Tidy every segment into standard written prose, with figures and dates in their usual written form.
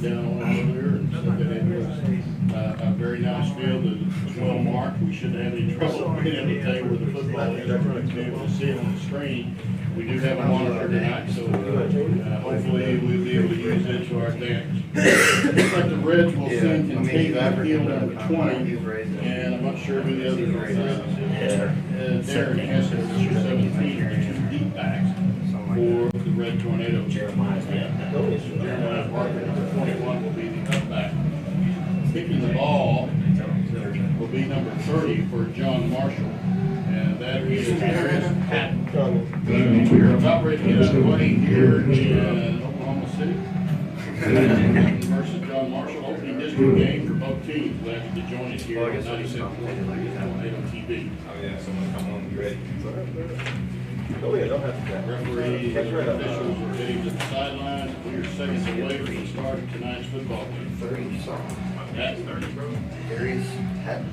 down on it earlier and said that it was a very nice field and it's well marked. We shouldn't have any trouble being able to tell you where the football is. We're going to be able to see it on the screen. We do have a monitor tonight, so hopefully we'll be able to use it to our advantage. Looks like the Reds will soon continue field number 20, and I'm not sure who the other is. Darren Hester, 17, the 2 deep backs for the Red Tornadoes. Jeremiah Parker, number 21, will be the up back. Kicking the ball will be number 30 for John Marshall. And that is Chris Patton. We're about ready to get underway here in Oklahoma City. Versus John Marshall, opening district game for both teams. Glad you could join us here on 97.3 on TV. Oh yeah, someone come on, you ready? Oh yeah, don't have to. Referees and officials are heading to the sidelines. We are seconds away from the start of tonight's football game. 30 That's 30, bro. Darius Patton.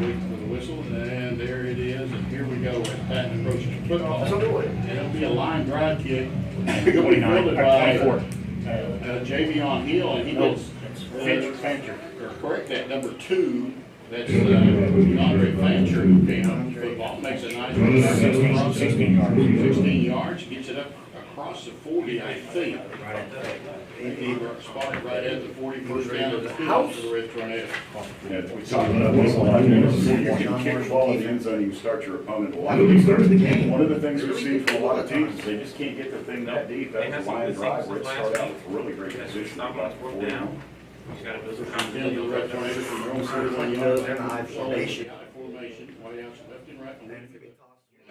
Wait for the whistle, and there it is, and here we go as Patton approaches the football. And it'll be a line drive kick. Going to be fielded by Javion Hill, and he gets Fancher. Correct that, number 2. That's Andre Fancher who came up with the football. Makes a nice run. 16 yards. Gets it up across the 40, I think. He spotted right at the 41st down of the field for the Red Tornado. We talked about this a lot. You can kick the ball in the end zone, you can start your opponent. One of the things we see from a lot of teams is they just can't get the thing that deep. That's the line drive where it starts out with really great position. About 40 down. Again, the Red Tornado from their own 31 yards. They're in high formation. Way outs left and right.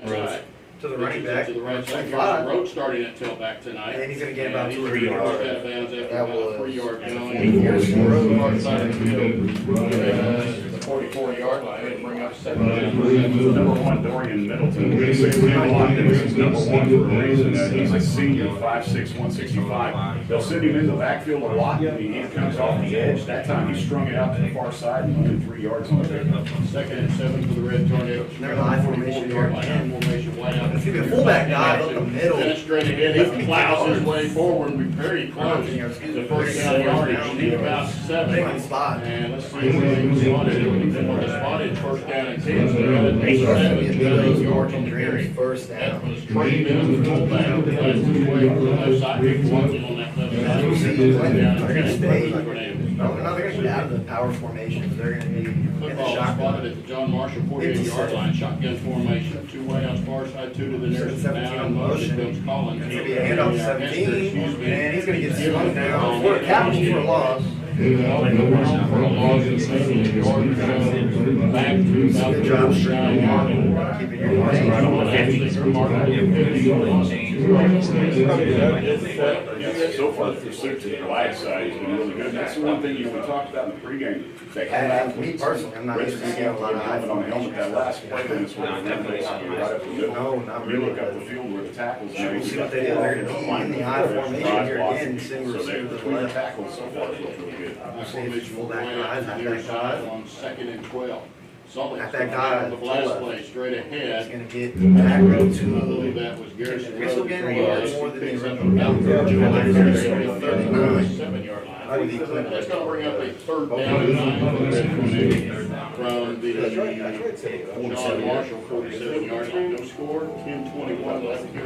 Right. To the running back. To the right side. Here's the road starting at tailback tonight. And he's going to get about 2 or 3 yards. yards. Out of bounds after about a 3-yard penalty. Here's the road far side of the field. The 44-yard line. It'll bring up 7. Number 1, Dorian Middleton. This is number 1 for a reason. He's a senior, 5'6", 165. They'll send him in the backfield a lot. He comes off the edge. That time he strung it out to the far side and only 3 yards on it. 2nd and 7 for the Red Tornadoes. They're in high formation yard 10. Formation wide out. It's going to be a fullback guy up the middle. Then straight ahead. He plows his way forward and be very close. The first down yardage. Need about 7. And let's see where he spotted. First down and 10. So we got it 7 yards on the carry. First down. That was Trey Bennett, the fullback. That's the way on the left side. People watching on that left side. They're going to stay. No, they're not going to get out of the power formation. They're going to be in the Football shotgun. spotted at the John Marshall 48-yard line. Shotgun formation. 2 way outs far side, 2 to the nearest down. Motion comes Collins. It's going to be a handoff to 17. And he's going to get slowed down. For a capital for a loss. For a loss of 7 yards. Back to about the Good job, yard. keeping your lane. Right on the 50. So far, the pursuit to the wide side has been really good. That's the one thing we talked about in the pregame. They come out. Me personally, I'm not Reds used to seeing a lot of helmet on helmet. That last play, then it's where they basically right up the middle. No, not You really. look up the field where the tackles. We'll see what they do. They're going to be in the I formation here again. Seeing So they're receivers between the left. tackles so far, it's really good. We'll see if it's fullback Way guys, out to the halfback near side guys. on 2nd and 12. Salt Lake's Halfback coming guy down the to the last left. play straight He's ahead. going to get back row I believe to that was Garrison Crystal Road. Gainer yards more than the Picks up original. about Yeah. 39 line. That's going to bring up a 3rd down and 9 for the Red Tornadoes from the John Marshall 47-yard line. No score, 10-21 left here.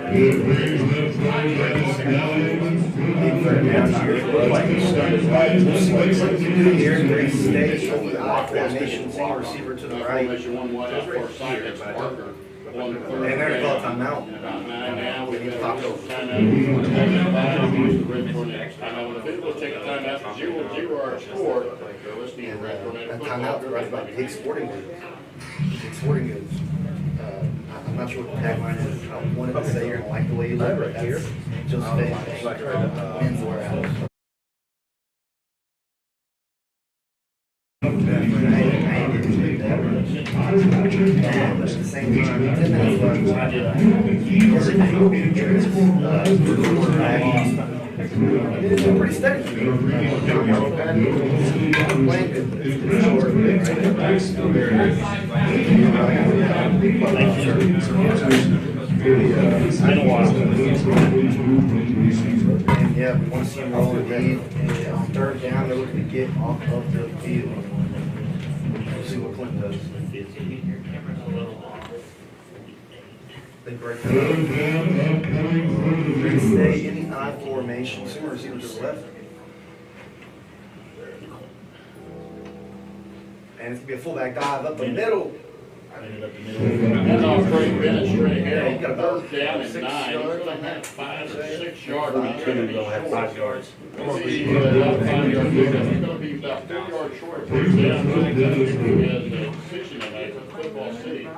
Great stage from the I formation, single receiver to the right. Formation 1 wide out far side, that's Parker. On the 3rd And they're going to call down. timeout. About 9 now, we They need to got talk a over. timeout. The Red Tornadoes. Timeout. If it will take a timeout, 0-0 our score. Let's need a Red Tornado A football. timeout right by Big Sporting Goods. Big Sporting Goods. I'm not sure what the tagline is. I wanted to say you're going to like the way you look, but that's just men's warehouse. But at the same time, 10 minutes left. It's been pretty steady. Playing good. And yeah, Yep, we want to see them roll the lead. And on third down, they're looking to get off of the field. We'll see what Clinton does. They break it up. They stay in the I formation. Some receiver to the left. And it's going to be a fullback dive up the middle. That's all Trey Bennett straight Yeah, here. you got about Third down and 6 9. He's yards. gonna have 5 or 6 yards. He's Two gonna be don't have short. 5 yards. Not 5 yards. He's gonna be about 4 yards short of first down. He has a position tonight at Football City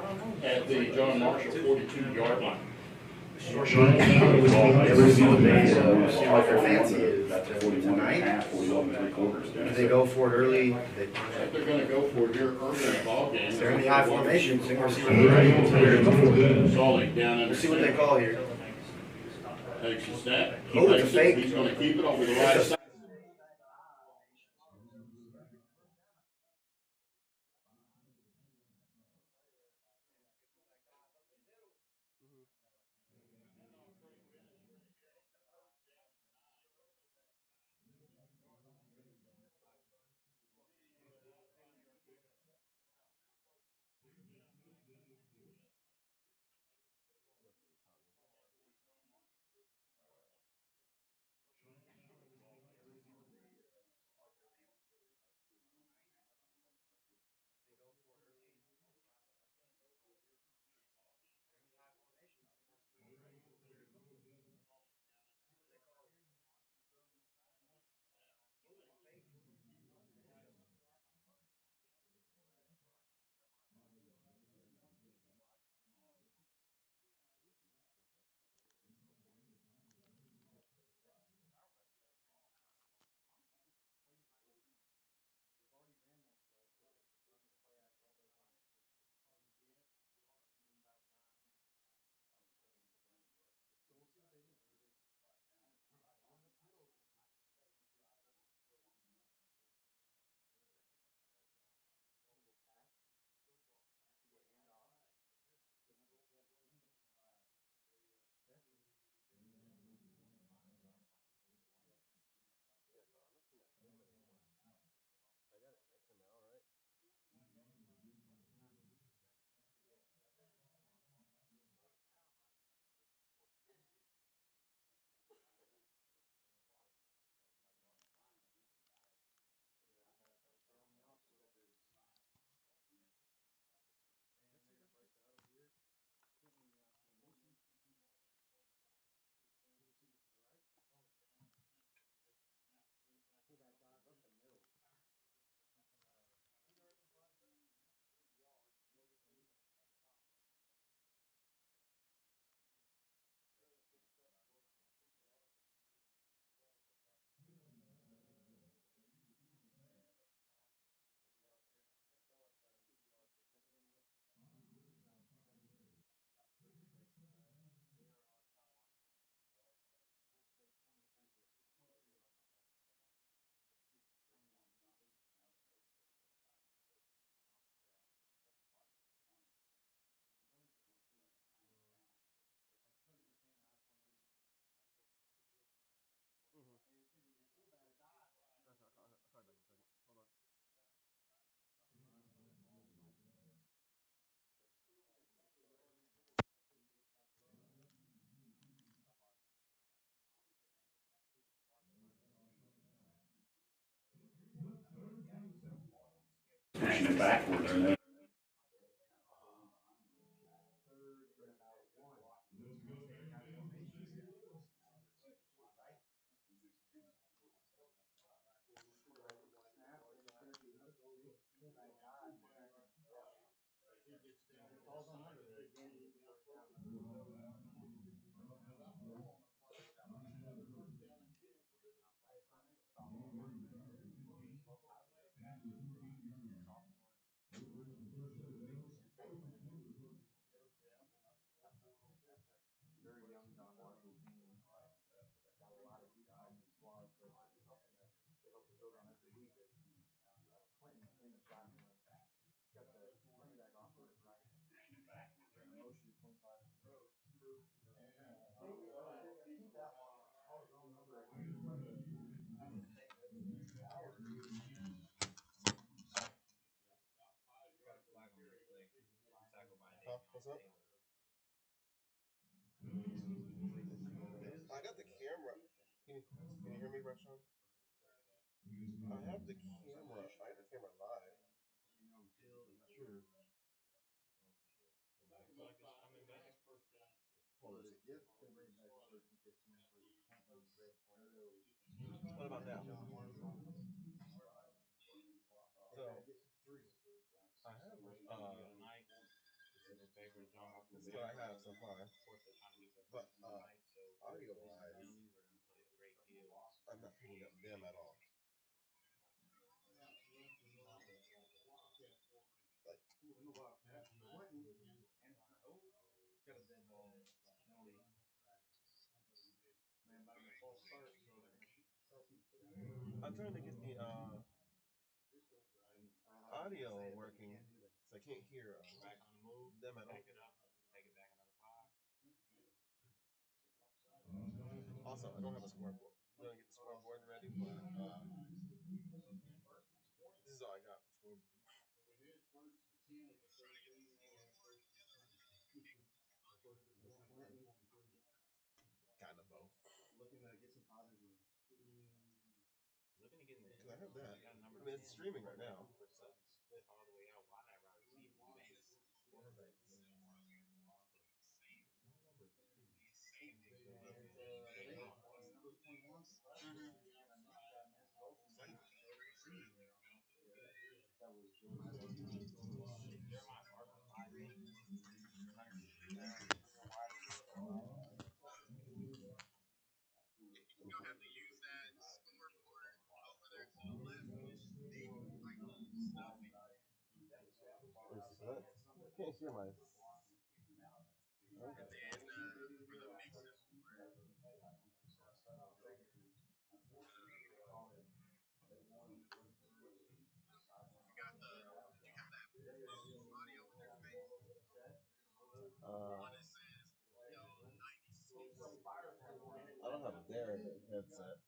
at the John Marshall 42-yard line. Ever see what they like their fancy is tonight? 41.75, If they go for it early, they If they're gonna go for it here early in the ballgame. they're in the I formation. So we'll see what they right. Solid down under. We'll see what they call here. Takes the snap. He Oh, it's a takes fake. it. He's gonna keep it over the right side. Pushing it backwards and then. What's up? I got the camera. Can you hear me, Rashawn? I have the camera. I have the camera live. Sure. What about now? So I have this is what I have so far. But audio wise, I'm not picking up them at all. I'm trying to get the audio working, so I can't hear them at all. Also, I don't have a scoreboard. I'm gonna get the scoreboard ready, but this is all I got for scoreboard. Kind of both. Looking to get some positive. Because I have that. I mean, it's streaming right now. What? I can't hear my. I don't have a Derek headset.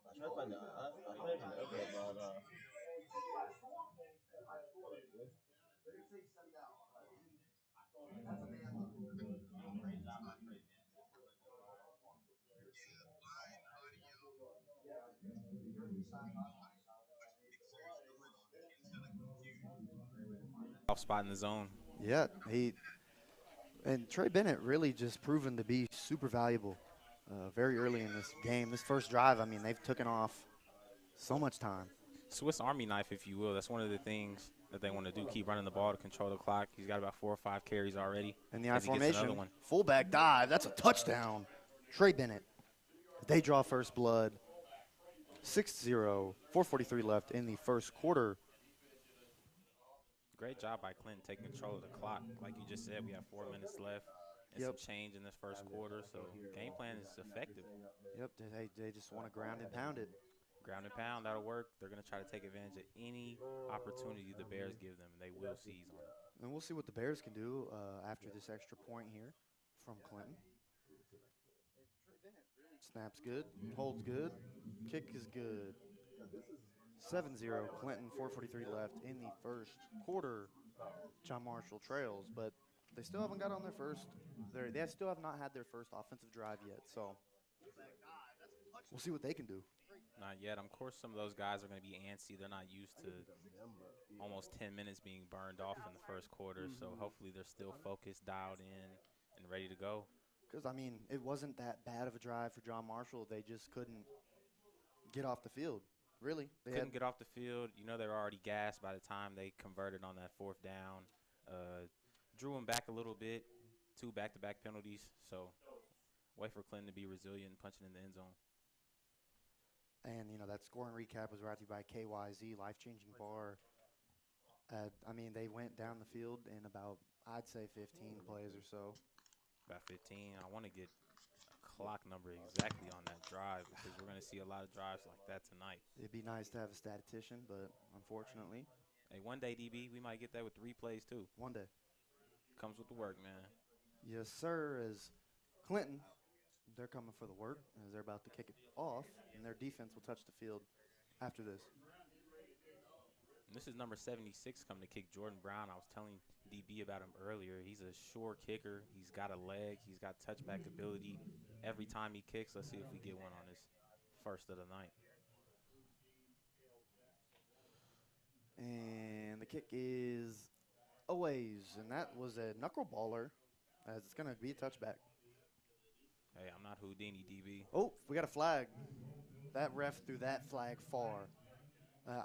I tried to find the. I tried to find the outlet, but Off spot in the zone. Yeah, and Trey Bennett really just proven to be super valuable very early in this game. This first drive, I mean, they've taken off so much time. Swiss Army knife, if you will. That's one of the things that they want to do. Keep running the ball to control the clock. He's got about 4 or 5 carries already. In the I As he gets another formation, one. fullback dive. That's a touchdown. Trey Bennett. They draw first blood. 6-0, 4:43 left in the first quarter. Great job by Clinton taking control of the clock. Like you just said, we have 4 minutes left and some change in this first quarter. So game plan is effective. Yep, they just want to ground and pound it. Ground and pound, that'll work. They're going to try to take advantage of any opportunity the Bears give them, and they will seize on it. And we'll see what the Bears can do after this extra point here from Clinton. Snap's good, holds good, kick is good. 7-0, Clinton, 4:43 left in the first quarter. John Marshall trails, but they still haven't got on their first. They still have not had their first offensive drive yet, so we'll see what they can do. Not yet. Of course, some of those guys are going to be antsy. They're not used to almost 10 minutes being burned off in the first quarter, so hopefully they're still focused, dialed in, and ready to go. Because, I mean, it wasn't that bad of a drive for John Marshall. They just couldn't get off the field, really. They couldn't get off the field. You know, they were already gassed by the time they converted on that 4th down. Drew them back a little bit, 2 back-to-back penalties. So wait for Clinton to be resilient and punching in the end zone. And, you know, that scoring recap was brought to you by KYZ, life-changing bar. I mean, they went down the field in about, I'd say, 15 plays or so. About 15. I want to get a clock number exactly on that drive because we're going to see a lot of drives like that tonight. It'd be nice to have a statistician, but unfortunately. Hey, one day, DB, we might get that with 3 plays too. One day. Comes with the work, man. Yes, sir. As Clinton, they're coming for the work as they're about to kick it off, and their defense will touch the field after this. And this is number 76 coming to kick, Jordan Brown. I was telling DB about him earlier. He's a sure kicker. He's got a leg. He's got touchback ability. Every time he kicks, let's see if we get one on this first of the night. And the kick is a ways, and that was a knuckleballer, as it's going to be a touchback. Hey, I'm not Houdini, DB. Oh, we got a flag. That ref threw that flag far.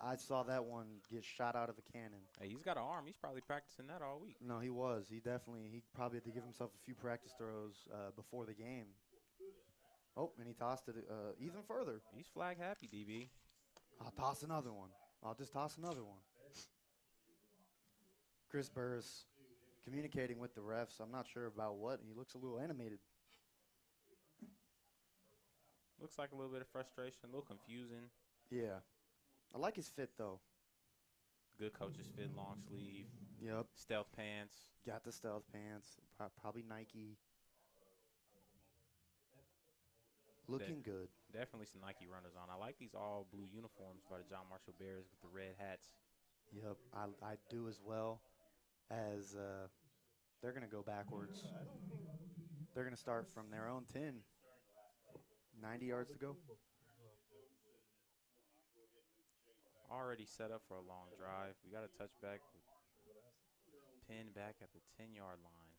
I saw that one get shot out of a cannon. Hey, he's got an arm. He's probably practicing that all week. No, he was. He probably had to give himself a few practice throws before the game. Oh, and he tossed it even further. He's flag happy, DB. I'll toss another one. I'll just toss another one. Chris Burris communicating with the refs. I'm not sure about what. He looks a little animated. Looks like a little bit of frustration, a little confusing. Yeah. I like his fit, though. Good coaches fit, long sleeve. Yep. Stealth pants. Got the stealth pants. Probably Nike. Looking good. Definitely some Nike runners on. I like these all blue uniforms by the John Marshall Bears with the red hats. Yep, I do as well. As they're going to go backwards. They're going to start from their own 10. 90 yards to go. Already set up for a long drive. We got a touchback. Pinned back at the 10-yard line.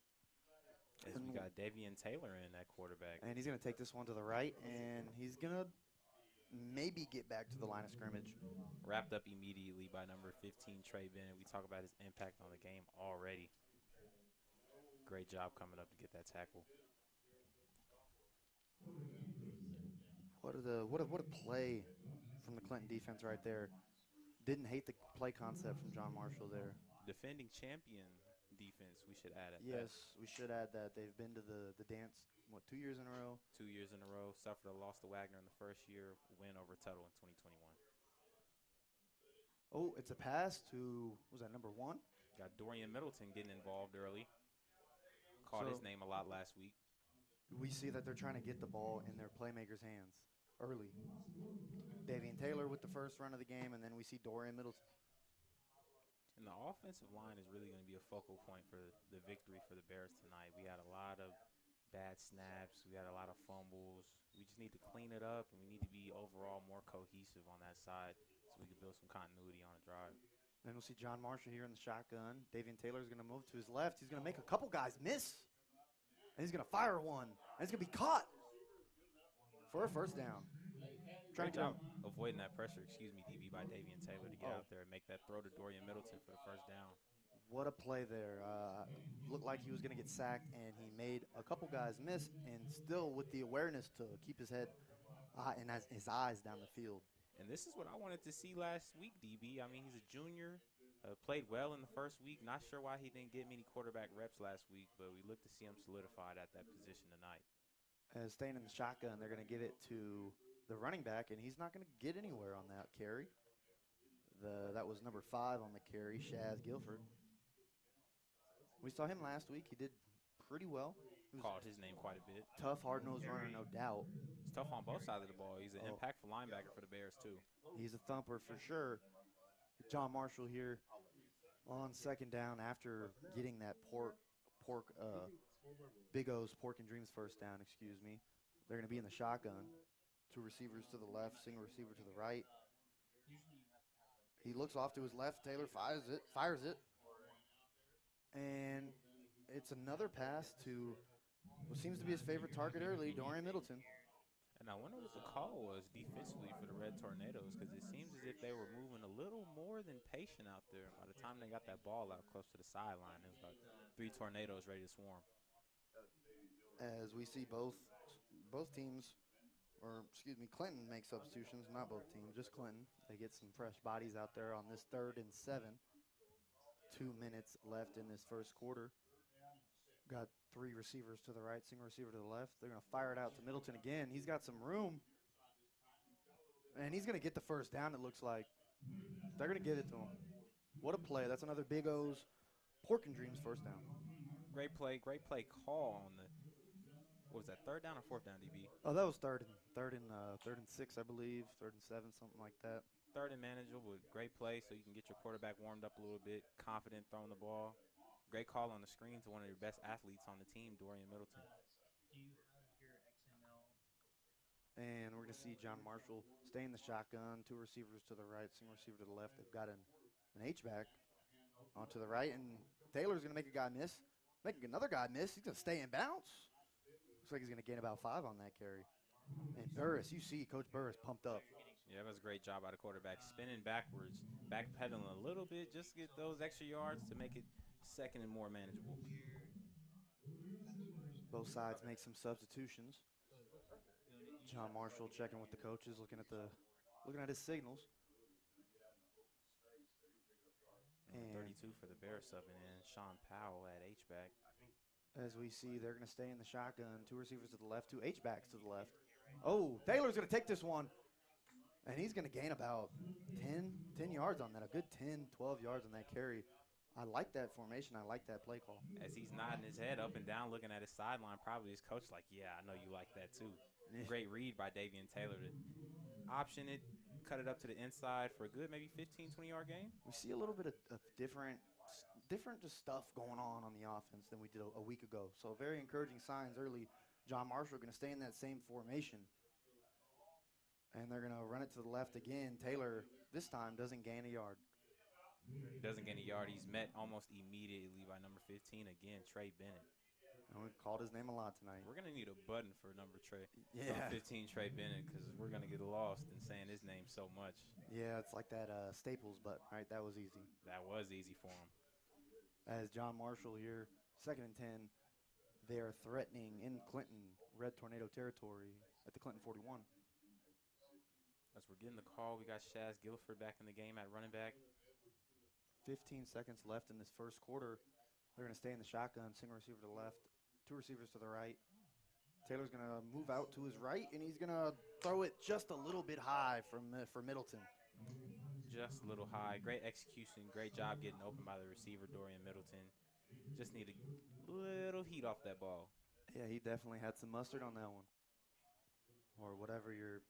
As we got Davian Taylor in at quarterback. And he's going to take this one to the right, and he's going to maybe get back to the line of scrimmage. Wrapped up immediately by number 15, Trey Bennett. We talk about his impact on the game already. Great job coming up to get that tackle. What a play from the Clinton defense right there. Didn't hate the play concept from John Marshall there. Defending champion defense, we should add it. Yes, we should add that. They've been to the dance, 2 years in a row? 2 years in a row. Suffered a loss to Wagner in the first year. Win over Tuttle in 2021. Oh, it's a pass to, was that number 1? Got Dorian Middleton getting involved early. Caught his name a lot last week. We see that they're trying to get the ball in their playmakers' hands early. Davian Taylor with the first run of the game, and then we see Dorian Middleton. And the offensive line is really going to be a focal point for the victory for the Bears tonight. We had a lot of bad snaps. We had a lot of fumbles. We just need to clean it up, and we need to be overall more cohesive on that side so we can build some continuity on a drive. Then we'll see John Marshall here in the shotgun. Davian Taylor is going to move to his left. He's going to make a couple guys miss. And he's going to fire one. And it's going to be caught for a first down. Great job avoiding that pressure, DB, by Davian Taylor to get out there and make that throw to Dorian Middleton for the first down. What a play there. Looked like he was going to get sacked, and he made a couple guys miss, and still with the awareness to keep his head and his eyes down the field. And this is what I wanted to see last week, DB. I mean, he's a junior, played well in the first week. Not sure why he didn't get many quarterback reps last week, but we look to see him solidified at that position tonight. Staying in the shotgun, they're going to give it to the running back, and he's not going to get anywhere on that carry. That was number 5 on the carry, Shaz Guilford. We saw him last week. He did pretty well. Called his name quite a bit. Tough, hard-nosed runner, no doubt. He's tough on both sides of the ball. He's an impactful linebacker for the Bears, too. He's a thumper for sure. John Marshall here on second down after getting that Big O's Pork and Dreams first down, They're going to be in the shotgun. 2 receivers to the left, single receiver to the right. He looks off to his left. Taylor fires it. And it's another pass to what seems to be his favorite target early, Dorian Middleton. And I wonder what the call was defensively for the Red Tornadoes, because it seems as if they were moving a little more than patient out there. By the time they got that ball out close to the sideline, it was about 3 Tornadoes ready to swarm. As we see both teams, Clinton makes substitutions, not both teams, just Clinton. They get some fresh bodies out there on this 3rd and 7. 2 minutes left in this first quarter. Got 3 receivers to the right, single receiver to the left. They're going to fire it out to Middleton again. He's got some room. And he's going to get the first down, it looks like. They're going to give it to him. What a play. That's another Big O's Pork and Dreams first down. Great play call on the, what was that, 3rd down or 4th down, DB? Oh, that was third and 6, I believe. 3rd and 7, something like that. third and manageable, but great play so you can get your quarterback warmed up a little bit, confident throwing the ball. Great call on the screen to one of your best athletes on the team, Dorian Middleton. And we're going to see John Marshall stay in the shotgun, 2 receivers to the right, single receiver to the left. They've got an H-back onto the right, and Taylor's going to make a guy miss. Making another guy miss. He's going to stay in bounds. Looks like he's going to gain about 5 on that carry. And Burris, you see Coach Burris pumped up. Yeah, that was a great job by the quarterback. Spinning backwards, backpedaling a little bit just to get those extra yards to make it second and more manageable. Both sides make some substitutions. John Marshall checking with the coaches, looking at his signals. And 32 for the Bears subbing in. Sean Powell at H-back. As we see, they're going to stay in the shotgun. 2 receivers to the left, 2 H-backs to the left. Oh, Taylor's going to take this one. And he's going to gain about 10 yards on that, a good 10, 12 yards on that carry. I like that formation. I like that play call. As he's nodding his head up and down, looking at his sideline, probably his coach like, yeah, I know you like that too. Great read by Davian Taylor to option it, cut it up to the inside for a good maybe 15, 20-yard gain. We see a little bit of different just stuff going on the offense than we did a week ago. So very encouraging signs early. John Marshall going to stay in that same formation. And they're going to run it to the left again. Taylor, this time, doesn't gain a yard. Doesn't gain a yard. He's met almost immediately by number 15 again, Trey Bennett. And we've called his name a lot tonight. We're going to need a button for number 15 Trey Bennett, because we're going to get lost in saying his name so much. Yeah, it's like that Staples button, right? That was easy. That was easy for him. As John Marshall here, 2nd and 10, they are threatening in Clinton, Red Tornado territory at the Clinton 41. As we're getting the call, we got Shaz Guilford back in the game at running back. 15 seconds left in this first quarter. They're going to stay in the shotgun, single receiver to the left, 2 receivers to the right. Taylor's going to move out to his right, and he's going to throw it just a little bit high for Middleton. Just a little high. Great execution. Great job getting open by the receiver, Dorian Middleton. Just need a little heat off that ball. Yeah, he definitely had some mustard on that one. Or whatever your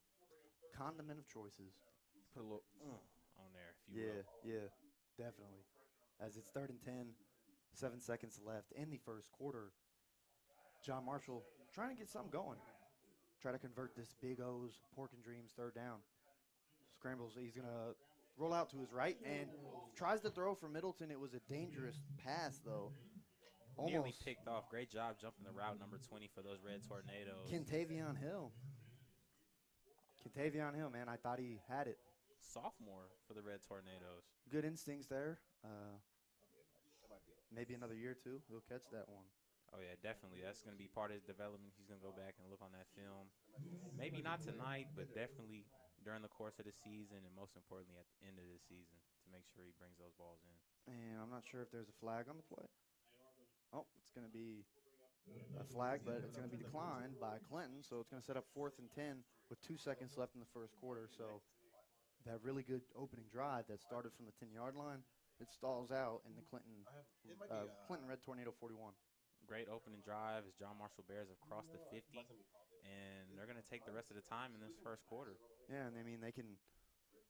condiment of choices. Put a little on there, if you will. Yeah, definitely. As it's 3rd and 10, 7 seconds left in the first quarter. John Marshall trying to get something going. Try to convert this Big O's Pork and Dreams 3rd down. Scrambles. He's going to roll out to his right and tries to throw for Middleton. It was a dangerous pass, though. Nearly picked off. Great job jumping the route, number 20 for those Red Tornadoes. Kentavion Hill, man, I thought he had it. Sophomore for the Red Tornadoes. Good instincts there. Maybe another year or two, he'll catch that one. Oh, yeah, definitely. That's going to be part of his development. He's going to go back and look on that film. Maybe not tonight, but definitely during the course of the season, and most importantly at the end of the season, to make sure he brings those balls in. And I'm not sure if there's a flag on the play. Oh, it's going to be a flag, but it's going to be declined by Clinton, so it's going to set up 4th and 10 with 2 seconds left in the first quarter. So that really good opening drive that started from the 10-yard line, it stalls out in the Clinton Red Tornado 41. Great opening drive as John Marshall Bears have crossed the 50, and they're going to take the rest of the time in this first quarter. Yeah, and I mean, they can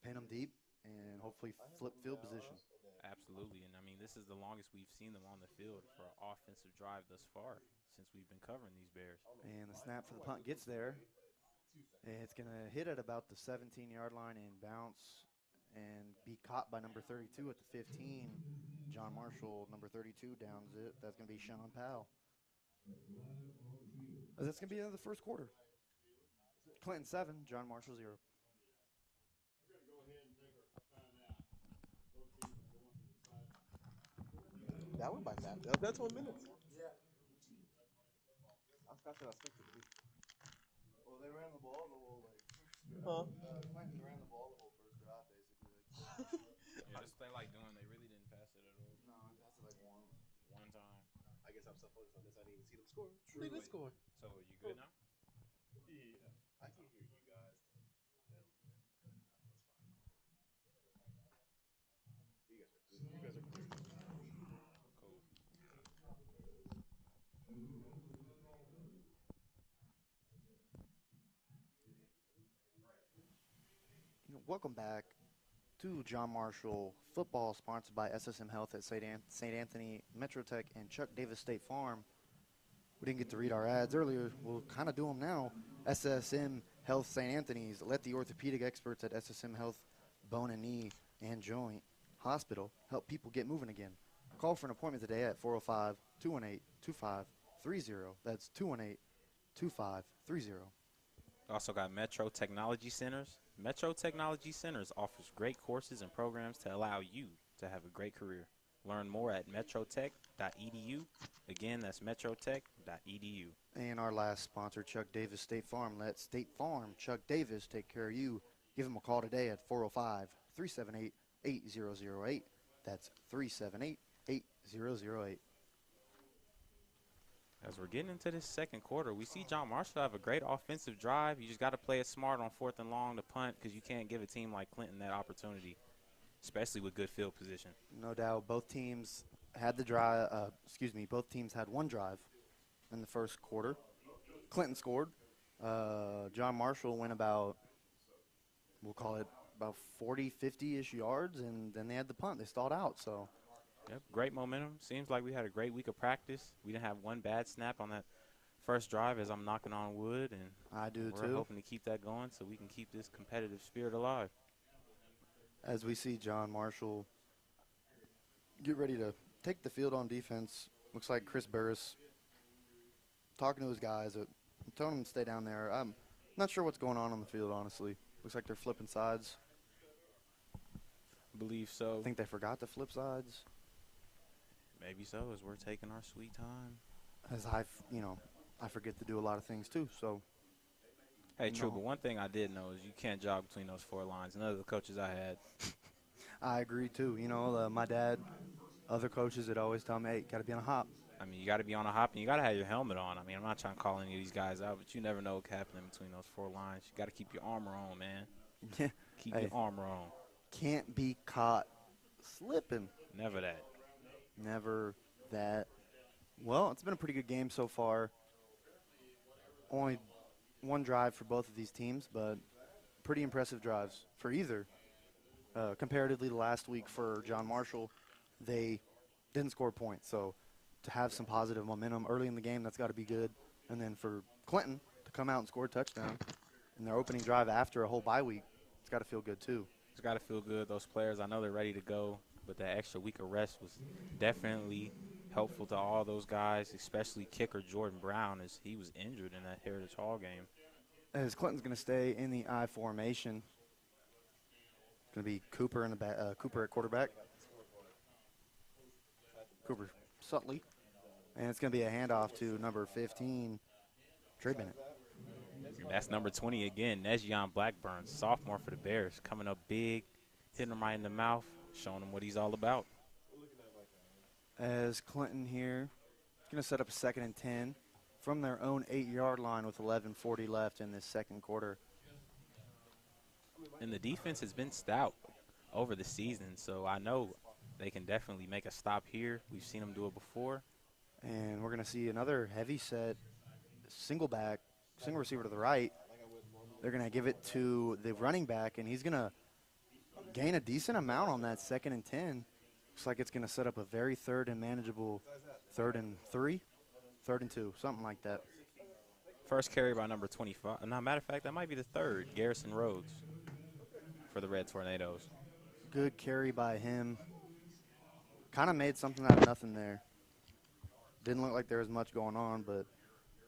pin them deep and hopefully flip field position. Absolutely, and I mean, this is the longest we've seen them on the field for an offensive drive thus far since we've been covering these Bears. And the snap for the punt gets there. And it's going to hit at about the 17-yard line and bounce and be caught by number 32 at the 15. John Marshall, number 32, downs it. That's going to be Sean Powell. That's going to be the end of the first quarter. Clinton 7, John Marshall 0. That went by fast. That's 1 minute. Yeah. I'm faster than I expected to be. Well, they ran the ball the whole Clinton ran the ball the whole first drive, basically. Yeah, just they like doing. They really didn't pass it at all. No, I passed it like once. One time. I guess I'm so focused on this, I didn't even see them score. Truly. They did score. So are you good now? Yeah. I can hear you guys. You guys are clear. Cool. Welcome back. to John Marshall football, sponsored by SSM Health at St. Anthony, Metrotech, and Chuck Davis State Farm. We didn't get to read our ads earlier. We'll kind of do them now. SSM Health St. Anthony's. Let the orthopedic experts at SSM Health Bone and Knee and Joint Hospital help people get moving again. Call for an appointment today at 405-218-2530. That's 218-2530. Also got Metro Technology Centers. Metro Technology Centers offers great courses and programs to allow you to have a great career. Learn more at metrotech.edu. Again, that's metrotech.edu. And our last sponsor, Chuck Davis State Farm. Let State Farm, Chuck Davis, take care of you. Give him a call today at 405-378-8008. That's 378-8008. As we're getting into this second quarter, we see John Marshall have a great offensive drive. You just got to play it smart on 4th and long to punt, because you can't give a team like Clinton that opportunity, especially with good field position. No doubt. Both teams had the drive. Both teams had one drive in the first quarter. Clinton scored. John Marshall went about, we'll call it about 40, 50-ish yards, and then they had the punt. They stalled out. So. Yep, great momentum. Seems like we had a great week of practice. We didn't have one bad snap on that first drive, as I'm knocking on wood, and I do we're too. hoping to keep that going so we can keep this competitive spirit alive. As we see John Marshall get ready to take the field on defense, looks like Chris Burris talking to his guys, telling them to stay down there. I'm not sure what's going on the field, honestly. Looks like they're flipping sides. I believe so. I think they forgot to flip sides. Maybe so, as we're taking our sweet time. As I forget to do a lot of things too. So. Hey, true, No. but one thing I did know is you can't jog between those 4 lines. None of the coaches I had. I agree too. My dad, other coaches would always tell me, hey, got to be on a hop. I mean, you got to be on a hop, and you got to have your helmet on. I mean, I'm not trying to call any of these guys out, but you never know what can happen in between those 4 lines. You got to keep your armor on, man. Keep Hey. your armor on. Can't be caught slipping. Never that. Never that. Well, it's been a pretty good game so far. Only one drive for both of these teams, but pretty impressive drives for either. Comparatively to last week for John Marshall, they didn't score points. So to have some positive momentum early in the game, that's got to be good. And then for Clinton to come out and score a touchdown in their opening drive after a whole bye week, it's got to feel good too. It's got to feel good. Those players, I know they're ready to go, but that extra week of rest was definitely helpful to all those guys, especially kicker Jordan Brown, as he was injured in that Heritage Hall game. As Clinton's going to stay in the I formation, going to be Cooper in the Cooper at quarterback. Cooper Sutley, and it's going to be a handoff to number 15, Trey Bennett. That's number 20 again, Nejion Blackburn, sophomore for the Bears, coming up big, hitting him right in the mouth, showing him what he's all about. As Clinton here is going to set up a 2nd and 10 from their own 8-yard line with 11:40 left in this second quarter. And the defense has been stout over the season, so I know they can definitely make a stop here. We've seen them do it before. And we're going to see another heavy set, single receiver to the right. They're going to give it to the running back, and he's going to gain a decent amount on that 2nd and 10. Looks like it's going to set up a very third and manageable 3rd and 3, 3rd and 2, something like that. First carry by number 25. No, matter of fact, that might be the 3rd, Garrison Rhodes for the Red Tornadoes. Good carry by him. Kind of made something out of nothing there. Didn't look like there was much going on, but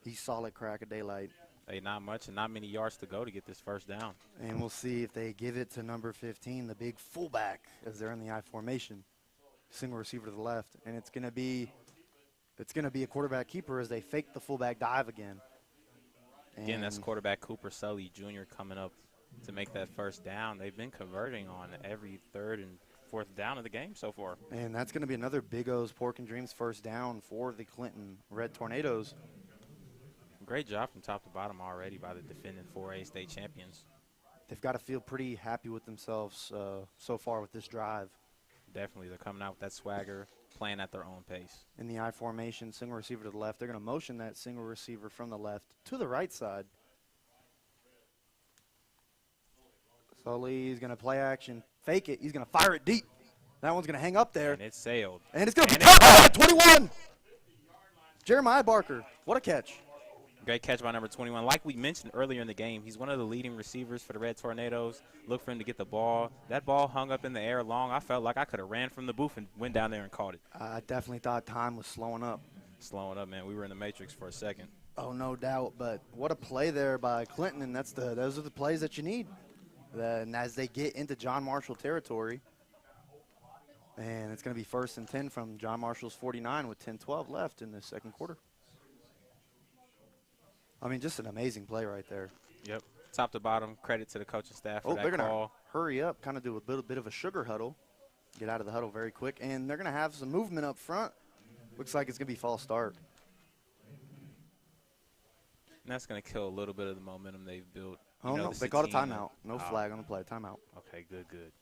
he's solid crack of daylight. Hey, not much and not many yards to go to get this first down. And we'll see if they give it to number 15, the big fullback, as they're in the I formation. Single receiver to the left. And it's going to be a quarterback keeper as they fake the fullback dive again. Again, that's quarterback Cooper Sully Jr. coming up to make that first down. They've been converting on every 3rd and 4th down of the game so far. And that's going to be another Big O's Pork and Dreams first down for the Clinton Red Tornadoes. Great job from top to bottom already by the defending 4A state champions. They've got to feel pretty happy with themselves so far with this drive. Definitely. They're coming out with that swagger, playing at their own pace. In the I formation, single receiver to the left. They're going to motion that single receiver from the left to the right side. Sully's going to play action, Fake it. He's going to fire it deep. That one's going to hang up there. And it sailed. And it's going to be And caught by 21. Jeremiah Barker. What a catch. Great catch by number 21. Like we mentioned earlier in the game, he's one of the leading receivers for the Red Tornadoes. Look for him to get the ball. That ball hung up in the air long. I felt like I could have ran from the booth and went down there and caught it. I definitely thought time was slowing up. Slowing up, man. We were in the Matrix for a second. Oh, no doubt. But what a play there by Clinton, and those are the plays that you need. And as they get into John Marshall territory, and it's going to be 1st and 10 from John Marshall's 49 with 10-12 left in the second quarter. I mean, just an amazing play right there. Yep. Top to bottom, credit to the coaching staff for They're that going to call. hurry up, kind of do a little bit of a sugar huddle, get out of the huddle very quick, and they're going to have some movement up front. Looks like it's going to be false start. And that's going to kill a little bit of the momentum they've built. Oh, no, they called a timeout. No flag on the play, timeout. Okay, good. Good.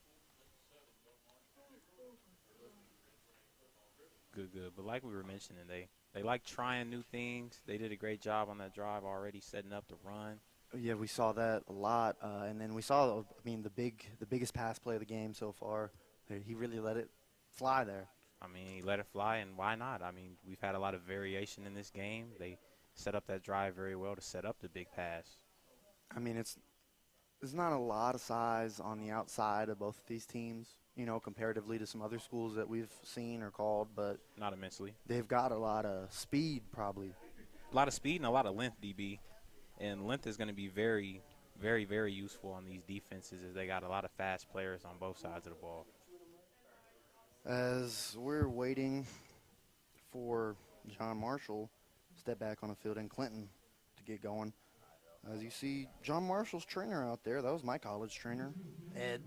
But like we were mentioning, they like trying new things. They did a great job on that drive already, setting up the run. Yeah, we saw that a lot, and then we saw, the biggest pass play of the game so far. He really let it fly there. I mean, he let it fly, and why not? I mean, we've had a lot of variation in this game. They set up that drive very well to set up the big pass. I mean, there's not a lot of size on the outside of both of these teams, comparatively to some other schools that we've seen or called, but Not immensely. they've got a lot of speed probably. A lot of speed and a lot of length, DB. And length is going to be very, very, very useful on these defenses as they got a lot of fast players on both sides of the ball. As we're waiting for John Marshall step back on the field and Clinton to get going, as you see John Marshall's trainer out there, that was my college trainer, Ed.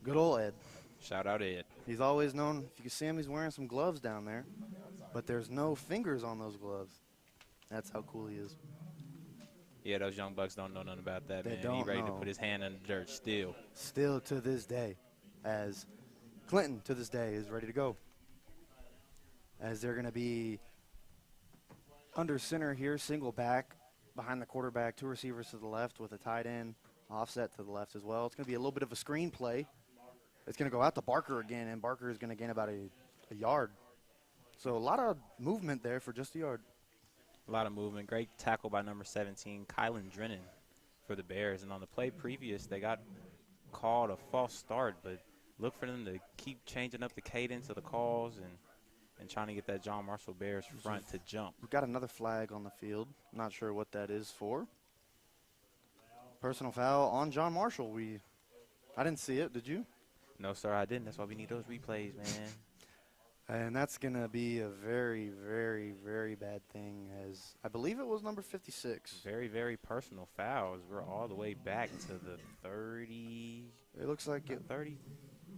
Good old Ed. Shout out Ed. He's always known, if you can see him, he's wearing some gloves down there, but there's no fingers on those gloves. That's how cool he is. Yeah, those young bucks don't know nothing about that, They man. don't He ready to know. put his hand in the dirt still. Still to this day, as Clinton to this day is ready to go. As they're going to be under center here, single back behind the quarterback, 2 receivers to the left with a tight end offset to the left as well. It's going to be a little bit of a screen play. It's going to go out to Barker again, and Barker is going to gain about a yard. So a lot of movement there for just a yard. A lot of movement. Great tackle by number 17, Kylan Drennan for the Bears. And on the play previous, they got called a false start, but look for them to keep changing up the cadence of the calls and trying to get that John Marshall Bears front to jump. We've got another flag on the field. Not sure what that is for. Personal foul on John Marshall. I didn't see it. Did you? No, sir, I didn't. That's why we need those replays, man. And that's going to be a very, very, very bad thing, as I believe it was number 56. Very, very personal fouls. We're all the way back to the 30. It looks like it. 30?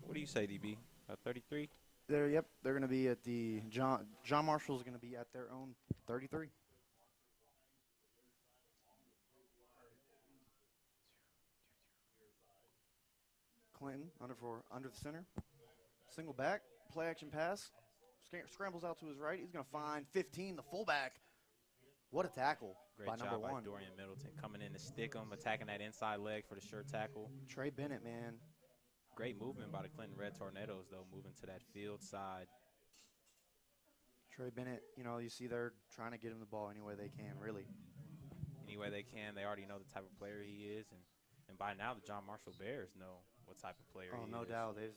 What do you say, DB? 33? Yep, they're going to be at the John Marshall's going to be at their own 33. Clinton under the center. Single back, play action pass. Scrambles out to his right. He's going to find 15, the fullback. What a tackle Great by job number by 1. Dorian Middleton coming in to stick him, attacking that inside leg for the sure tackle. Trey Bennett, man. Great movement by the Clinton Red Tornadoes, though, moving to that field side. Trey Bennett, you see they're trying to get him the ball any way they can, really. Any way they can. They already know the type of player he is, and by now the John Marshall Bears know what type of player he is. Oh, no doubt. They've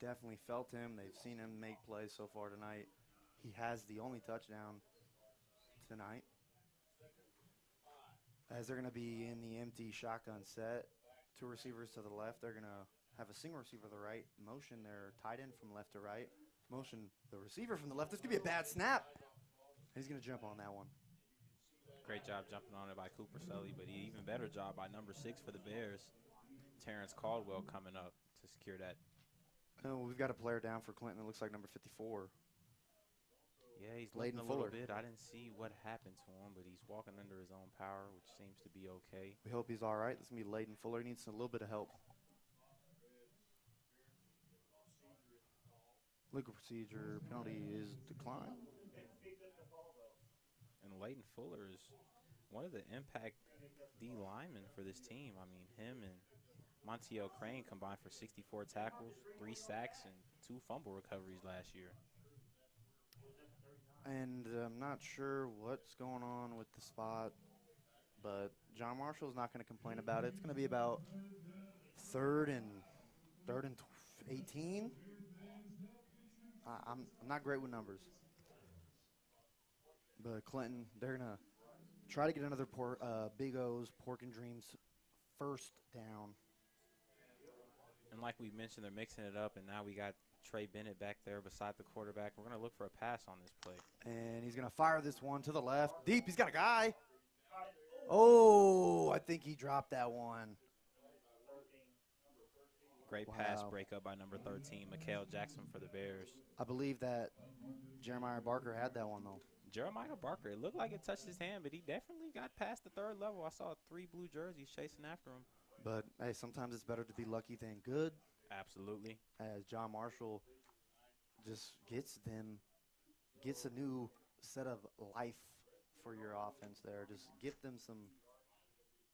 definitely felt him. They've seen him make plays so far tonight. He has the only touchdown tonight. As they're going to be in the empty shotgun set, 2 receivers to the left. They're going to have a single receiver to the right. Motion their tight end from left to right. Motion the receiver from the left. This could be a bad snap. He's going to jump on that one. Great job jumping on it by Cooper Sully, but even better job by number 6 for the Bears, Terrence Caldwell, coming up to secure that. Oh, we've got a player down for Clinton. It looks like number 54. Yeah, he's Layden limping a little Fuller. bit. I didn't see what happened to him, but he's walking under his own power, which seems to be okay. We hope he's all right. This is going to be Layden Fuller. He needs a little bit of help. Legal procedure penalty is declined. And Layden Fuller is one of the impact D linemen for this team. I mean, him and Montiel Crane combined for 64 tackles, 3 sacks, and 2 fumble recoveries last year. And I'm not sure what's going on with the spot, but John Marshall's not going to complain about it. It's going to be about third and 18. I'm not great with numbers. But Clinton, they're going to try to get another Big O's Pork and Dreams first down. And like we mentioned, they're mixing it up, and now we got Trey Bennett back there beside the quarterback. We're going to look for a pass on this play. And he's going to fire this one to the left. Deep, he's got a guy. Oh, I think he dropped that one. Great pass breakup by number 13, Mikael Jackson for the Bears. I believe that Jeremiah Barker had that one, though. Jeremiah Barker, it looked like it touched his hand, but he definitely got past the 3rd level. I saw 3 blue jerseys chasing after him. But, hey, sometimes it's better to be lucky than good. Absolutely. As John Marshall just gets a new set of life for your offense there. Just get them some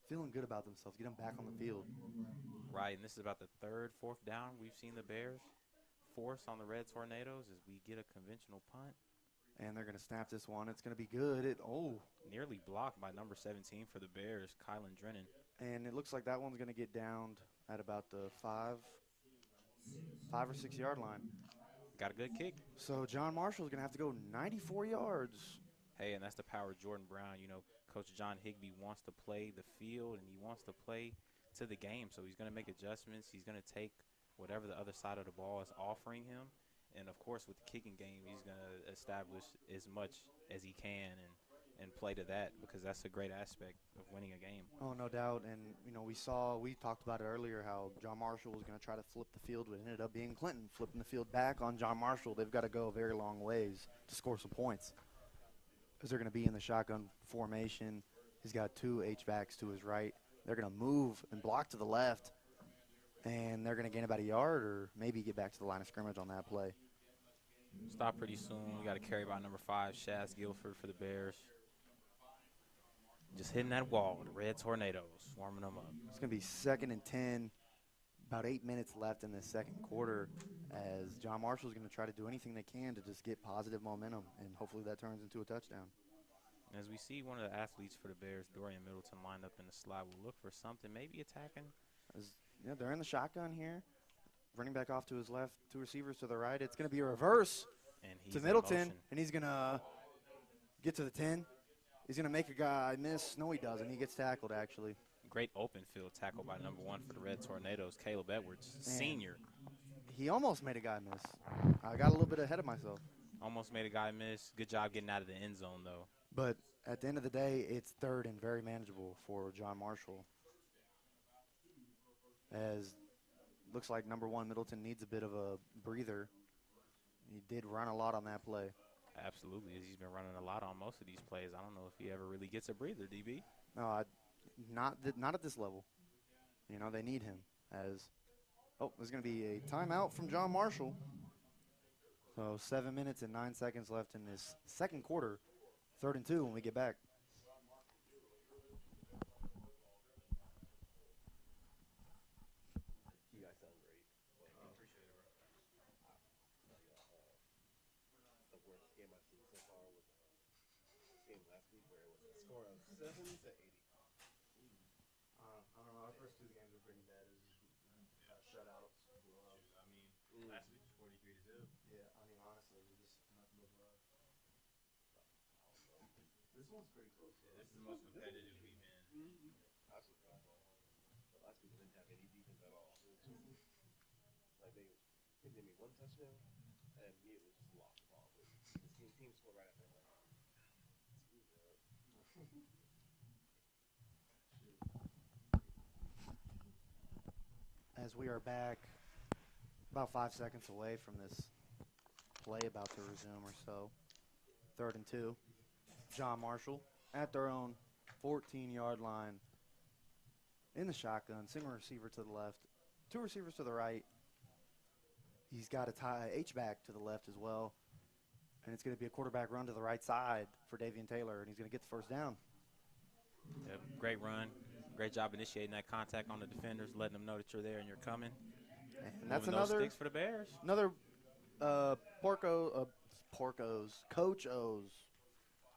feeling good about themselves. Get them back on the field. Right, and this is about the 3rd, 4th down we've seen the Bears force on the Red Tornadoes as we get a conventional punt. And they're going to snap this one. It's going to be good. Nearly blocked by number 17 for the Bears, Kylan Drennan. And it looks like that one's going to get downed at about the 5 or 6 yard line. Got a good kick. So John Marshall's going to have to go 94 yards. Hey, and that's the power of Jordan Brown. You know, Coach John Higbee wants to play the field, and he wants to play to the game. So he's going to make adjustments. He's going to take whatever the other side of the ball is offering him. And, of course, with the kicking game, he's going to establish as much as he can and play to that, because that's a great aspect of winning a game. Oh, no doubt. And, you know, we talked about it earlier how John Marshall was going to try to flip the field, but it ended up being Clinton flipping the field back on John Marshall. They've got to go a very long ways to score some points because they're going to be in the shotgun formation. He's got 2 H-backs to his right. They're going to move and block to the left, and they're going to gain about a yard or maybe get back to the line of scrimmage on that play. Stop pretty soon. We got to carry by number 5, Shaz Guilford for the Bears. Just hitting that wall, the Red Tornadoes, warming them up. It's going to be 2nd and 10, about 8 minutes left in the 2nd quarter, as John Marshall's going to try to do anything they can to just get positive momentum, and hopefully that turns into a touchdown. As we see one of the athletes for the Bears, Dorian Middleton, lined up in the slot, we'll look for something, maybe attacking. Yeah, they're in the shotgun here. Running back off to his left, 2 receivers to the right. It's going to be a reverse to Middleton, and he's going to get to the 10. He's going to make a guy miss. No, he doesn't. He gets tackled, actually. Great open field tackle by number 1 for the Red Tornadoes, Caleb Edwards, senior. He almost made a guy miss. I got a little bit ahead of myself. Almost made a guy miss. Good job getting out of the end zone, though. But at the end of the day, it's 3rd and very manageable for John Marshall. As looks like number 1, Middleton, needs a bit of a breather. He did run a lot on that play. Absolutely. He's been running a lot on most of these plays. I don't know if he ever really gets a breather, DB. No, not at this level. You know, they need him. There's going to be a timeout from John Marshall. So 7 minutes and 9 seconds left in this 2nd quarter. 3rd and 2 when we get back. You guys sound great. Appreciate it, bro. The worst game I've seen so far was this game last week where it was a score of 70 to 80. I don't know. Our first 2 games were pretty bad. Shutouts. Last week was 43 to 0. Yeah, I mean, honestly, we just nothing but love. This one's pretty close. Yeah, this is the most competitive we've been. Absolutely. But last week we didn't have any defense at all. It was just, like they made 1 touchdown and immediately just lost the ball. But this team scored right after that. As we are back, about 5 seconds away from this play about to resume or so. 3rd and 2. John Marshall at their own 14-yard line in the shotgun. Single receiver to the left, 2 receivers to the right. He's got a H-back to the left as well. And it's going to be a quarterback run to the right side for Davian Taylor, and he's going to get the 1st down. Yep, great run. Great job initiating that contact on the defenders, letting them know that you're there and you're coming. And that's Moving those another sticks for the Bears. Coach O's,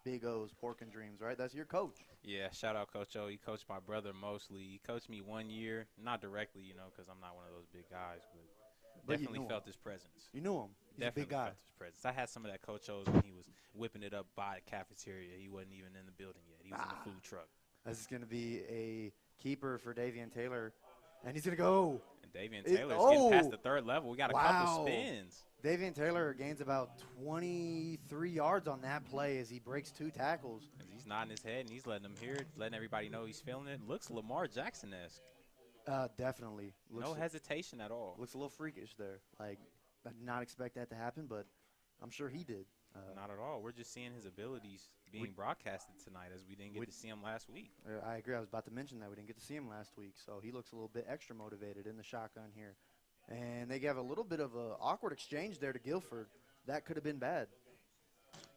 Big O's Pork and Dreams, right? That's your coach. Yeah, shout out Coach O. He coached my brother mostly. He coached me 1 year, not directly, because I'm not one of those big guys, but But you definitely knew felt him. his presence. You knew him. He's Definitely a big guy. felt his presence. I had some of that Coach O's when he was whipping it up by the cafeteria. He wasn't even in the building yet. He was in the food truck. This is going to be a keeper for Davian Taylor, and he's going to go. And Davian Taylor's getting past the third level. We got a couple Wow. spins. Davian Taylor gains about 23 yards on that play as he breaks 2 tackles. And he's nodding his head, and he's letting them hear it, letting everybody know he's feeling it. Looks Lamar Jackson-esque. Definitely. No hesitation at all. Looks a little freakish there. Like, I did not expect that to happen, but I'm sure he did. Not at all. We're just seeing his abilities being broadcasted tonight as we didn't get to see him last week. I agree. I was about to mention that. We didn't get to see him last week, so he looks a little bit extra motivated in the shotgun here. And they have a little bit of an awkward exchange there to Guilford. That could have been bad.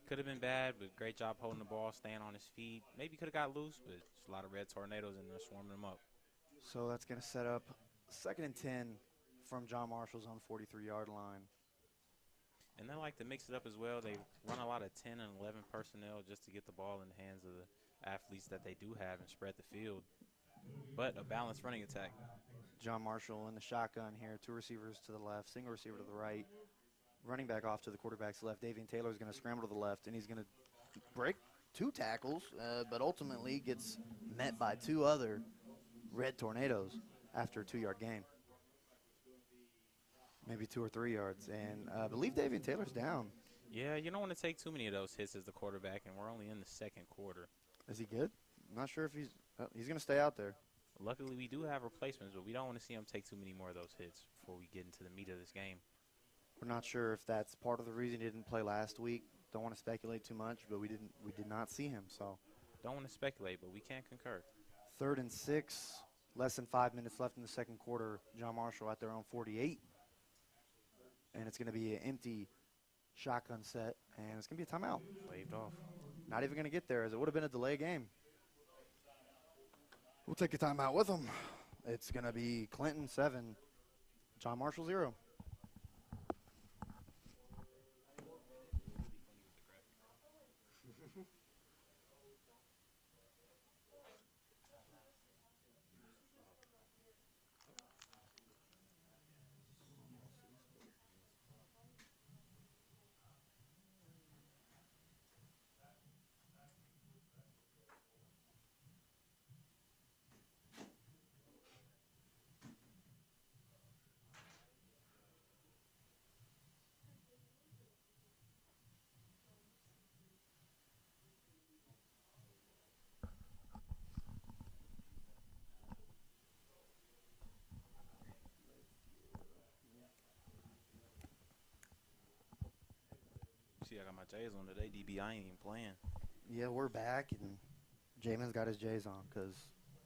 Could have been bad, but great job holding the ball, staying on his feet. Maybe could have got loose, but just a lot of red tornadoes in there swarming him up. So that's going to set up 2nd and 10 from John Marshall's on 43-yard line. And they like to mix it up as well. They run a lot of 10 and 11 personnel just to get the ball in the hands of the athletes that they do have and spread the field. But a balanced running attack. John Marshall in the shotgun here. 2 receivers to the left, single receiver to the right. Running back off to the quarterback's left. Davian Taylor is going to scramble to the left, and he's going to break 2 tackles, but ultimately gets met by 2 other red tornadoes after a 2-yard gain. Maybe 2 or 3 yards. And I believe Davian Taylor's down. Yeah, you don't want to take too many of those hits as the quarterback, and we're only in the 2nd quarter. Is he good? I'm not sure if he's going to stay out there. Luckily, we do have replacements, but we don't want to see him take too many more of those hits before we get into the meat of this game. We're not sure if that's part of the reason he didn't play last week. Don't want to speculate too much, but we did not see him. So don't want to speculate, but we can concur. 3rd and 6, less than 5 minutes left in the 2nd quarter. John Marshall at their own 48. And it's going to be an empty shotgun set, and it's going to be a timeout. Waved off. Not even going to get there, as it would have been a delay game. We'll take a timeout with them. It's going to be Clinton 7, John Marshall 0. See, I got my J's on today, DB. I ain't even playing. Yeah, we're back, and Jamin's got his J's on because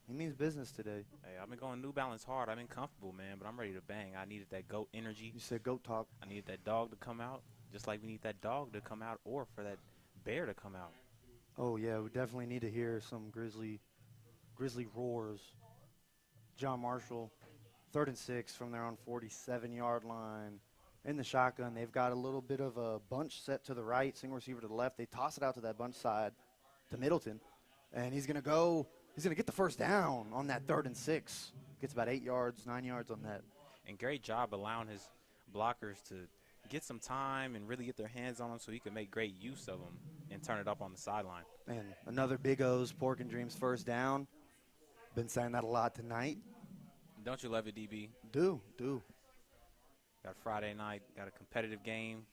he means business today. Hey, I've been going New Balance hard. I've been comfortable, man, but I'm ready to bang. I needed that GOAT energy. You said goat talk. I needed that dog to come out, just like we need that dog to come out or for that bear to come out. Oh, yeah, we definitely need to hear some grizzly roars. John Marshall, 3rd and 6 from their own 47-yard line. In the shotgun, they've got a little bit of a bunch set to the right, single receiver to the left. They toss it out to that bunch side to Middleton, and he's going to get the first down on that 3rd and 6. Gets about 8 yards, 9 yards on that. And great job allowing his blockers to get some time and really get their hands on him so he can make great use of them and turn it up on the sideline. And another Big O's Pork and Dreams first down. Been saying that a lot tonight. Don't you love it, DB? Do. Got Friday night, got a competitive game,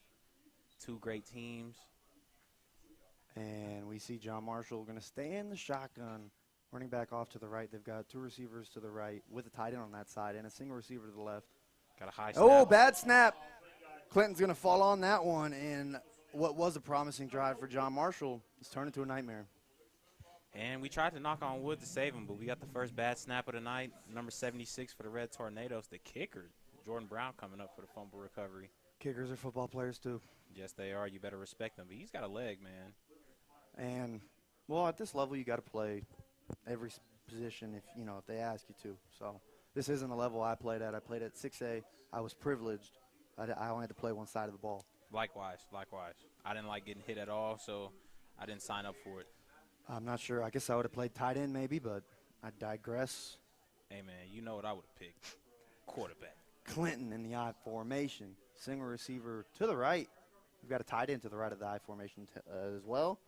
2 great teams. And we see John Marshall going to stay in the shotgun, running back off to the right. They've got 2 receivers to the right with a tight end on that side and a single receiver to the left. Got a high snap. Oh, bad snap. Clinton's going to fall on that one, and what was a promising drive for John Marshall has turned into a nightmare. And we tried to knock on wood to save him, but we got the first bad snap of the night, number 76 for the Red Tornadoes, the kicker. Jordan Brown coming up for the fumble recovery. Kickers are football players, too. Yes, they are. You better respect them. But he's got a leg, man. And, well, at this level, you got to play every position if they ask you to. So this isn't the level I played at. I played at 6A. I was privileged. I only had to play one side of the ball. Likewise. I didn't like getting hit at all, so I didn't sign up for it. I'm not sure. I guess I would have played tight end maybe, but I digress. Hey, man, you know what I would have picked? Quarterback. Clinton in the I formation. Single receiver to the right. We've got a tight end to the right of the I formation as well.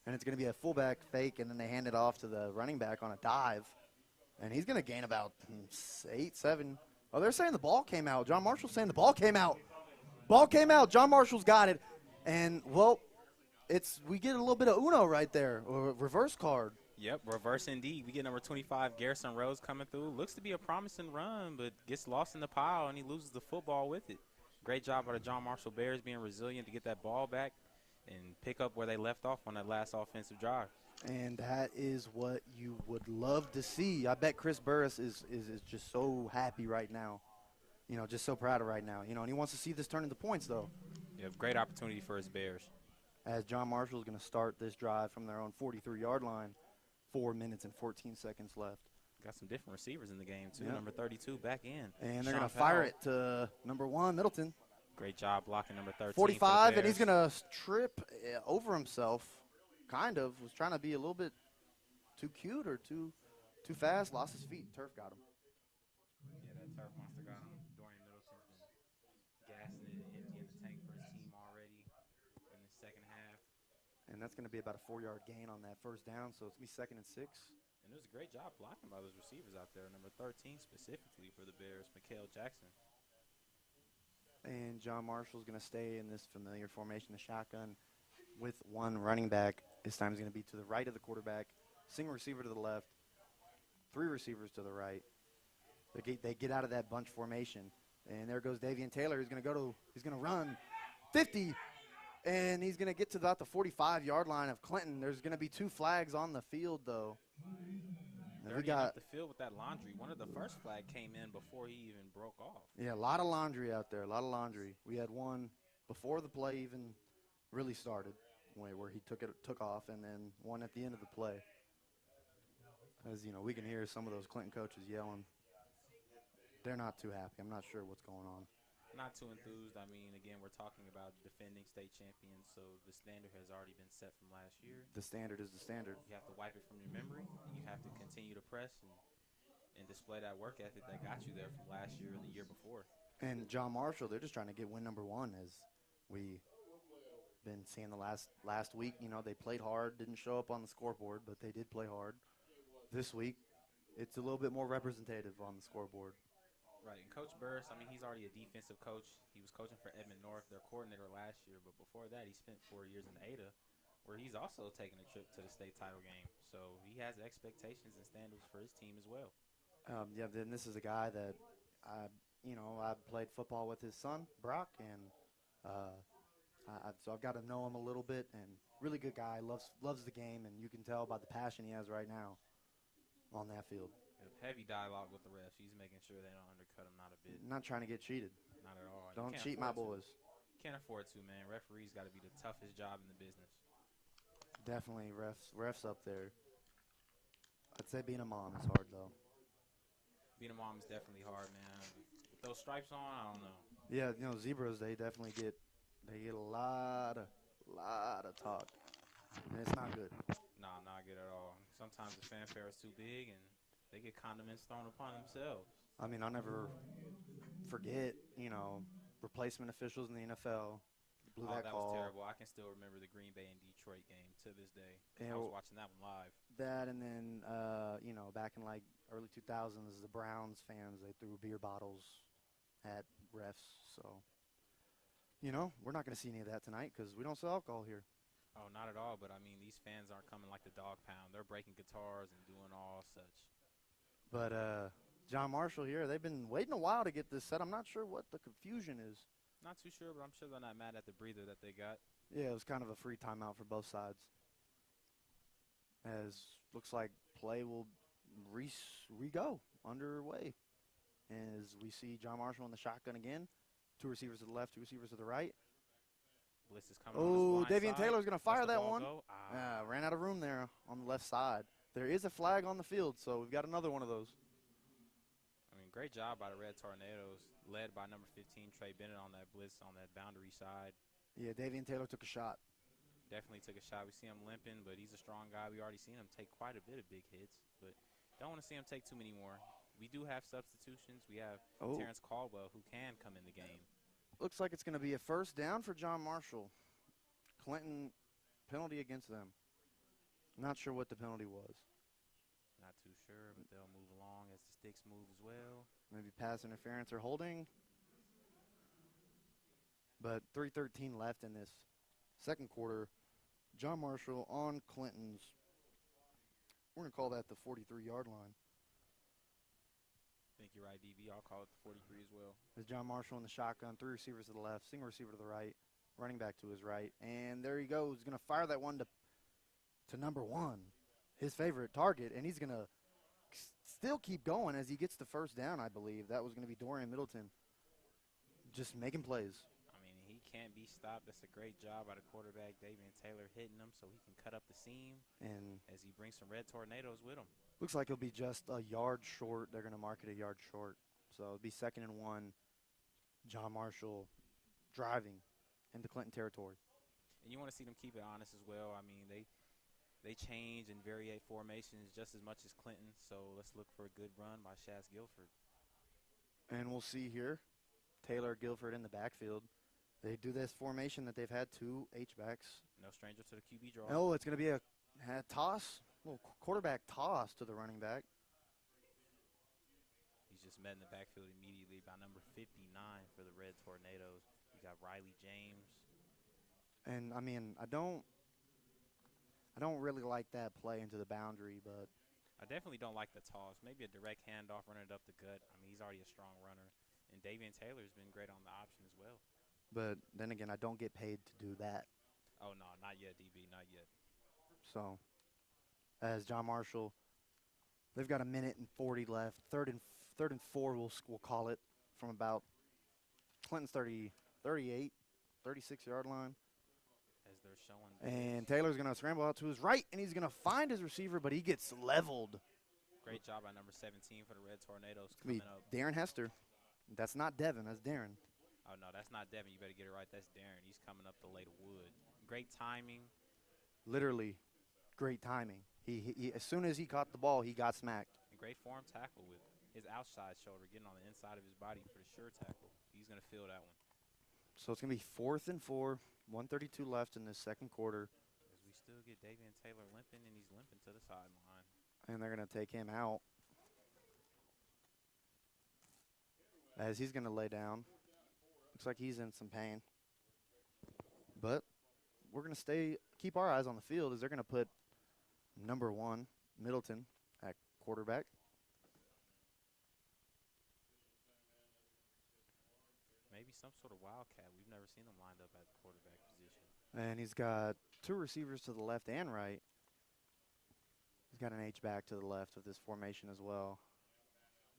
And it's going to be a fullback fake, and then they hand it off to the running back on a dive. And he's going to gain about 8, 7. Oh, they're saying the ball came out. John Marshall's saying the ball came out. Ball came out. John Marshall's got it. And, well, we get a little bit of Uno right there, or reverse card. Yep, reverse indeed. We get number 25, Garrison Rose, coming through. Looks to be a promising run, but gets lost in the pile, and he loses the football with it. Great job by the John Marshall Bears being resilient to get that ball back and pick up where they left off on that last offensive drive. And that is what you would love to see. I bet Chris Burris is just so happy right now. Just so proud of right now. And he wants to see this turn into points, though. Yeah, great opportunity for his Bears. As John Marshall is going to start this drive from their own 43-yard line, 4 minutes and 14 seconds left. Got some different receivers in the game, too. Yep. Number 32 back in. And they're going to fire it to number 1, Middleton. Great job blocking number 13. 45, and he's going to trip over himself, kind of. Was trying to be a little bit too cute or too fast. Lost his feet. Turf got him. Yeah, that turf monster got him. Dorian Middleton's been gassing it and emptying the tank for his team already in the second half. And that's going to be about a 4-yard gain on that first down, so it's going to be 2nd and 6. And it was a great job blocking by those receivers out there. Number 13 specifically for the Bears, Mikael Jackson. And John Marshall's going to stay in this familiar formation, the shotgun, with one running back. This time he's going to be to the right of the quarterback, single receiver to the left, 3 receivers to the right. They get out of that bunch formation. And there goes Davian Taylor. He's going to run 50, and he's going to get to about the 45-yard line of Clinton. There's going to be 2 flags on the field, though. And we got the field with that laundry. One of the first flag came in before he even broke off. Yeah, a lot of laundry out there, a lot of laundry. We had one before the play even really started, where he took off, and then one at the end of the play. As we can hear some of those Clinton coaches yelling. They're not too happy. I'm not sure what's going on. Not too enthused. I mean, again, we're talking about defending state champions, so the standard has already been set from last year. The standard is the standard. You have to wipe it from your memory, and you have to continue to press and display that work ethic that got you there from last year and the year before. And John Marshall, they're just trying to get win number 1, as we been seeing the last week. They played hard, didn't show up on the scoreboard, but they did play hard. This week, it's a little bit more representative on the scoreboard. Right, and Coach Burris, I mean, he's already a defensive coach. He was coaching for Edmond North, their coordinator last year, but before that he spent 4 years in Ada, where he's also taken a trip to the state title game. So he has expectations and standards for his team as well. Yeah, then this is a guy that I played football with his son, Brock, and so I've got to know him a little bit, and really good guy, loves the game, and you can tell by the passion he has right now on that field. Heavy dialogue with the refs. He's making sure they don't undercut him, not a bit. Not trying to get cheated. Not at all. Don't cheat my boys. Can't afford to, man. Referees got to be the toughest job in the business. Definitely refs up there. I'd say being a mom is hard, though. Being a mom is definitely hard, man. With those stripes on, I don't know. Yeah, zebras, they definitely get a lot of talk. And it's not good. Nah, not good at all. Sometimes the fanfare is too big, and they get condiments thrown upon themselves. I mean, I'll never forget, replacement officials in the NFL. Blew that call. Was terrible. I can still remember the Green Bay and Detroit game to this day. And I was watching that one live. That, and then, back in early 2000s, the Browns fans, they threw beer bottles at refs. So, we're not going to see any of that tonight because we don't sell alcohol here. Oh, not at all. But, I mean, these fans aren't coming like the dog pound. They're breaking guitars and doing all such. But John Marshall here, they've been waiting a while to get this set. I'm not sure what the confusion is. Not too sure, but I'm sure they're not mad at the breather that they got. Yeah, it was kind of a free timeout for both sides. As looks like play will re-go underway. As we see John Marshall in the shotgun again. 2 receivers to the left, 2 receivers to the right. Bliss is coming Oh, on his blind Davian side. Taylor's going to fire that one. Ran Ran out of room there on the left side. There is a flag on the field, so we've got another one of those. I mean, great job by the Red Tornadoes, led by number 15, Trey Bennett, on that blitz on that boundary side. Yeah, Davian Taylor took a shot. Definitely took a shot. We see him limping, but he's a strong guy. We already seen him take quite a bit of big hits, but don't want to see him take too many more. We do have substitutions. We have Terrence Caldwell, who can come in the game. Looks like it's going to be a first down for John Marshall. Clinton penalty against them. Not sure what the penalty was. Not too sure, but they'll move along as the sticks move as well. Maybe pass interference or holding. But 3:13 left in this second quarter. John Marshall on Clinton's, we're going to call that the 43-yard line. I think you're right, DB. I'll call it the 43 as well. As John Marshall in the shotgun, 3 receivers to the left, single receiver to the right, running back to his right. And there he goes. He's going to fire that one to number 1, his favorite target. And he's going to still keep going as he gets the first down, I believe. That was going to be Dorian Middleton just making plays. I mean, he can't be stopped. That's a great job by the quarterback, Davian Taylor, hitting him so he can cut up the seam And as he brings some Red Tornadoes with him. looks like he'll be just a yard short. They're going to mark it a yard short. So it'll be 2nd and 1. John Marshall driving into Clinton territory. And you want to see them keep it honest as well. I mean, they change and variate formations just as much as Clinton. So let's look for a good run by Shaz Guilford. And we'll see here, Taylor Guilford in the backfield. They do this formation that they've had 2 H-backs. No stranger to the QB draw. Oh, it's going to be a toss, little quarterback toss to the running back. He's just met in the backfield immediately by number 59 for the Red Tornadoes. You got Riley James. And, I mean, I don't really like that play into the boundary, but I definitely don't like the toss. Maybe a direct handoff, running it up the gut. I mean, he's already a strong runner. And Davian Taylor's been great on the option as well. But then again, I don't get paid to do that. Oh, no, not yet, DB, not yet. So, as John Marshall, they've got 1:40 left. Third and 4, we'll call it, from about Clinton's 38, 36-yard line. As they're showing. And Taylor's going to scramble out to his right, and he's going to find his receiver, but he gets leveled. Great job by number 17 for the Red Tornadoes It's going coming up. to be Darren Hester. That's not Devin. That's Darren. Oh, no, that's not Devin. You better get it right. That's Darren. He's coming up to lay the wood. Great timing. Literally, great timing. He as soon as he caught the ball, he got smacked. And great form tackle with his outside shoulder getting on the inside of his body for the sure tackle. He's going to feel that one. So it's going to be 4th and 4, 1:32 left in this second quarter. As we still get Davian Taylor limping, and he's limping to the sideline. And they're going to take him out. As he's going to lay down. Looks like he's in some pain. But we're going to keep our eyes on the field as they're going to put number 1, Middleton, at quarterback. Maybe some sort of wildcat. We've never seen them lined up at the quarterback position. And he's got 2 receivers to the left and right. He's got an H-back to the left of this formation as well.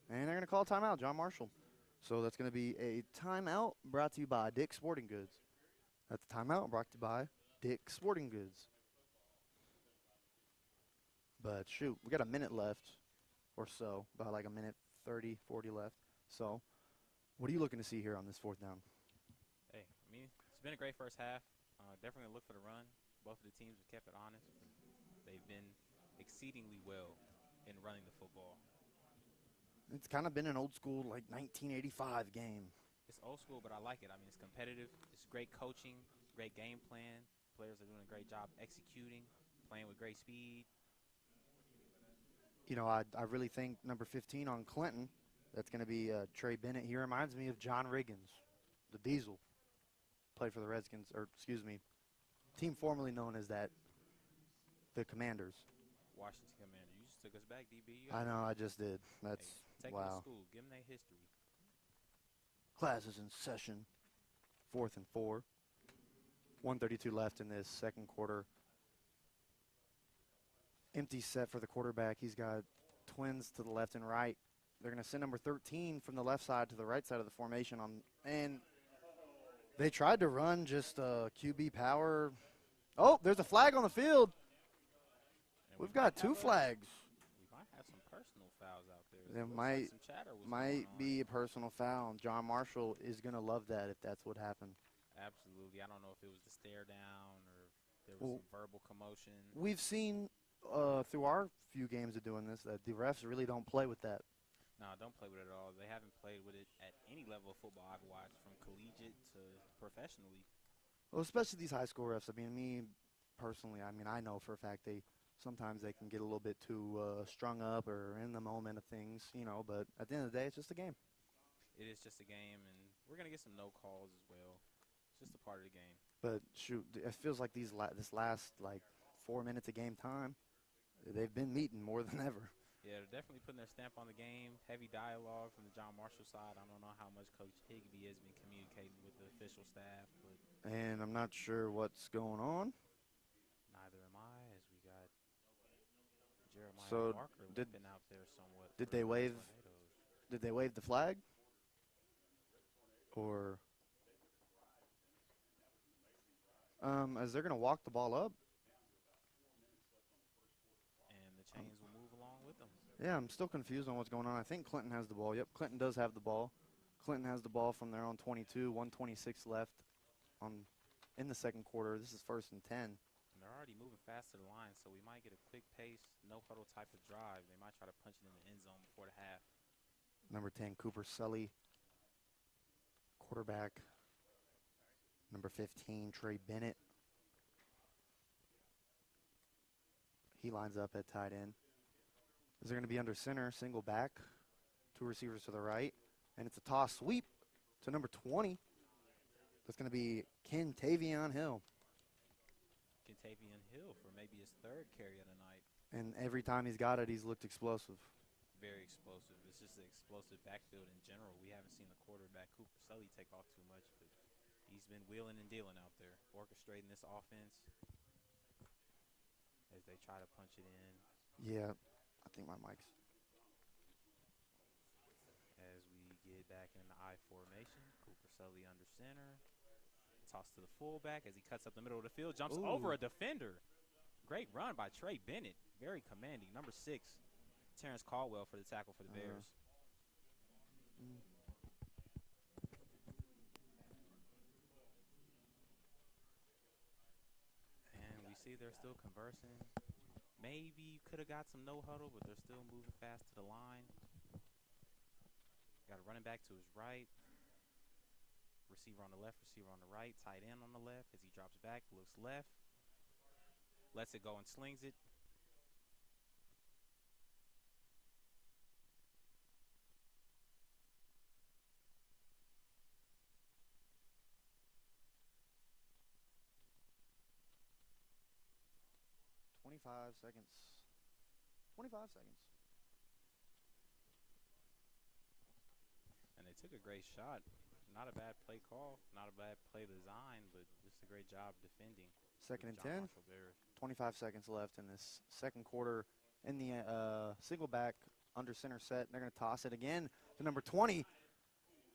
And they're going to call a timeout, John Marshall. So that's going to be a timeout brought to you by Dick's Sporting Goods. That's a timeout brought to you by Dick's Sporting Goods. But shoot, we got a minute left or so, about like 1:30, 40 left. So what are you looking to see here on this 4th down? Hey, I mean, it's been a great first half. Definitely look for the run. Both of the teams have kept it honest. They've been exceedingly well in running the football. It's kind of been an old school, like 1985 game. It's old school, but I like it. I mean, it's competitive. It's great coaching, great game plan. Players are doing a great job executing, playing with great speed. You know, I really think number 15 on Clinton, that's going to be Trey Bennett. He reminds me of John Riggins, the Diesel. Played for the Redskins, or excuse me, team formerly known as that, the Commanders. Washington Commander. You just took us back, DB. I know, I just did. That's, Take them to wow. school. Give them their history. Class is in session. 4th and 4. 1:32 left in this second quarter. Empty set for the quarterback. He's got twins to the left and right. They're going to send number 13 from the left side to the right side of the formation. And they tried to run just QB power. Oh, there's a flag on the field. And we We've might got 2 have flags. we might have some personal fouls out there. There It looks might like some chatter was might going on. be a personal foul. John Marshall is gonna love that if that's what happened. Absolutely. I don't know if it was the stare down or if there was Well, some verbal commotion. We've seen through our few games of doing this that the refs really don't play with that. No, don't play with it at all. They haven't played with it at any level of football I've watched, from collegiate to professionally. Well, especially these high school refs. I mean, me personally, I know for a fact sometimes they can get a little bit too strung up or in the moment of things, But at the end of the day, it's just a game. It is just a game, and we're gonna get some no calls as well. It's just a part of the game. But shoot, it feels like this last like 4 minutes of game time, they've been meeting more than ever. Yeah, they're definitely putting their stamp on the game. Heavy dialogue from the John Marshall side. I don't know how much Coach Higbee has been communicating with the official staff, but And I'm not sure what's going on. neither am I, as we got Jeremiah So Barker did- limping out there somewhat. did for they the waive- Tornadoes. Did they wave the flag? Or as they're gonna walk the ball up? And the chains will move along with them. Yeah, I'm still confused on what's going on. I think Clinton has the ball. Yep, Clinton does have the ball. Clinton has the ball from their own 22, 126 left in the second quarter. This is 1st and 10. And they're already moving fast to the line, so we might get a quick pace, no huddle type of drive. They might try to punch it in the end zone before the half. Number 10, Cooper Sully. Quarterback. Number 15, Trey Bennett. He lines up at tight end. Is they're going to be under center, single back, 2 receivers to the right, and it's a toss sweep to number 20. That's going to be Kentavion Hill. Kentavion Hill for maybe his 3rd carry of the night. And every time he's got it, he's looked explosive. Very explosive. It's just an explosive backfield in general. We haven't seen the quarterback, Cooper Sully, take off too much, but he's been wheeling and dealing out there, orchestrating this offense as they try to punch it in. Yeah, I think my mic's. As we get back in the I formation, Cooper Sully under center. Toss to the fullback as he cuts up the middle of the field, jumps over a defender. Great run by Trey Bennett. Very commanding. Number 6, Terrence Caldwell for the tackle for the Bears. And we see they're still conversing. Maybe could have got some no huddle, but they're still moving fast to the line. Got a running back to his right. Receiver on the left, receiver on the right, tight end on the left as he drops back, looks left, lets it go and slings it. $25 seconds. 25 seconds. And they took a great shot. Not a bad play call, not a bad play design, but just a great job defending. 2nd and John 10. Marshall Bears. 25 seconds left in this second quarter. In the single back under center set, they're going to toss it again to number 20.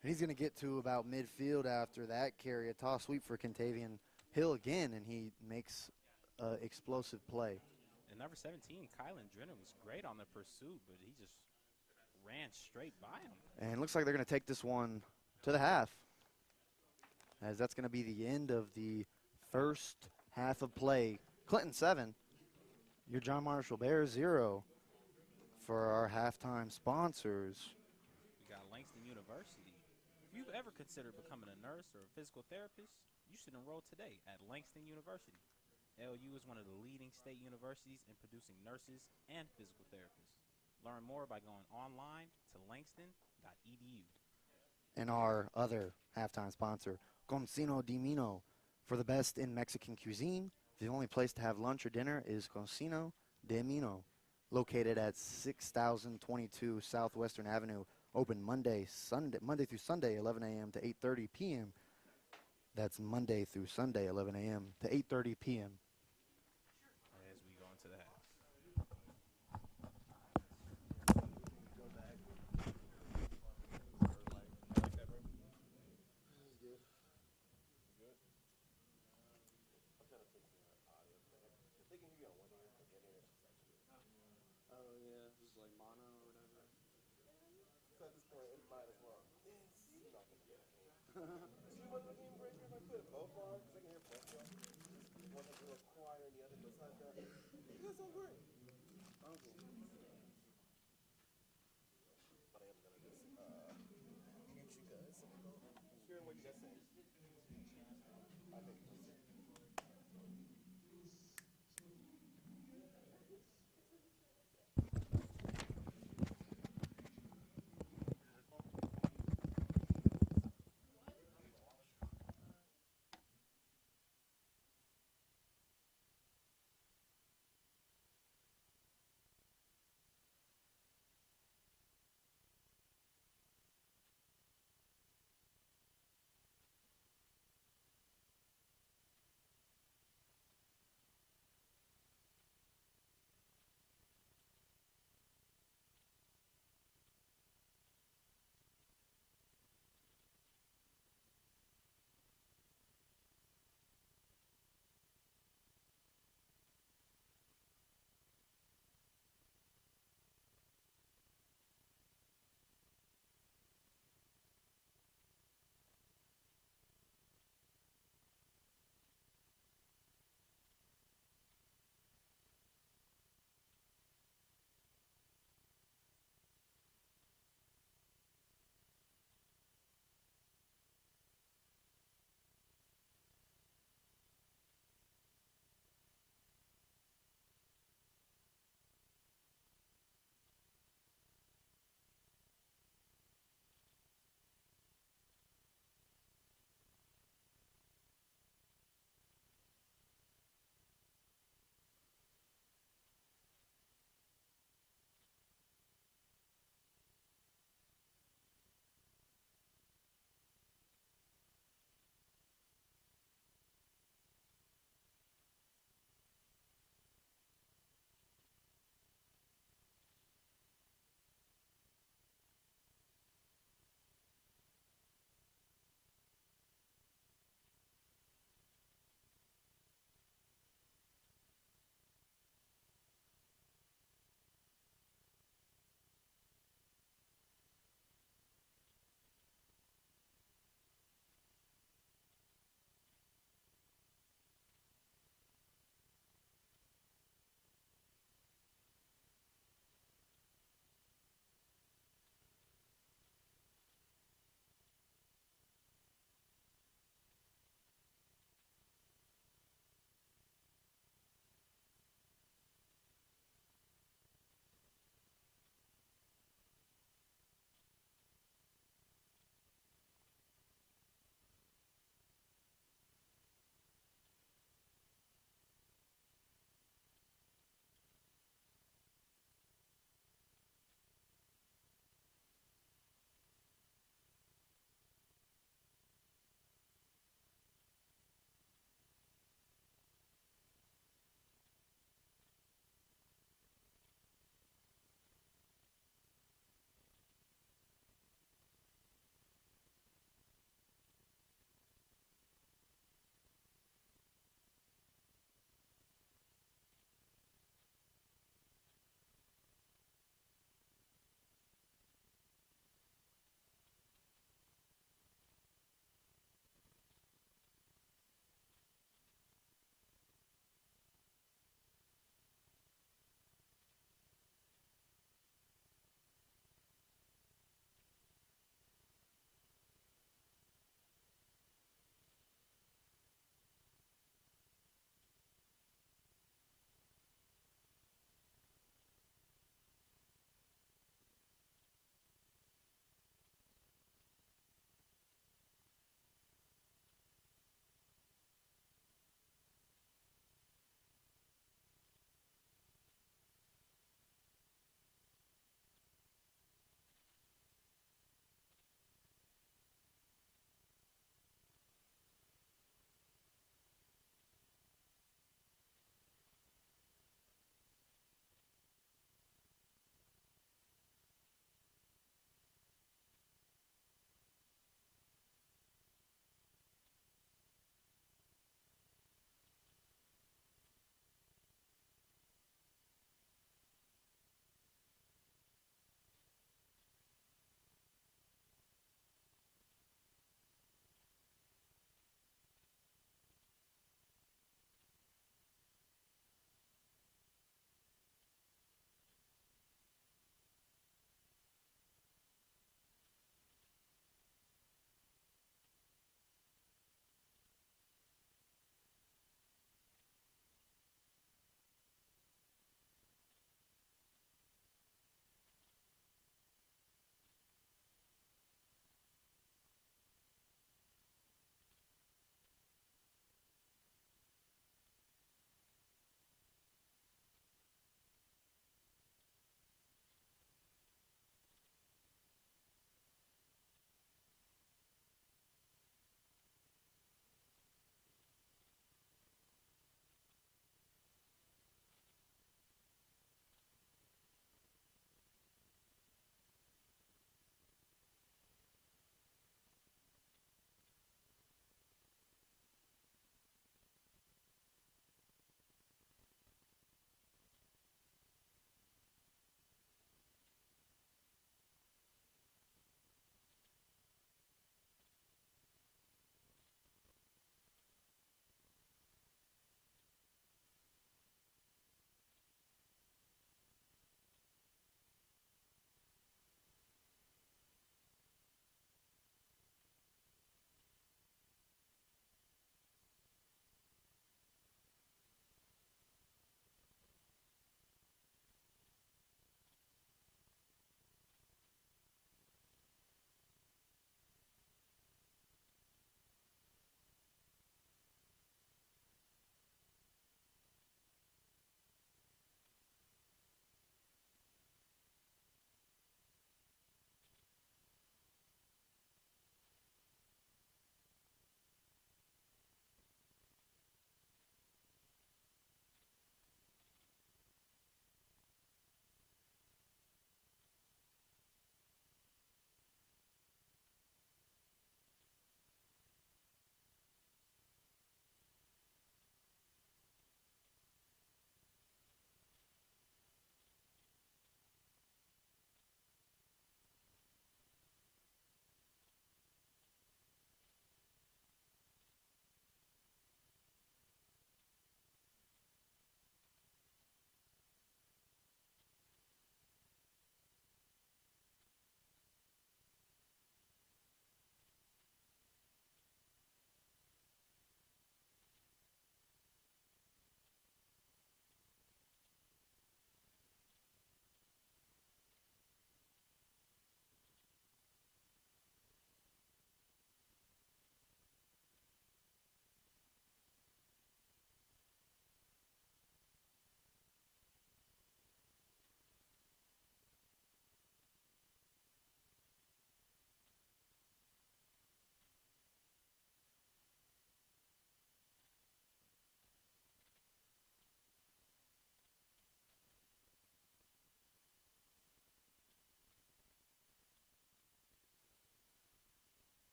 And he's going to get to about midfield after that carry. A toss sweep for Kentavion Hill again, and he makes explosive play. And number 17, Kylan Drennan, was great on the pursuit, but he just ran straight by him. And it looks like they're going to take this one to the half, as that's going to be the end of the first half of play. Clinton 7, your John Marshall Bears 0 for our halftime sponsors. We got Langston University. If you've ever considered becoming a nurse or a physical therapist, you should enroll today at Langston University. LU is one of the leading state universities in producing nurses and physical therapists. Learn more by going online to langston.edu. And our other halftime sponsor, Concino di Mino. For the best in Mexican cuisine, the only place to have lunch or dinner is Concino de Mino, located at 6022 Southwestern Avenue, open Monday through Sunday, 11 a.m. to 8:30 p.m. That's Monday through Sunday, 11 a.m. to 8:30 p.m. As we go into the half. If they can hear you on one ear, but the other ear is Oh yeah, just like mono or whatever. So at this point, it might as well. It's not gonna be a game. See what the game breaker if I put both on, because I can hear both of them. One has a little quiet and the other goes like that. You guys sound great. Uncle. But I am gonna just mute you guys. Hearing what you guys say. I think.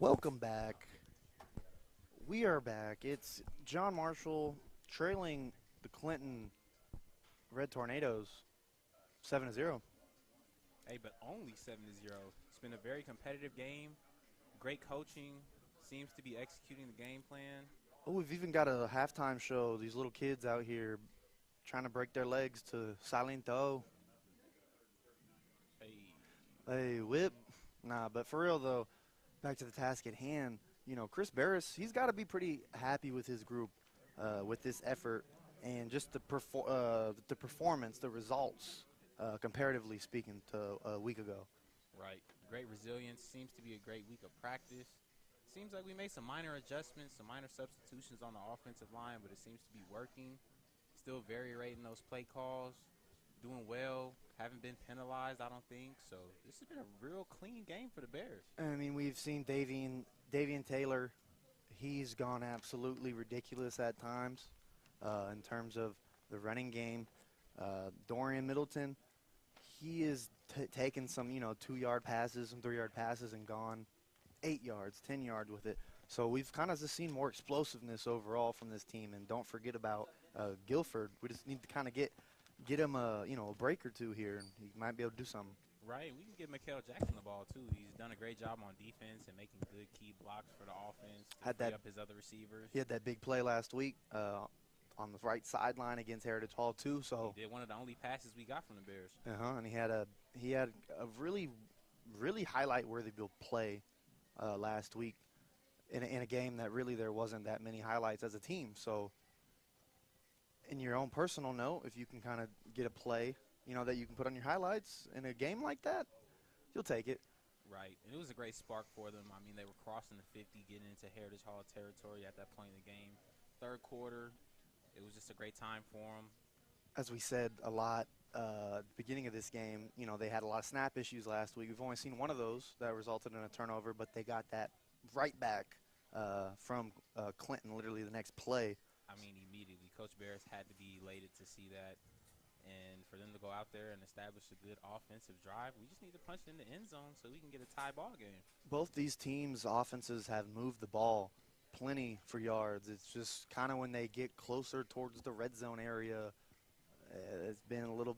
Welcome back. We are back. It's John Marshall trailing the Clinton Red Tornadoes 7-0. Hey, but only 7-0. It's been a very competitive game. Great coaching. Seems to be executing the game plan. Oh, we've even got a halftime show. These little kids out here trying to break their legs to Silento. Hey, Hey, whip. Nah, but for real, though, back to the task at hand. You know, Chris Barris, he's got to be pretty happy with his group, with this effort, and just the performance, the results, comparatively speaking, to a week ago. right. Great resilience. Seems to be a great week of practice. Seems like we made some minor adjustments, some minor substitutions on the offensive line, but it seems to be working. Still varying those play calls. Doing well. Haven't been penalized, I don't think. So this has been a real clean game for the Bears. I mean, we've seen Davian Taylor. He's gone absolutely ridiculous at times in terms of the running game. Dorian Middleton, he is taken some, 2-yard passes, some 3-yard passes and gone 8 yards, 10 yards with it. So we've kind of just seen more explosiveness overall from this team. And don't forget about Guilford. We just need to kind of get him a break or two here, and he might be able to do something. Right. We can give Mikael Jackson the ball, too. He's done a great job on defense and making good key blocks for the offense to free up his other receivers. He had that big play last week on the right sideline against Heritage Hall, too. So He did one of the only passes we got from the Bears. And he had a really, really highlight-worthy play last week in a game that really there wasn't that many highlights as a team. So in your own personal note, if you can kind of get a play, that you can put on your highlights in a game like that, you'll take it. Right. And it was a great spark for them. I mean, they were crossing the 50, getting into Heritage Hall territory at that point in the game. Third quarter, it was just a great time for them. As we said a lot at the beginning of this game, they had a lot of snap issues last week. We've only seen one of those that resulted in a turnover, but they got that right back from Clinton literally the next play. I mean, immediately. Coach Barris had to be elated to see that. And for them to go out there and establish a good offensive drive, we just need to punch it in the end zone so we can get a tie ball game. Both these teams' offenses have moved the ball plenty for yards. It's just kind of when they get closer towards the red zone area, it's been a little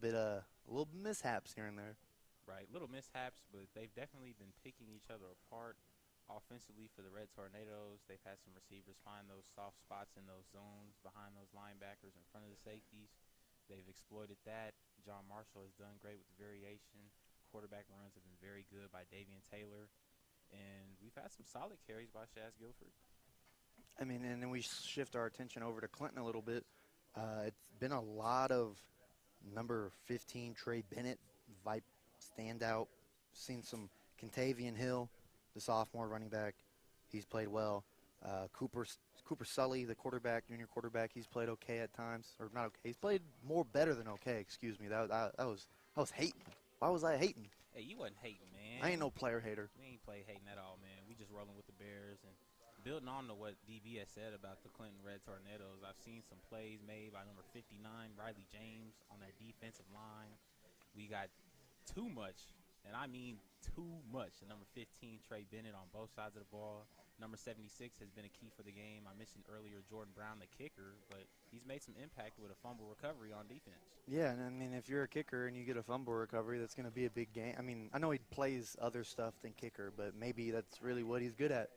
mishaps here and there. Right, little mishaps, but they've definitely been picking each other apart offensively for the Red Tornadoes. They've had some receivers find those soft spots in those zones behind those linebackers in front of the safeties. They've exploited that. John Marshall has done great with the variation. Quarterback runs have been very good by Davian Taylor. And we've had some solid carries by Shaz Guilford. I mean, and then we shift our attention over to Clinton a little bit. It's been a lot of number 15, Trey Bennett, Vipe standout. Seen some Contavian Hill, the sophomore running back. He's played well. Cooper Sully, the junior quarterback, he's played okay at times. Or not okay. He's played better than okay, excuse me. I was hating. Why was I hating? Hey, you wasn't hating, man. I ain't no player hater. We ain't play hating at all, man. We just rolling with the Bears. And building on to what DB has said about the Clinton Red Tornadoes, I've seen some plays made by number 59, Riley James, on their defensive line. We got too much, and I mean too much. The number 15, Trey Bennett, on both sides of the ball. Number 76 has been a key for the game. I mentioned earlier Jordan Brown, the kicker, but he's made some impact with a fumble recovery on defense. Yeah, and I mean, if you're a kicker and you get a fumble recovery, that's going to be a big game. I mean, I know he plays other stuff than kicker, but maybe that's really what he's good at.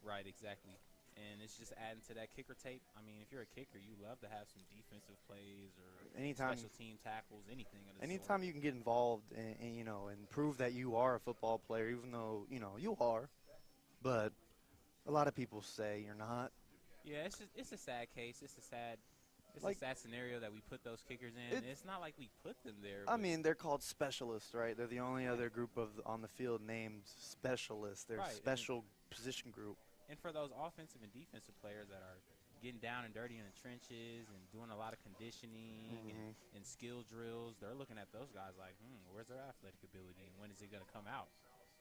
Right, exactly. And it's just adding to that kicker tape. I mean, if you're a kicker, you love to have some defensive plays or special team tackles, anything of the anytime sort. you can get involved and prove that you are a football player, even though, you are, but a lot of people say you're not. Yeah, it's a sad case. It's a sad scenario that we put those kickers in. It's not like we put them there. I mean, they're called specialists, right? They're the only other group on the field named specialists. They're right, special position group. And for those offensive and defensive players that are getting down and dirty in the trenches and doing a lot of conditioning and skill drills, they're looking at those guys like, where's their athletic ability and when is it going to come out?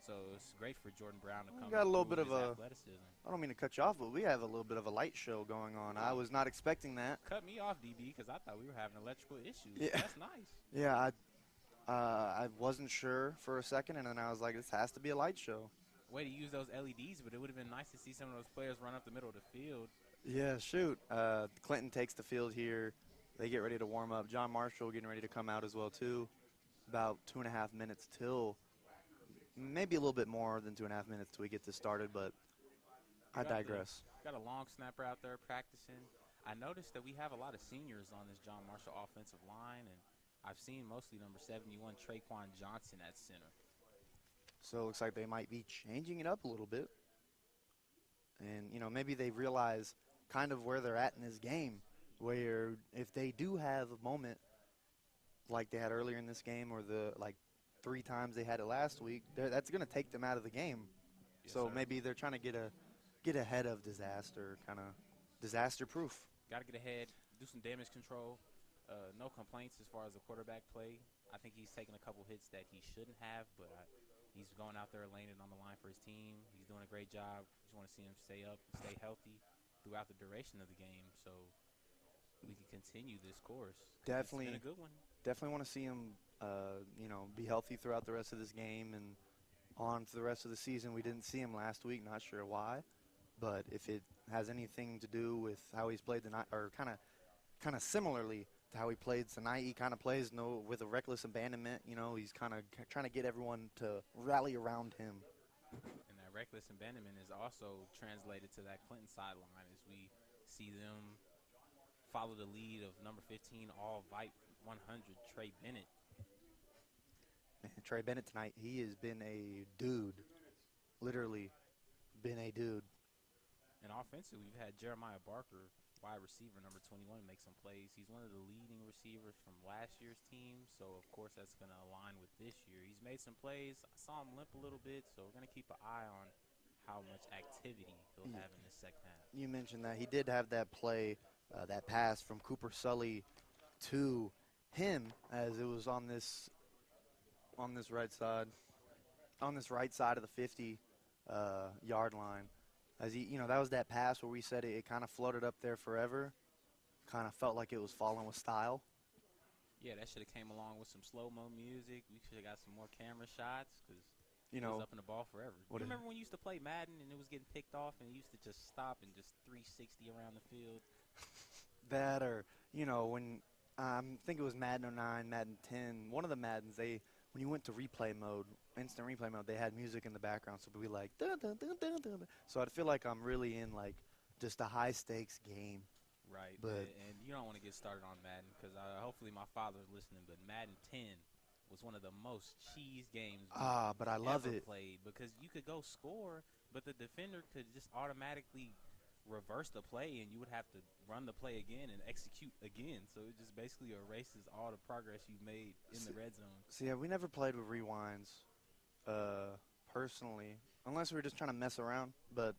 So it's great for Jordan Brown to come. Got a little bit of athleticism. I don't mean to cut you off, but we have a little bit of a light show going on. I was not expecting that. Cut me off, DB, because I thought we were having electrical issues. Yeah. That's nice. Yeah, I wasn't sure for a second, and then I was like, this has to be a light show. way to use those LEDs, but it would have been nice to see some of those players run up the middle of the field. Yeah, shoot. Clinton takes the field here. They get ready to warm up. John Marshall getting ready to come out as well, too. About 2.5 minutes till, maybe a little bit more than 2.5 minutes till we get this started, but I digress. Got a long snapper out there practicing. I noticed that we have a lot of seniors on this John Marshall offensive line, and I've seen mostly number 71, Traquan Johnson at center. So it looks like they might be changing it up a little bit. And, you know, maybe they realize kind of where they're at in this game, where if they do have a moment like they had earlier in this game or the, like, 3 times they had it last week, that's going to take them out of the game. Yes, so sir. maybe they're trying to get ahead of disaster, kind of disaster-proof. Got to get ahead, do some damage control. No complaints as far as the quarterback play. I think he's taken a couple hits that he shouldn't have, but he's going out there laying it on the line for his team. He's doing a great job. Just want to see him stay up, stay healthy throughout the duration of the game so we can continue this course. Definitely. It's been a good one. Definitely want to see him, you know, be healthy throughout the rest of this game and on for the rest of the season. We didn't see him last week, not sure why. But if it has anything to do with how he's played tonight, or kind of similarly to how he played tonight, he kind of plays with a reckless abandonment. You know, he's kind of trying to get everyone to rally around him. And that reckless abandonment is also translated to that Clinton sideline as we see them follow the lead of number 15, all Vite 100, Trey Bennett. Man, Trey Bennett tonight, he has been a dude, literally been a dude. And offensively, we've had Jeremiah Barker, wide receiver, number 21, make some plays. He's one of the leading receivers from last year's team, so of course that's going to align with this year. He's made some plays. I saw him limp a little bit, so we're going to keep an eye on how much activity he'll have in this second half. You mentioned that. He did have that play, that pass from Cooper Sully to him as it was on this right side of the 50-yard line. As he, you know, that was that pass where we said it kind of floated up there forever. Kind of felt like it was falling with style. Yeah, that should have came along with some slow-mo music. We should have got some more camera shots because You it know, was up in the ball forever. You remember when you used to play Madden and it was getting picked off and it used to just stop and just 360 around the field? that or, you know, when I think it was Madden 09, Madden 10, one of the Maddens, when you went to replay mode, instant replay mode, they had music in the background, so we'd be like, dun, dun, dun, dun, dun. So I feel like I'm really in like just a high stakes game. Right, But and you don't want to get started on Madden because hopefully my father's listening, but Madden 10 was one of the most cheese games but I love ever it. played because you could go score, but the defender could just automatically reverse the play and you would have to run the play again and execute again. So it just basically erases all the progress you've made in the red zone. So yeah, we never played with rewinds personally, unless we were just trying to mess around, but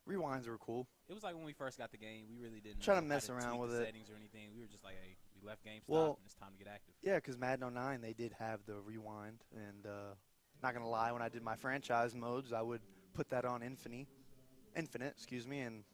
rewinds were cool. It was like when we first got the game, we really didn't Trying to know mess how around tweak with the it. settings or anything. We were just like, hey, we left GameStop Well, and it's time to get active. Yeah, because Madden 09, they did have the rewind, and not going to lie, when I did my franchise modes, I would put that on infinite, and,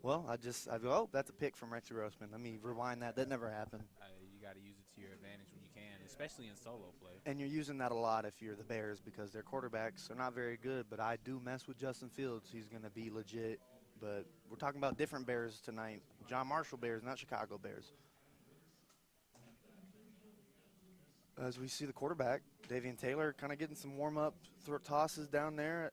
well, I'd go, oh, that's a pick from Rexy Grossman. Let me rewind that. That never happened. You got to use it to your advantage when you can, especially in solo play. And you're using that a lot if you're the Bears because their quarterbacks are not very good, but I do mess with Justin Fields. He's going to be legit, but we're talking about different Bears tonight. John Marshall Bears, not Chicago Bears. As we see the quarterback, Davian Taylor, kind of getting some warm-up tosses down there.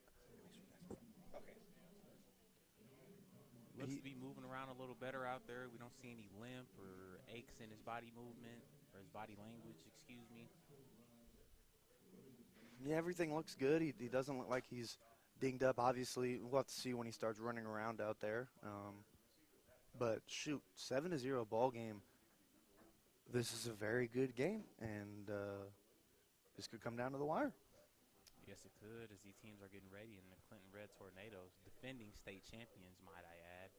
Looks to be moving around a little better out there. We don't see any limp or aches in his body movement or his body language, excuse me. Yeah, everything looks good. He doesn't look like he's dinged up. Obviously, we'll have to see when he starts running around out there. But, shoot, 7-0 ball game. This is a very good game, and this could come down to the wire. Yes, it could, as these teams are getting ready, and the Clinton Red Tornadoes, defending state champions, might I add,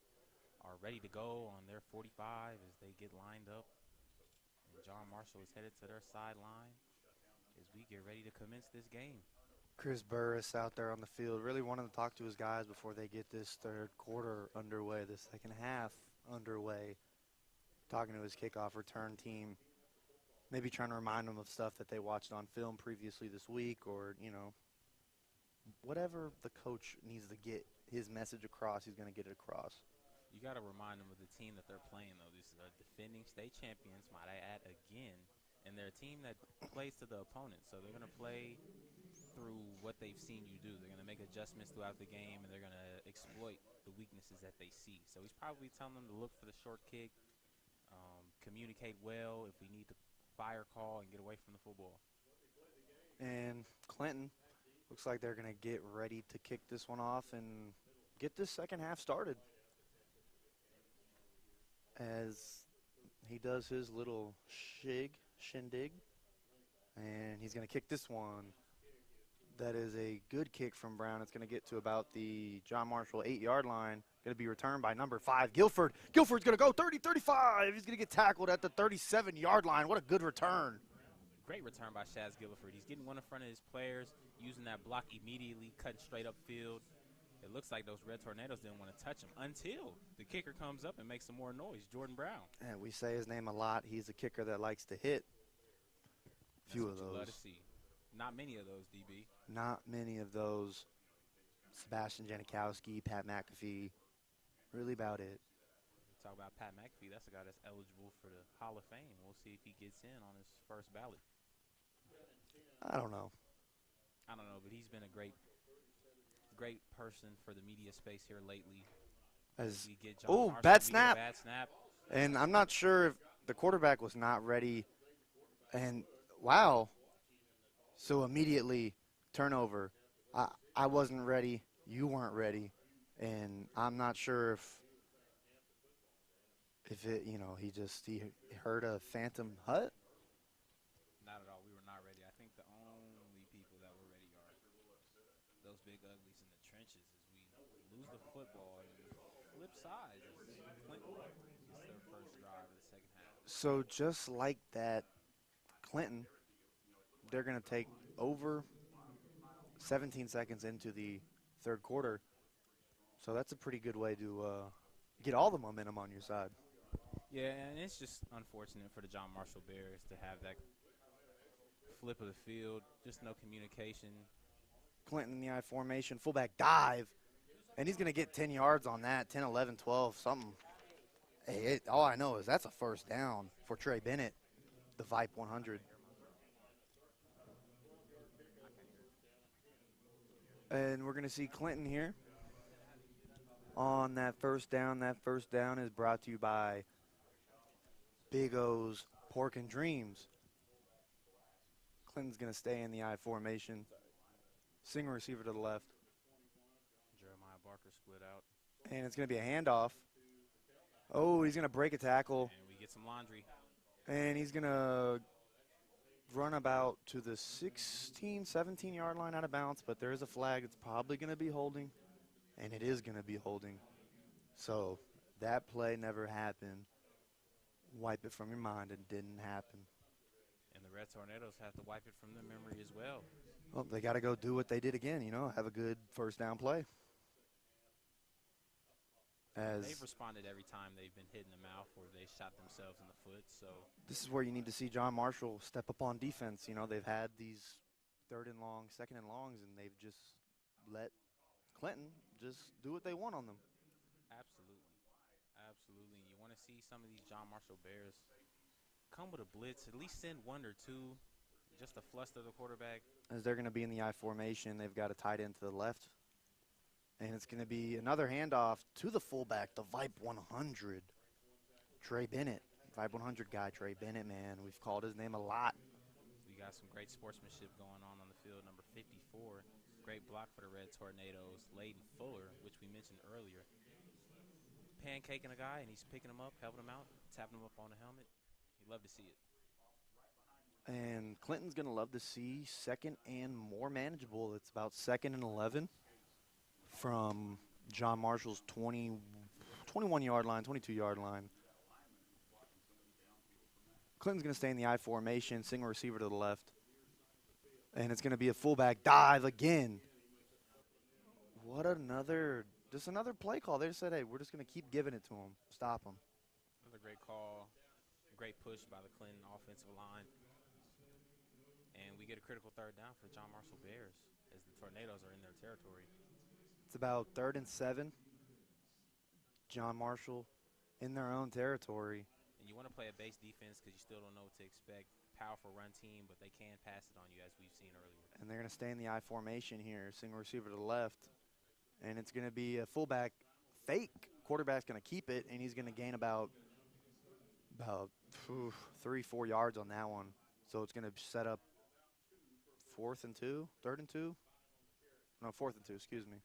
are ready to go on their 45 as they get lined up. And John Marshall is headed to their sideline as we get ready to commence this game. Chris Burris out there on the field really wanting to talk to his guys before they get this third quarter underway, the second half underway, talking to his kickoff return team, maybe trying to remind them of stuff that they watched on film previously this week or, you know, whatever the coach needs to get his message across, he's going to get it across. You got to remind them of the team that they're playing, though. These are defending state champions, might I add, again. And they're a team that plays to the opponent. So they're going to play through what they've seen you do. They're going to make adjustments throughout the game, and they're going to exploit the weaknesses that they see. So he's probably telling them to look for the short kick, communicate well if we need to fire call and get away from the football. And Clinton looks like they're going to get ready to kick this one off and get this second half started. As he does his little shindig, and he's going to kick this one. That is a good kick from Brown. It's going to get to about the John Marshall 8-yard line. Going to be returned by number 5, Guilford. Guilford's going to go 30, 35. He's going to get tackled at the 37-yard line. What a good return. Great return by Shaz Guilford. He's getting one in front of his players, using that block immediately, cutting straight upfield. It looks like those Red Tornadoes didn't want to touch him until the kicker comes up and makes some more noise, Jordan Brown. And we say his name a lot. He's a kicker that likes to hit. Few of That's what you love those. to see. Not many of those, DB. Not many of those. Sebastian Janikowski, Pat McAfee, really about it. Talk about Pat McAfee. That's a guy that's eligible for the Hall of Fame. We'll see if he gets in on his first ballot. I don't know. But he's been a great person for the media space here lately. As We get John oh, Marshall, bad we get a snap. bad snap. And I'm not sure if the quarterback was not ready. And, wow. So immediately, turnover. I wasn't ready. You weren't ready. And I'm not sure if it, he heard a phantom hut. Not at all. We were not ready. I think the only people that were ready are those big uglies in the trenches as we lose the football. And flip side is Clinton gets their first drive of the second half. So just like that, Clinton, they're going to take over 17 seconds into the third quarter. So that's a pretty good way to get all the momentum on your side. Yeah, and it's just unfortunate for the John Marshall Bears to have that flip of the field, just no communication. Clinton in the I formation, fullback dive, and he's going to get 10 yards on that, 10, 11, 12, something. Hey, all I know is that's a first down for Trey Bennett, the Vipe 100. And we're going to see Clinton here on that first down. That first down is brought to you by Big O's Pork and Dreams. Clinton's going to stay in the I formation. Single receiver to the left. Jeremiah Barker split out. And it's going to be a handoff. Oh, he's going to break a tackle. And we get some laundry. And he's going to run about to the 16, 17-yard line out of bounds. But there is a flag. It's probably going to be holding. And it is going to be holding. So that play never happened. Wipe it from your mind. It didn't happen. And the Red Tornadoes have to wipe it from their memory as well. Well, they got to go do what they did again, have a good first down play. They've responded every time they've been hit in the mouth or they shot themselves in the foot. So this is where you need to see John Marshall step up on defense. They've had these third and long, second and longs, and they've just let Clinton just do what they want on them. Absolutely. Absolutely. And you want to see some of these John Marshall Bears come with a blitz, at least send one or two, just to fluster the quarterback. As they're going to be in the I formation, they've got a tight end to the left. And it's going to be another handoff to the fullback, the Vipe 100, Trey Bennett. Vipe 100 guy, Trey Bennett, man. We've called his name a lot. We got some great sportsmanship going on the field. Number 54, great block for the Red Tornadoes. Layden Fuller, which we mentioned earlier. Pancaking a guy, and he's picking him up, helping him out, tapping him up on the helmet. You love to see it. And Clinton's going to love to see second and more manageable. It's about 2nd and 11 from John Marshall's 21-yard line, 22-yard line. Clinton's going to stay in the I formation, single receiver to the left. And it's going to be a fullback dive again. Just another play call. They just said, hey, we're just going to keep giving it to him. Stop him. Another great call, great push by the Clinton offensive line. And we get a critical third down for the John Marshall Bears as the Tornadoes are in their territory. It's about 3rd and 7. John Marshall in their own territory. And you want to play a base defense because you still don't know what to expect. Powerful run team, but they can pass it on you, as we've seen earlier. And they're going to stay in the I formation here. Single receiver to the left. And it's going to be a fullback fake. Quarterback's going to keep it, and he's going to gain about 3-4 yards on that one. So it's going to set up 4th and 2, 3rd and 2. No, 4th and 2, excuse me.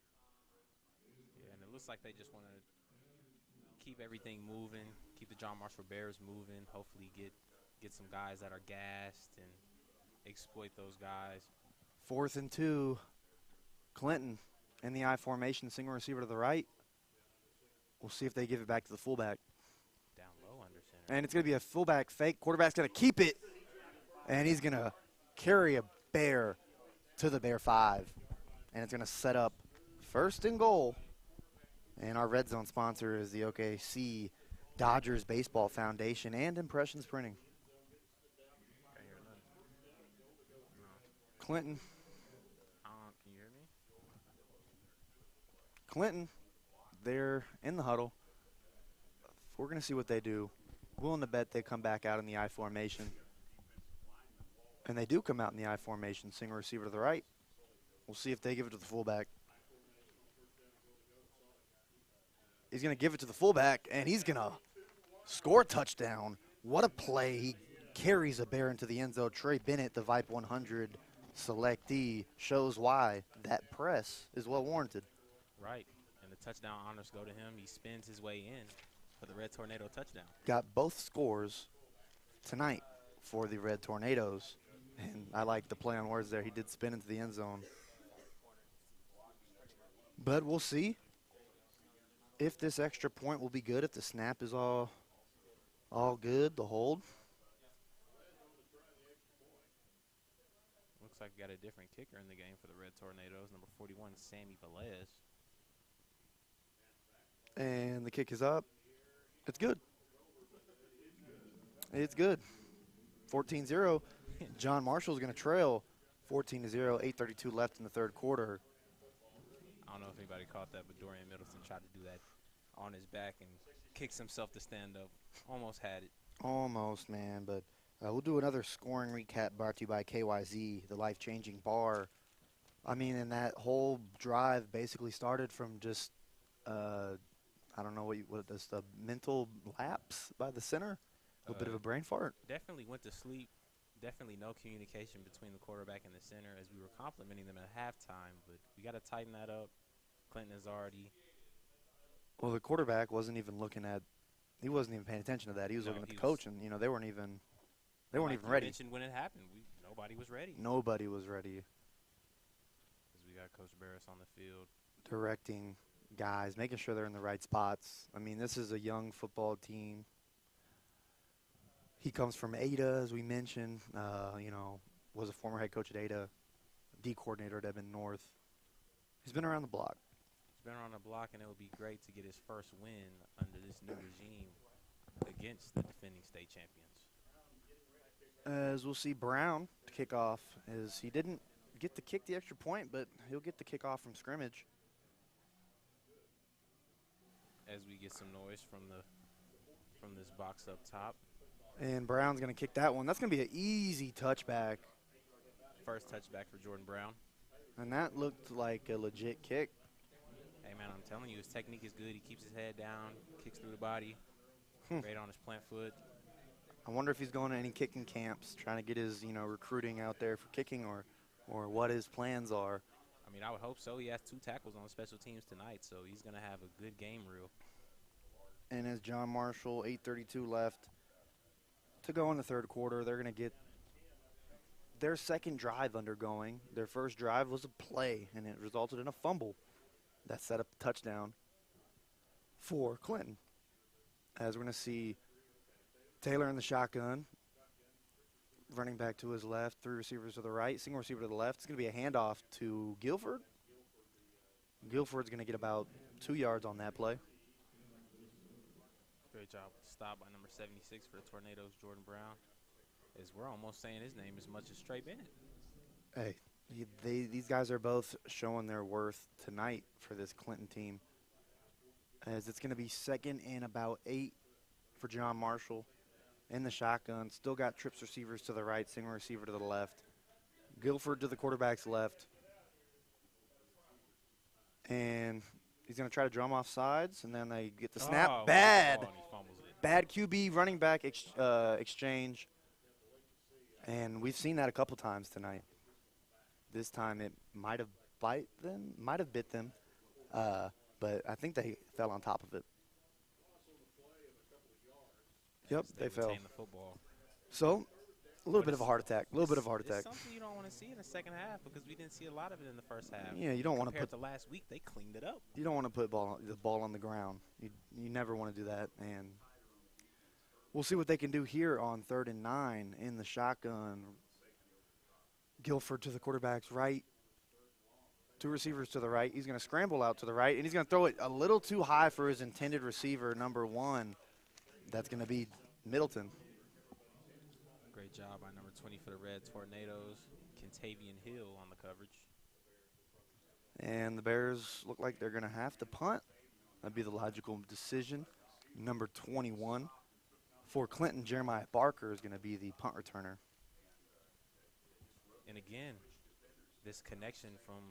Yeah, and it looks like they just want to keep everything moving, keep the John Marshall Bears moving, hopefully get some guys that are gassed and exploit those guys. 4th and 2, Clinton in the I formation, single receiver to the right. We'll see if they give it back to the fullback. Down low under center. And it's going to be a fullback fake. Quarterback's going to keep it, and he's going to carry a bear to the Bear 5. And it's going to set up 1st and goal. And our red zone sponsor is the OKC Dodgers Baseball Foundation and Impressions Printing. Can't hear nothing. No. Clinton. Can you hear me? Clinton, they're in the huddle. We're going to see what they do. Willing to bet they come back out in the I formation. And they do come out in the I formation, single receiver to the right. We'll see if they give it to the fullback. He's going to give it to the fullback, and he's going to score a touchdown. What a play. He carries a bear into the end zone. Trey Bennett, the Vipe 100 selectee, shows why that press is well warranted. Right. And the touchdown honors go to him. He spins his way in for the Red Tornado touchdown. Got both scores tonight for the Red Tornadoes. And I like the play on words there. He did spin into the end zone. But we'll see if this extra point will be good, if the snap is all good, the hold. Looks like we got a different kicker in the game for the Red Tornadoes, number 41, Sammy Velez. And the kick is up. It's good. It's good. 14-0. John Marshall's going to trail 14-0, 8:32 left in the 3rd quarter. I don't know if anybody caught that, but Dorian Middleton tried to do that on his back and kicks himself to stand up. Almost had it. Almost, man, but we'll do another scoring recap brought to you by KYZ, the life-changing bar. I mean, and that whole drive basically started from just, I don't know what is the mental lapse by the center, a bit of a brain fart. Definitely went to sleep. Definitely no communication between the quarterback and the center as we were complimenting them at halftime, but we got to tighten that up. Clinton is already. Well, the quarterback wasn't even looking at. He wasn't even paying attention to that. He was looking at the coach, and they weren't even. They weren't even ready. Mentioned when it happened, nobody was ready. Nobody was ready. Because we got Coach Barris on the field, directing guys, making sure they're in the right spots. I mean, this is a young football team. He comes from Ada, as we mentioned. Was a former head coach at Ada, D coordinator at Edmond North. He's been around the block. He's been around the block, and it would be great to get his first win under this new regime against the defending state champions. As we'll see, Brown to kick off, is he didn't get to kick the extra point, but he'll get the kickoff from scrimmage. As we get some noise from this box up top. And Brown's going to kick that one. That's going to be an easy touchback. First touchback for Jordan Brown. And that looked like a legit kick. Hey, man, I'm telling you, his technique is good. He keeps his head down, kicks through the body, great on his plant foot. I wonder if he's going to any kicking camps, trying to get his, recruiting out there for kicking or what his plans are. I mean, I would hope so. He has 2 tackles on special teams tonight, so he's going to have a good game reel. And as John Marshall, 8:32 left to go in the 3rd quarter, they're going to get their second drive undergoing. Their first drive was a play, and it resulted in a fumble that set up the touchdown for Clinton. As we're going to see Taylor in the shotgun, running back to his left, 3 receivers to the right, single receiver to the left. It's going to be a handoff to Guilford. Guilford's going to get about 2 yards on that play. Great job with the stop by number 76 for the Tornadoes, Jordan Brown. As we're almost saying his name as much as Trey Bennett. Hey, These guys are both showing their worth tonight for this Clinton team, as it's going to be second and about 8 for John Marshall in the shotgun. Still got trips receivers to the right, single receiver to the left. Guilford to the quarterback's left. And he's going to try to drum off sides, and then they get the snap. Oh, Bad. and he fumbles it. Bad QB running back exchange. And we've seen that a couple times tonight. This time it might have bit them, but I think they fell on top of it. Yep, they fell. retained the football. So, a little bit of a heart attack. It's something you don't want to see in the second half because we didn't see a lot of it in the first half. Yeah, you don't want to Compared put to last week, they cleaned it up. you don't want to put the ball on the ground. You never want to do that. And we'll see what they can do here on 3rd and 9 in the shotgun. Guilford to the quarterback's right. 2 receivers to the right. He's going to scramble out to the right, and he's going to throw it a little too high for his intended receiver, number 1. That's going to be Middleton. Great job by number 20 for the Red Tornadoes, Kentavian Hill on the coverage. And the Bears look like they're going to have to punt. That'd be the logical decision. Number 21 for Clinton, Jeremiah Barker is going to be the punt returner. And again, this connection from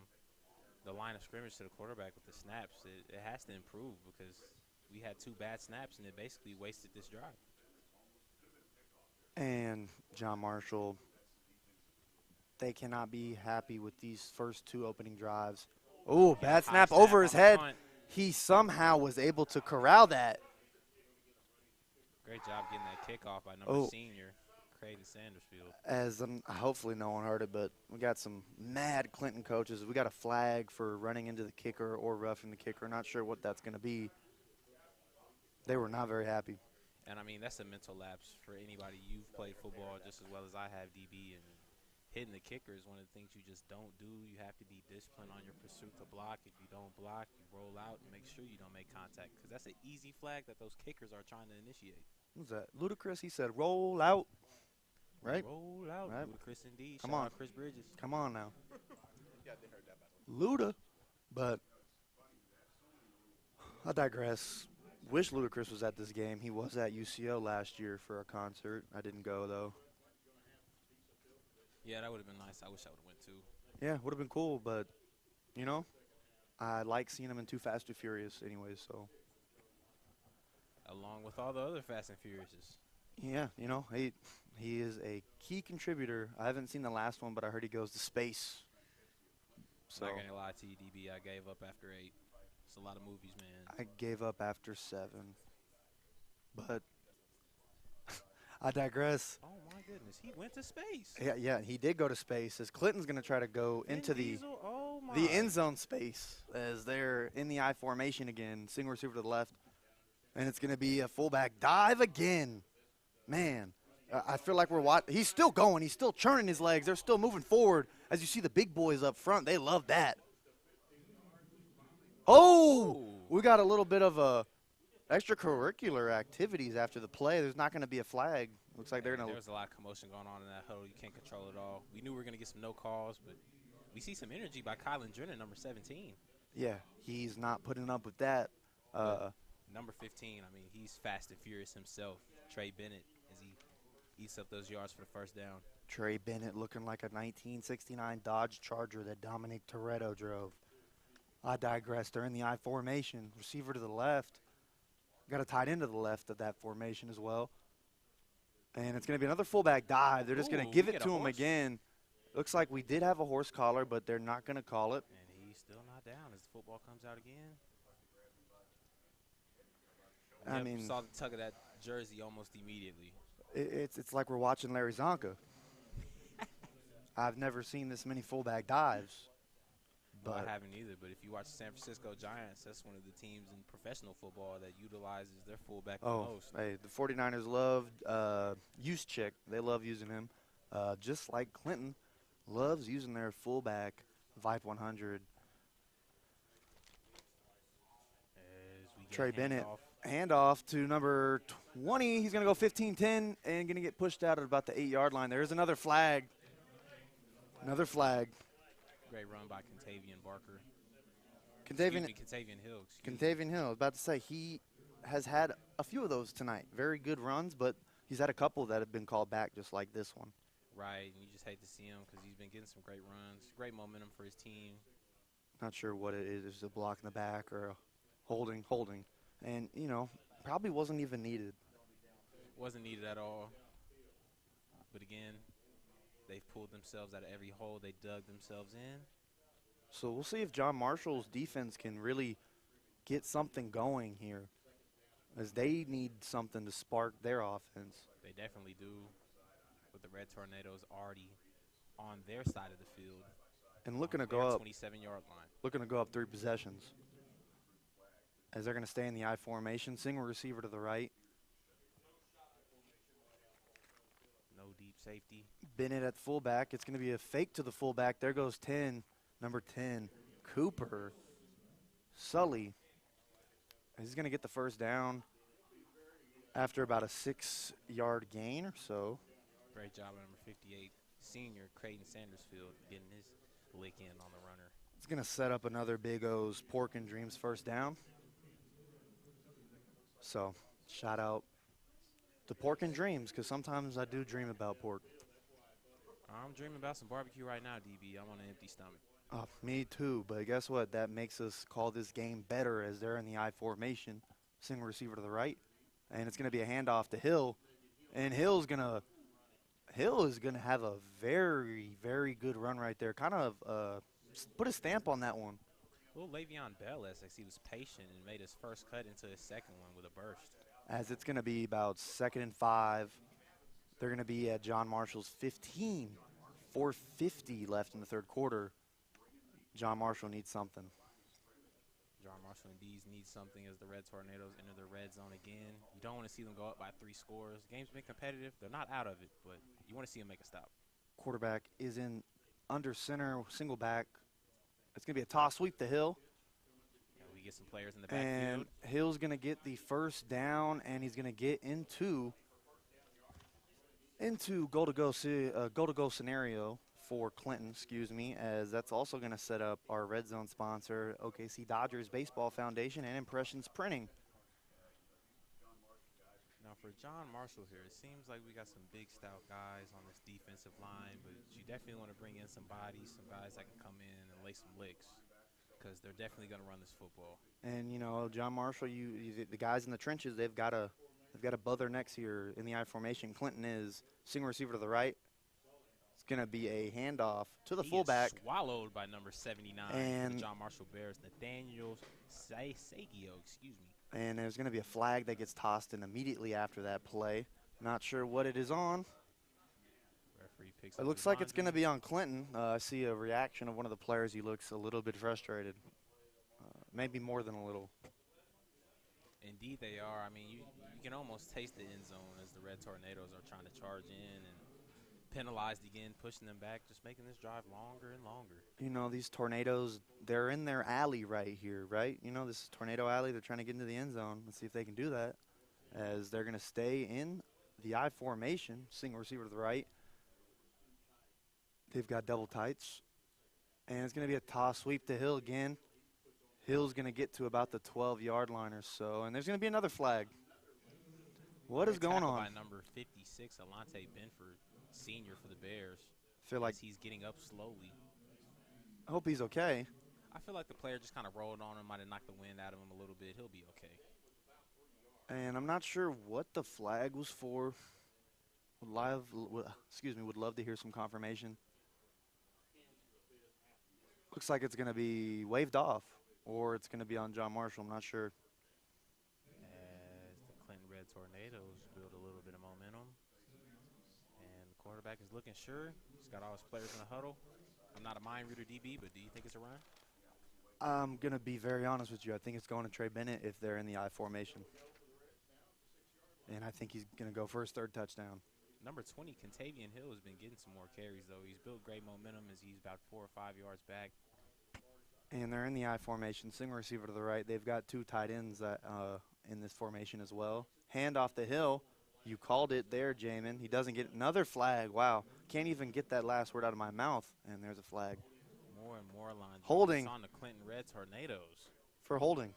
the line of scrimmage to the quarterback with the snaps, it has to improve because we had 2 bad snaps and it basically wasted this drive. And John Marshall, they cannot be happy with these first 2 opening drives. Oh, bad snap over his head. Punt. He somehow was able to corral that. Great job getting that kickoff by number senior, Craig Sandersfield. As hopefully no one heard it, but we got some mad Clinton coaches. We got a flag for running into the kicker or roughing the kicker. Not sure what that's going to be. They were not very happy. And, I mean, that's a mental lapse for anybody. You've played football just as well as I have, DB, and hitting the kicker is one of the things you just don't do. You have to be disciplined on your pursuit to block. If you don't block, you roll out and make sure you don't make contact because that's an easy flag that those kickers are trying to initiate. Who's that? Ludacris, he said, roll out. Right? Roll out. Right. Ludacris indeed. Come Shout on. out Chris Bridges. Come on now. Yeah, they heard that, by the way. Luda. But I digress. Wish Ludacris was at this game. He was at UCO last year for a concert. I didn't go, though. Yeah, that would have been nice. I wish I would have went too. Yeah, would have been cool, but, you know, I like seeing him in Too Fast, Too Furious anyway, so. Along with all the other Fast and Furiouses. Yeah, you know, he is a key contributor. I haven't seen the last one, but I heard he goes to space. So Not going to lie to you, DB. I gave up after 8. It's a lot of movies, man. I gave up after 7. But I digress. Oh, my goodness. He went to space. Yeah, he did go to space. As Clinton's going to try to go Vin into Diesel? Oh, my. the end zone space as they're in the I formation again. Single receiver to the left. And it's going to be a fullback dive again. Man, I feel like we're watching. He's still going. He's still churning his legs. They're still moving forward. As you see the big boys up front, they love that. Oh, we got a little bit of a extracurricular activities after the play. There's not going to be a flag. Looks like they're going to. There was a lot of commotion going on in that huddle. You can't control it all. We knew we were going to get some no calls, but we see some energy by Kylan Drennan, number 17. Yeah, he's not putting up with that. Number 15, I mean, he's fast and furious himself. Trey Bennett, as he eats up those yards for the first down. Trey Bennett looking like a 1969 Dodge Charger that Dominic Toretto drove. I digress. They're in the I formation. Receiver to the left. Got a tight end to the left of that formation as well. And it's going to be another fullback dive. They're just going to give it to him again. Looks like we did have a horse collar, but they're not going to call it. And he's still not down as the football comes out again. I mean, saw the tug of that jersey almost immediately. It's like we're watching Larry Zonka. I've never seen this many fullback dives. But I haven't either. But if you watch San Francisco Giants, that's one of the teams in professional football that utilizes their fullback the most. Hey, the 49ers loved Juszczyk. They love using him. Just like Clinton loves using their fullback, Vipe 100. Trey Bennett. Handoff to number 20. He's going to go 15-10 and going to get pushed out at about the 8-yard line. There is another flag. Another flag. Great run by Contavious Barker. Contavious Contavious Hill. Contavious Hill, I was about to say, he has had a few of those tonight. Very good runs, but he's had a couple that have been called back just like this one. Right, and you just hate to see him because he's been getting some great runs, great momentum for his team. Not sure what it is. Is a block in the back or a holding. And, you know, probably wasn't even needed. Wasn't needed at all. But again, they've pulled themselves out of every hole they dug themselves in. So we'll see if John Marshall's defense can really get something going here, as they need something to spark their offense. They definitely do, with the Red Tornadoes already on their side of the field. And looking to go up 27-yard line. Looking to go up 3 possessions. As they're going to stay in the I formation. Single receiver to the right. No deep safety. Bennett at fullback. It's going to be a fake to the fullback. There goes 10, number 10, Cooper. Sully. He's going to get the first down after about a 6-yard gain or so. Great job by number 58, senior Creighton Sandersfield, getting his lick in on the runner. It's going to set up another Big O's Pork and Dreams first down. So, shout out to Pork and Dreams, because sometimes I do dream about pork. I'm dreaming about some barbecue right now, DB. I'm on an empty stomach. Me too, but guess what? That makes us call this game better as they're in the I formation. Single receiver to the right. And it's going to be a handoff to Hill. And Hill is going to have a very, very good run right there. Kind of put a stamp on that one. Well, Le'Veon Bell, as he was patient and made his first cut into his second one with a burst. As it's going to be about 2nd and 5. They're going to be at John Marshall's 15. 4:50 left in the third quarter. John Marshall needs something. John Marshall indeed needs something as the Red Tornadoes enter the red zone again. You don't want to see them go up by 3 scores. The game's been competitive. They're not out of it, but you want to see them make a stop. Quarterback is in under center, single back. It's going to be a toss sweep to Hill. Yeah, we get some players in the backfield. And Hill's going to get the first down, and he's going to get into goal-to-go scenario for Clinton, as that's also going to set up our red zone sponsor, OKC Dodgers Baseball Foundation and Impressions Printing. Now for John Marshall here, it seems like we got some big stout guys on this defensive line, but you definitely want to bring in some bodies, some guys that can come in and lay some licks, because they're definitely going to run this football. And you know, John Marshall, the guys in the trenches, they've got to butt their necks here in the I formation. Clinton is single receiver to the right. It's going to be a handoff to the fullback. Swallowed by number 79 and the John Marshall Bears, Nathaniel Sagio, And there's going to be a flag that gets tossed in immediately after that play. Not sure what it is on. Referee picks It up looks like it's going to be on Clinton. I see a reaction of one of the players. He looks a little bit frustrated. Maybe more than a little. Indeed they are. I mean, you can almost taste the end zone as the Red Tornadoes are trying to charge in and penalized again, pushing them back, just making this drive longer and longer. You know, these Tornadoes, they're in their alley right here, right? You know, this is Tornado Alley. They're trying to get into the end zone. Let's see if they can do that, as they're going to stay in the I formation, single receiver to the right. They've got double tights. And it's going to be a toss sweep to Hill again. Hill's going to get to about the 12-yard line or so, and there's going to be another flag. What is going on? By number 56, Alante Benford, senior for the Bears. Feel like he's getting up slowly. I hope he's okay. I feel like the player just kind of rolled on him, might have knocked the wind out of him a little bit. He'll be okay. And I'm not sure what the flag was for. Would love to hear some confirmation. Looks like it's going to be waved off, or it's going to be on John Marshall. I'm not sure. As the Clinton Red Tornadoes build a little bit of momentum. And the quarterback is looking sure. He's got all his players in the huddle. I'm not a mind reader DB, but do you think it's a run? I'm going to be very honest with you. I think it's going to Trey Bennett if they're in the I formation. And I think he's going to go for his 3rd touchdown. Number 20, Contavious Hill, has been getting some more carries, though. He's built great momentum as he's about 4 or 5 yards back. And they're in the I formation, single receiver to the right. They've got 2 tight ends in this formation as well. Hand off to Hill. You called it there, Jamin. He doesn't get another flag. Wow. Can't even get that last word out of my mouth, and there's a flag. more and more line. Holding. It's on the Clinton Red Tornadoes. For holding.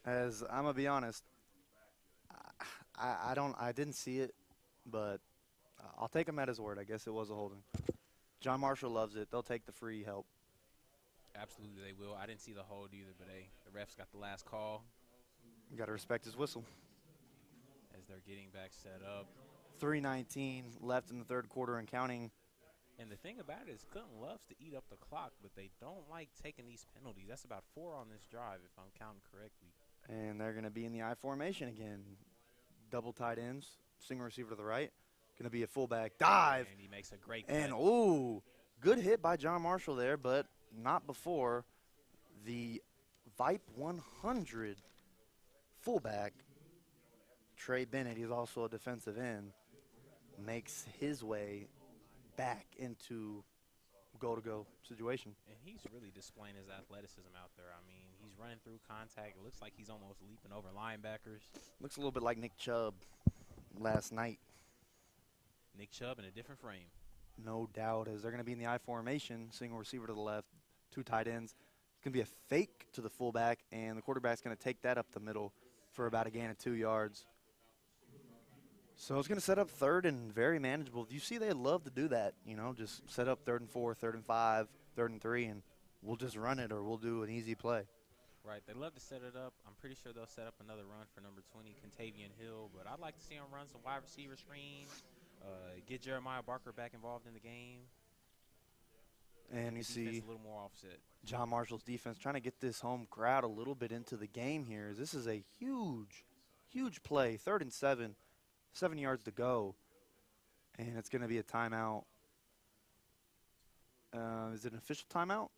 As I'm going to be honest, I didn't see it, but I'll take him at his word. I guess it was a holding. John Marshall loves it. They'll take the free help. Absolutely, they will. I didn't see the hold either, but the refs got the last call You got to respect his whistle. as they're getting back set up. 3:19 left in the third quarter and counting. And the thing about it is Clinton loves to eat up the clock, but they don't like taking these penalties. That's about 4 on this drive, if I'm counting correctly. And they're going to be in the I formation again. Double tight ends, single receiver to the right. Going to be a fullback dive. And he makes a great And, cut. ooh, good hit by John Marshall there, but not before the Vipe 100 fullback, Trey Bennett, he's also a defensive end, makes his way back into goal-to-go situation. And he's really displaying his athleticism out there. I mean, he's running through contact. It looks like he's almost leaping over linebackers. Looks a little bit like Nick Chubb last night. Nick Chubb in a different frame. No doubt, as they're going to be in the I formation, single receiver to the left, 2 tight ends. It's going to be a fake to the fullback, and the quarterback's going to take that up the middle for about a gain of 2 yards. So it's going to set up third and very manageable. You see they love to do that, you know, just set up 3rd and 4, 3rd and 5, 3rd and 3, and we'll just run it or we'll do an easy play. Right, they love to set it up. I'm pretty sure they'll set up another run for number 20, Contavious Hill, but I'd like to see him run some wide receiver screens, get Jeremiah Barker back involved in the game. And you Defense see a little more offset. John Marshall's defense trying to get this home crowd a little bit into the game here. This is a huge, huge play. 3rd and 7, 7 yards to go. And it's going to be a timeout. Is it an official timeout?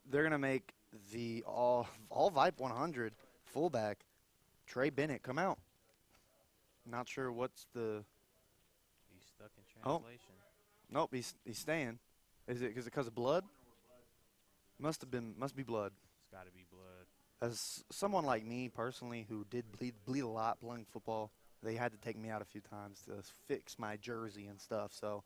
They're going to make the all Vipe 100 fullback, Trey Bennett, come out. Not sure what's the. He's stuck in Oh. translation. Nope, he's staying. Is it because of blood? Must be blood. It's got to be blood. As someone like me personally who did bleed a lot playing football, they had to take me out a few times to fix my jersey and stuff. So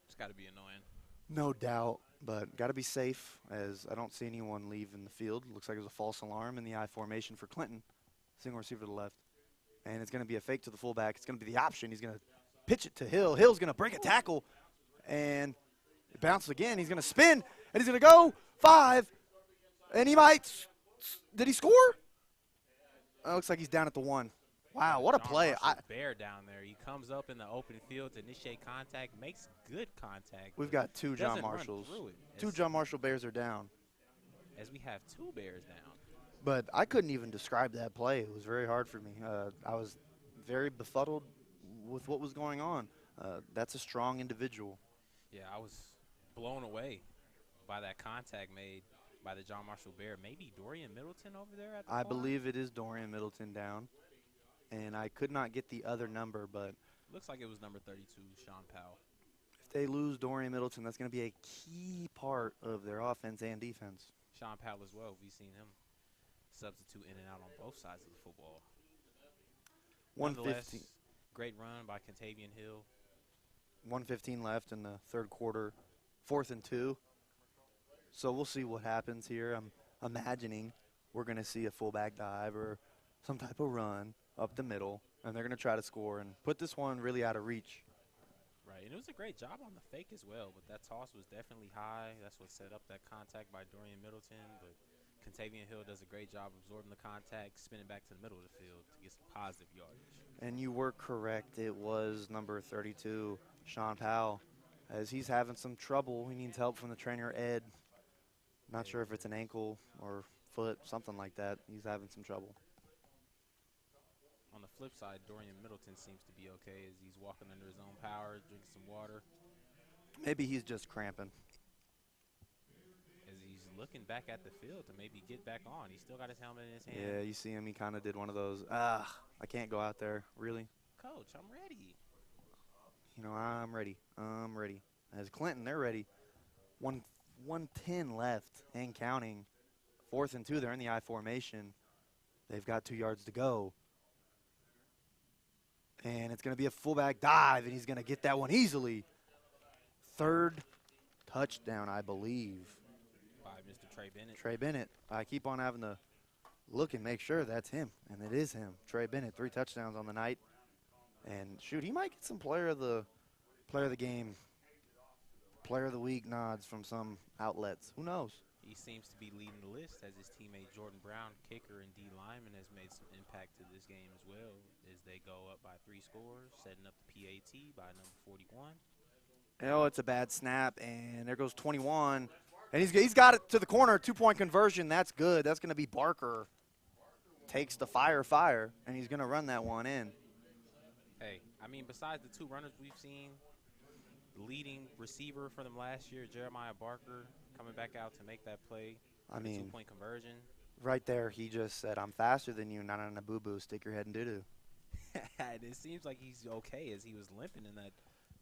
It's got to be annoying. no doubt, but got to be safe as I don't see anyone leaving the field. Looks like there's a false alarm in the I formation for Clinton. Single receiver to the left. And it's going to be a fake to the fullback. It's going to be the option. He's going to pitch it to Hill. Hill's going to break a tackle. And it bounces again. He's going to spin. And he's going to go 5. And he might. Did he score? Looks like he's down at the 1. Wow, what a John play. Marshall Bear down there. He comes up in the open field to initiate contact, makes good contact. We've got 2 John doesn't run Marshalls. through it. 2 John Marshall Bears are down. As we have 2 Bears down. But I couldn't even describe that play. It was very hard for me. I was very befuddled with what was going on. That's a strong individual. Yeah, I was blown away by that contact made by the John Marshall Bear. Maybe Dorian Middleton over there at the I far? believe it is Dorian Middleton down. And I could not get the other number, but Looks like it was number 32, Sean Powell. if they lose Dorian Middleton, that's going to be a key part of their offense and defense. Sean Powell as well. We've seen him substitute in and out on both sides of the football. 115, Nonetheless, great run by Contavious Hill. 1:15 left in the third quarter, 4th and 2. So we'll see what happens here. I'm imagining we're going to see a fullback dive or some type of run up the middle, and they're going to try to score and put this one really out of reach. Right, and it was a great job on the fake as well, but that toss was definitely high. That's what set up that contact by Dorian Middleton, but Contavious Hill does a great job absorbing the contact, spinning back to the middle of the field to get some positive yardage. And you were correct. It was number 32, Sean Powell, as he's having some trouble. He needs help from the trainer, Ed. Not sure if it's an ankle or foot, something like that. He's having some trouble. On the flip side, Dorian Middleton seems to be okay as he's walking under his own power, drinking some water, Maybe he's just cramping. as he's looking back at the field to maybe get back on. He's still got his helmet in his hand. Yeah, you see him. He kind of did one of those, I can't go out there. Really? Coach, I'm ready. You know, I'm ready. I'm ready. As Clinton, they're ready. 1:10 left and counting. 4th and 2. They're in the I formation. They've got 2 yards to go. And it's going to be a fullback dive, and he's going to get that one easily. 3rd touchdown, I believe. By Mr. Trey Bennett. Trey Bennett. I keep on having to look and make sure that's him, and it is him. Trey Bennett, 3 touchdowns on the night. And, shoot, he might get some player of the game, player of the week nods from some outlets. Who knows? He seems to be leading the list as his teammate Jordan Brown, kicker and D lineman, has made some impact to this game as well as they go up by 3 scores, setting up the PAT by number 41. Oh, it's a bad snap, and there goes 21. And he's got it to the corner, 2-point conversion. That's good. That's going to be Barker. Takes the fire, and he's going to run that one in. Hey, I mean, besides the 2 runners we've seen, the leading receiver for them last year, Jeremiah Barker, coming back out to make that play. I mean, 2-point conversion. Right there, he just said, I'm faster than you, not on a boo-boo, stick your head in doo-doo. And it seems like he's okay as he was limping in that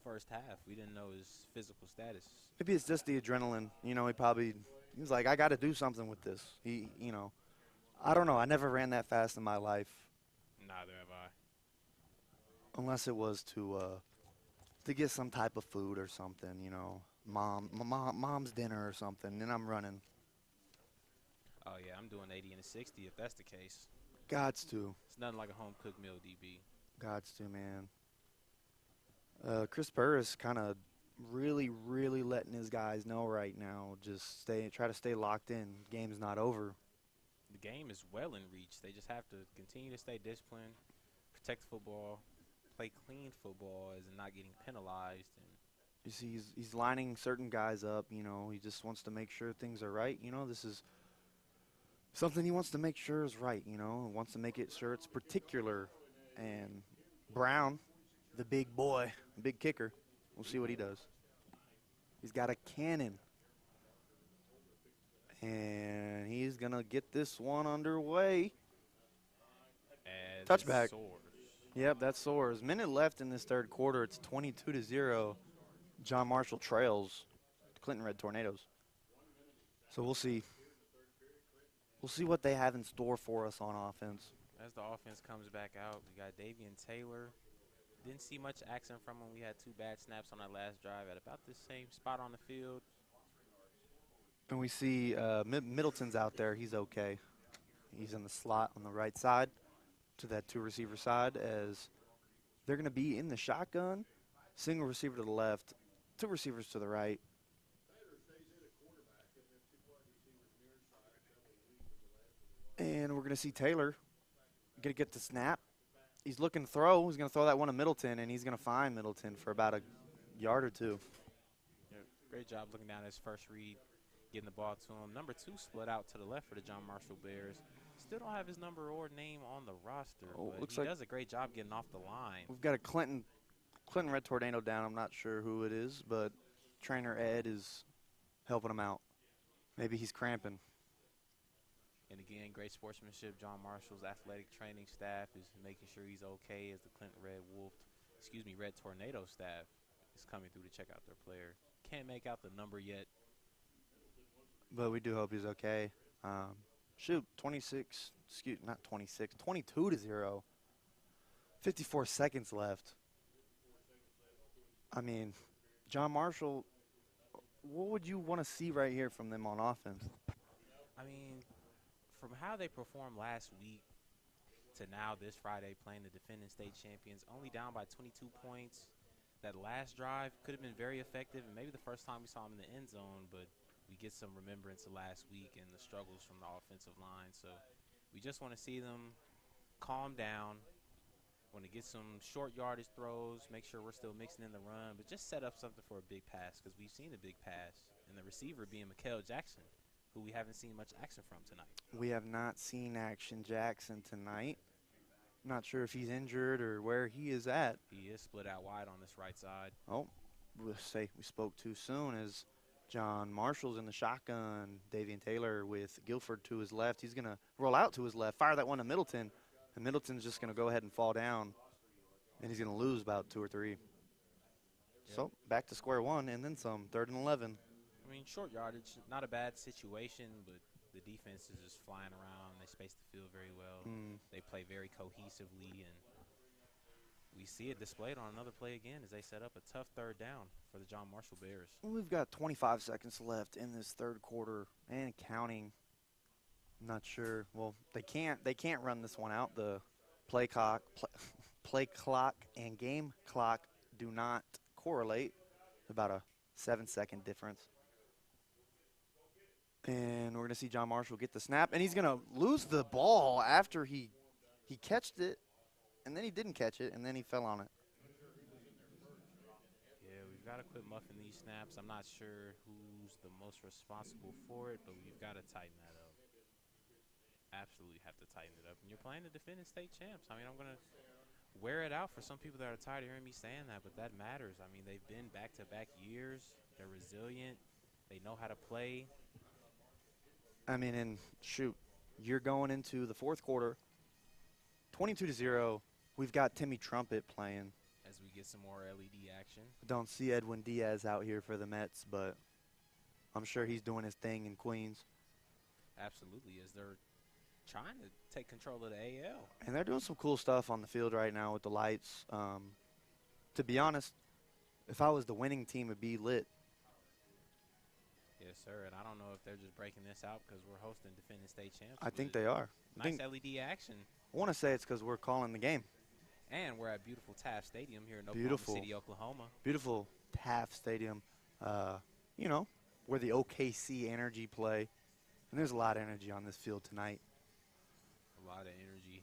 first half. We didn't know his physical status. Maybe it's just the adrenaline. You know, he was like, I got to do something with this. I don't know. I never ran that fast in my life. Neither have I. Unless it was to get some type of food or something, mom's dinner or something, then I'm running. Oh, yeah, I'm doing 80 and a 60 if that's the case. Gots to. It's nothing like a home-cooked meal, DB. Gots to, man. Chris Burris kind of really, really letting his guys know right now. Just try to stay locked in. Game's not over. The game is well in reach. They just have to continue to stay disciplined, protect the football, play clean football as in not getting penalized. And you see, he's lining certain guys up. He just wants to make sure things are right. This is something he wants to make sure is right. Wants to make it sure it's particular. And Brown, the big boy, big kicker, we'll see what he does. He's got a cannon. And he's going to get this one underway. Touchback. Yep, that soars. Minute left in this third quarter. It's 22-0. John Marshall trails Clinton Red Tornadoes. So we'll see. We'll see what they have in store for us on offense. As the offense comes back out, we got Davian Taylor. Didn't see much action from him. We had 2 bad snaps on that last drive at about the same spot on the field. And we see Middleton's out there. He's okay. He's in the slot on the right side to that 2-receiver side as they're going to be in the shotgun. Single receiver to the left, 2 receivers to the right. And we're going to see Taylor going to get the snap. He's looking to throw. He's going to throw that one to Middleton, and he's going to find Middleton for about a yard or 2. Yeah, great job looking down his first read, getting the ball to him. Number 2 split out to the left for the John Marshall Bears. Still don't have his number or name on the roster, but he does a great job getting off the line. We've got a Clinton Red Tornado down. I'm not sure who it is, but trainer Ed is helping him out. Maybe he's cramping. And again, great sportsmanship. John Marshall's athletic training staff is making sure he's okay as the Clinton Red Tornado staff is coming through to check out their player. Can't make out the number yet. But we do hope he's okay. 22-0. 54 seconds left. I mean, John Marshall, what would you want to see right here from them on offense? I mean, from how they performed last week to now this Friday playing the defending state champions, only down by 22 points. That last drive could have been very effective, and maybe the first time we saw him in the end zone, but we get some remembrance of last week and the struggles from the offensive line. So we just want to see them calm down, want to get some short yardage throws, make sure we're still mixing in the run, but just set up something for a big pass because we've seen a big pass, and the receiver being Mikael Jackson, who we haven't seen much action from tonight. We have not seen Action Jackson tonight. Not sure if he's injured or where he is at. He is split out wide on this right side. Oh, we'll say we spoke too soon as John Marshall's in the shotgun. Davian Taylor with Guilford to his left. He's going to roll out to his left, fire that one to Middleton, and Middleton's just going to go ahead and fall down, and he's going to lose about 2 or 3. Yep. So back to square one and then some, 3rd and 11. I mean, short yardage, not a bad situation, but the defense is just flying around. They space the field very well. They play very cohesively, and We see it displayed on another play again as they set up a tough third down for the John Marshall Bears. We've got 25 seconds left in this third quarter and counting. I'm not sure. Well, they can't run this one out. The play clock, play clock and game clock do not correlate. About a 7-second difference. And we're going to see John Marshall get the snap, and he's going to lose the ball after he catched it, and then he didn't catch it, and then he fell on it. Yeah, we've got to quit muffing these snaps. I'm not sure who's the most responsible for it, but we've got to tighten that up. Absolutely have to tighten it up. And you're playing the defending state champs. I mean, I'm going to wear it out for some people that are tired of hearing me saying that, but that matters. I mean, they've been back-to-back years. They're resilient. They know how to play. I mean, and shoot, you're going into the fourth quarter, 22-0. We've got Timmy Trumpet playing. As we get some more LED action. Don't see Edwin Diaz out here for the Mets, but I'm sure he's doing his thing in Queens. Absolutely, as they're trying to take control of the AL. And they're doing some cool stuff on the field right now with the lights. To be honest, if I was the winning team, it'd be lit. Yes, sir. And I don't know if they're just breaking this out because we're hosting defending state champs. I think they are. Nice LED action. I want to say it's because we're calling the game. And we're at beautiful Taft Stadium here in Oklahoma City, Oklahoma. Beautiful Taft Stadium, you know, where the OKC Energy play. And there's a lot of energy on this field tonight. A lot of energy.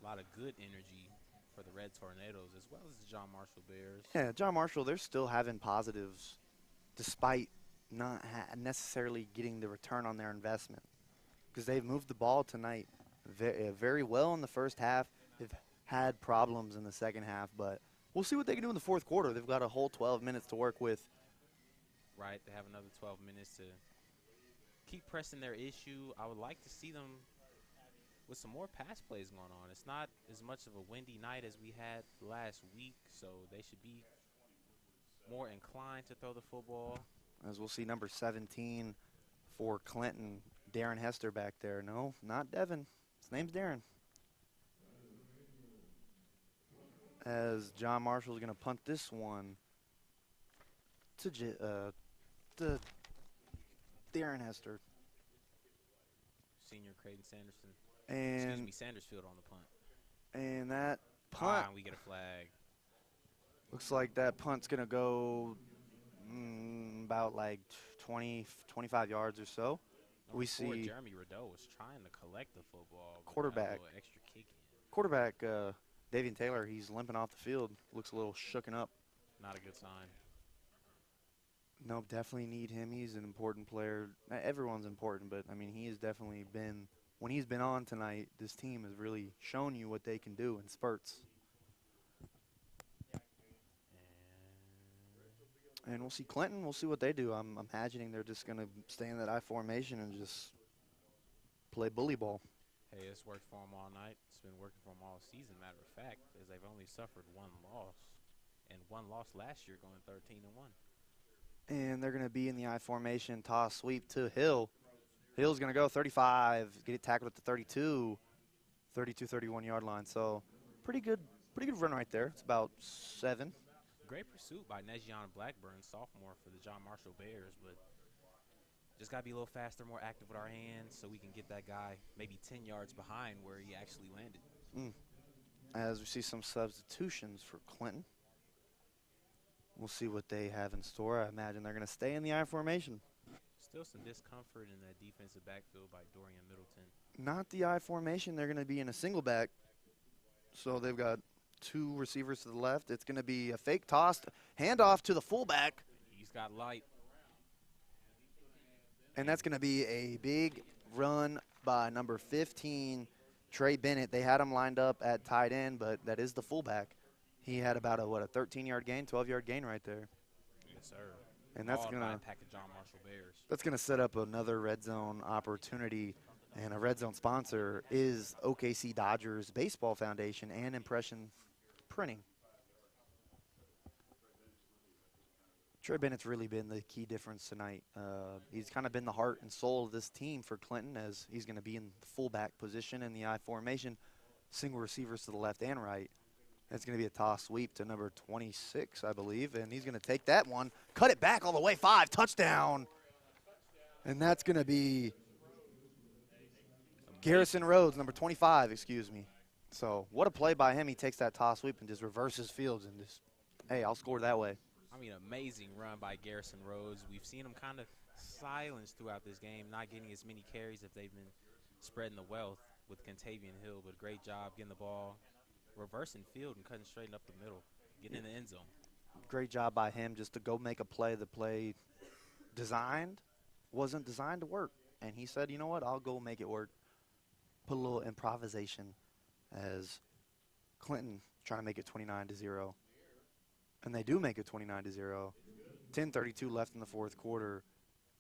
A lot of good energy for the Red Tornadoes as well as the John Marshall Bears. Yeah, John Marshall, they're still having positives despite not necessarily getting the return on their investment. Because they've moved the ball tonight very well in the first half. They've had problems in the second half, but we'll see what they can do in the fourth quarter. They've got a whole 12 minutes to work with. Right, they have another 12 minutes to keep pressing their issue. I would like to see them with some more pass plays going on. It's not as much of a windy night as we had last week, so they should be more inclined to throw the football. As we'll see number 17 for Clinton, Darren Hester back there. No, not Devin. His name's Darren. As John Marshall's going to punt this one to Darren Hester. Senior Creighton Sanderson. And Sandersfield on the punt. And that punt. And we get a flag. Looks like that punt's going to go about like 20, 25 yards or so. We see Jeremy Rideau was trying to collect the football. Quarterback. Extra kick in. Quarterback, Davian Taylor, he's limping off the field. Looks a little shooken up. Not a good sign. No, definitely need him. He's an important player. Everyone's important, but, I mean, he has definitely been, when he's been on tonight, this team has really shown you what they can do in spurts. And we'll see Clinton. We'll see what they do. I'm imagining they're just going to stay in that I formation and just play bully ball. Hey, it's worked for them all night. It's been working for them all season, matter of fact, as they've only suffered one loss. And one loss last year going 13-1. And they're going to be in the I formation, toss sweep to Hill. Hill's going to go 35, get it tackled at the 32, 31-yard line. So pretty good run right there. It's about 7. Great pursuit by Nejion Blackburn, sophomore for the John Marshall Bears, but just got to be a little faster, more active with our hands so we can get that guy maybe 10 yards behind where he actually landed. As we see some substitutions for Clinton. We'll see what they have in store. I imagine they're going to stay in the I formation. Still some discomfort in that defensive backfield by Dorian Middleton. Not the I formation. They're going to be in a single back. So they've got 2 receivers to the left. It's going to be a fake toss, handoff to the fullback. He's got light. And that's going to be a big run by number 15, Trey Bennett. They had him lined up at tight end, but that is the fullback. He had about a 13-yard gain, 12-yard gain right there. Yes, sir. And that's going to pack the John Marshall Bears. That's going to set up another red zone opportunity. And a red zone sponsor is OKC Dodgers Baseball Foundation and Impression Printing. Trey Bennett's really been the key difference tonight. He's kind of been the heart and soul of this team for Clinton, as he's going to be in the fullback position in the I formation, single receivers to the left and right. It's going to be a toss sweep to number 26, I believe, and he's going to take that one, cut it back all the way, 5, touchdown. And that's going to be Garrison Rhodes, number 25, excuse me. So what a play by him. He takes that toss sweep and just reverses fields and just, hey, I'll score that way. I mean, amazing run by Garrison Rhodes. We've seen him kind of silenced throughout this game, not getting as many carries if they've been spreading the wealth with Contavious Hill, but great job getting the ball, reversing field and cutting straight up the middle, getting in the end zone. Great job by him just to go make a play. The play wasn't designed to work. And he said, you know what, I'll go make it work. Put a little improvisation as Clinton trying to make it 29-0. And they do make it 29-0. 10:32 left in the fourth quarter.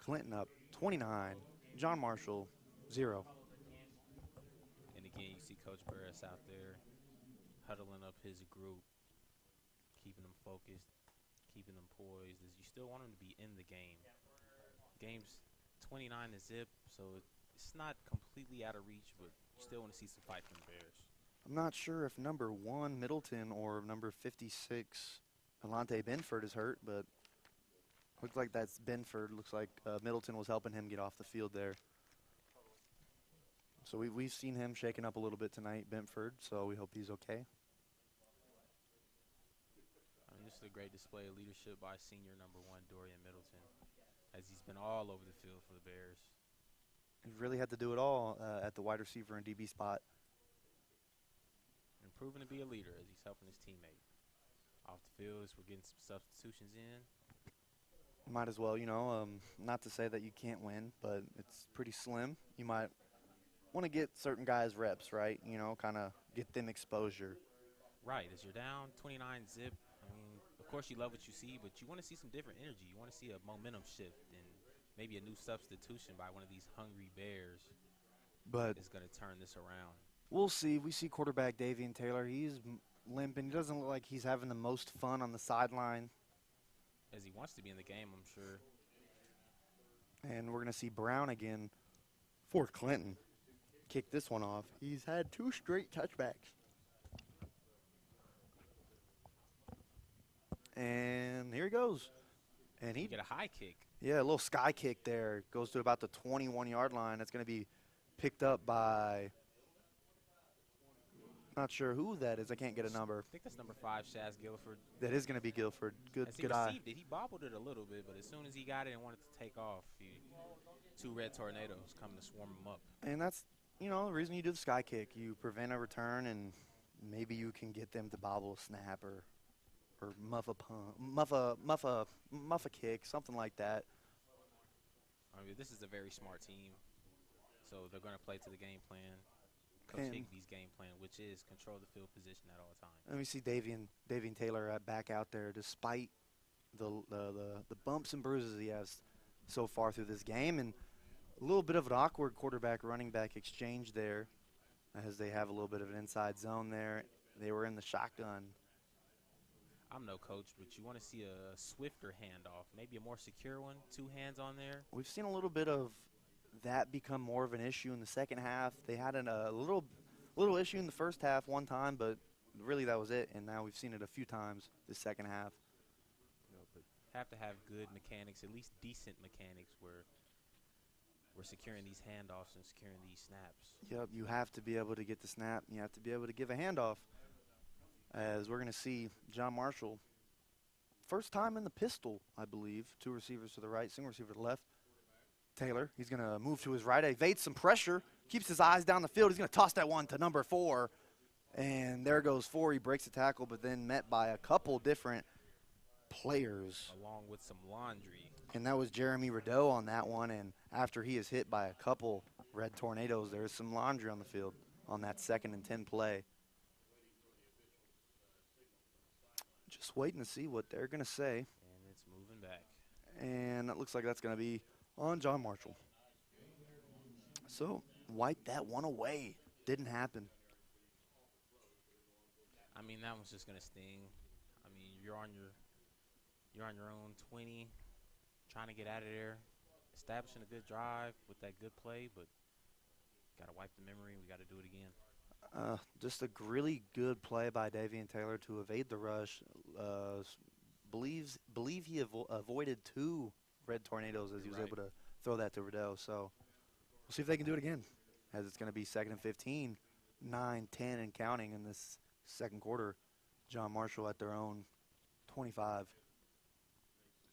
Clinton up 29. John Marshall, 0. And again, you see Coach Burris out there huddling up his group, keeping them focused, keeping them poised, as you still want them to be in the game. Game's 29-0, so it's not completely out of reach, but you still want to see some fight from the Bears. I'm not sure if number 1, Middleton, or number 56, Alante Benford is hurt, but looks like that's Benford. Looks like Middleton was helping him get off the field there. So we've seen him shaken up a little bit tonight, Benford, so we hope he's okay. I mean, this is a great display of leadership by senior number 1, Dorian Middleton, as he's been all over the field for the Bears. He really had to do it all at the wide receiver and DB spot. And proven to be a leader as he's helping his teammate. Off the field, as we're getting some substitutions in. Might as well, you know, not to say that you can't win, but it's pretty slim. You might want to get certain guys reps, right? You know, kind of get them exposure. Right, as you're down 29-0, I mean, of course you love what you see, but you want to see some different energy. You want to see a momentum shift and maybe a new substitution by one of these hungry Bears. But is going to turn this around. We'll see. We see quarterback Davian Taylor. He's limping. He doesn't look like he's having the most fun on the sideline. As he wants to be in the game, I'm sure. And we're going to see Brown again for Clinton kick this one off. He's had 2 straight touchbacks. And here he goes. And he get a high kick. Yeah, a little sky kick there. Goes to about the 21-yard line. That's going to be picked up by, not sure who that is. I can't get a number. I think that's number 5, Shaz Guilford. That is going to be Guilford. Good eye. As he received it, he bobbled it a little bit, but as soon as he got it and wanted to take off, 2 red tornadoes come to swarm him up. And that's, you know, the reason you do the sky kick. You prevent a return, and maybe you can get them to bobble a snap or muff a kick, something like that. I mean, this is a very smart team, so they're going to play to the game plan. Coach Higbee's game plan, which is control the field position at all times. And we see Davian Taylor back out there despite the bumps and bruises he has so far through this game, and a little bit of an awkward quarterback-running back exchange there as they have a little bit of an inside zone there. They were in the shotgun. I'm no coach, but you want to see a swifter handoff, maybe a more secure one, 2 hands on there. We've seen a little bit of that become more of an issue in the second half. They had a little issue in the first half one time, but really that was it. And now we've seen it a few times this second half. But have to have good mechanics, at least decent mechanics, where we're securing these handoffs and securing these snaps. Yep, you have to be able to get the snap. You have to be able to give a handoff. As we're going to see John Marshall, first time in the pistol, I believe. 2 receivers to the right, single receiver to the left. Taylor, he's going to move to his right, evades some pressure, keeps his eyes down the field. He's going to toss that one to number 4. And there goes 4. He breaks the tackle, but then met by a couple different players. Along with some laundry. And that was Jeremy Rideau on that one. And after he is hit by a couple red tornadoes, there's some laundry on the field on that 2nd and 10 play. Just waiting to see what they're going to say. And it's moving back. And it looks like that's going to be on John Marshall. So, wipe that one away. Didn't happen. I mean, that one's just going to sting. I mean, you're on your own 20, trying to get out of there, establishing a good drive with that good play, but got to wipe the memory. We got to do it again. Just a really good play by Davian Taylor to evade the rush. Believe he avoided 2 red tornadoes as he was able to throw that to Riddell. So we'll see if they can do it again, as it's going to be 2nd and 15, 9, 10, and counting in this second quarter. John Marshall at their own 25.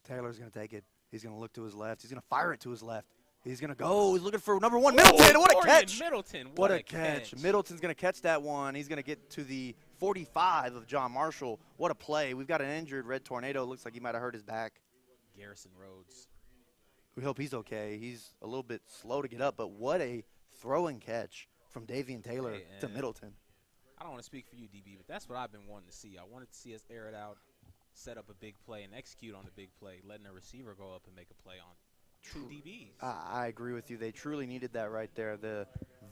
Taylor's going to take it. He's going to look to his left. He's going to fire it to his left. He's going to go. He's looking for number 1, Middleton. What a catch. Middleton. What a catch. Middleton's going to catch that one. He's going to get to the 45 of John Marshall. What a play. We've got an injured red tornado. Looks like he might have hurt his back. Garrison Rhodes. We hope he's okay. He's a little bit slow to get up, but what a throw and catch from Davian Taylor to Middleton. I don't want to speak for you, DB, but that's what I've been wanting to see. I wanted to see us air it out, set up a big play, and execute on the big play, letting the receiver go up and make a play on true DBs. I agree with you. They truly needed that right there.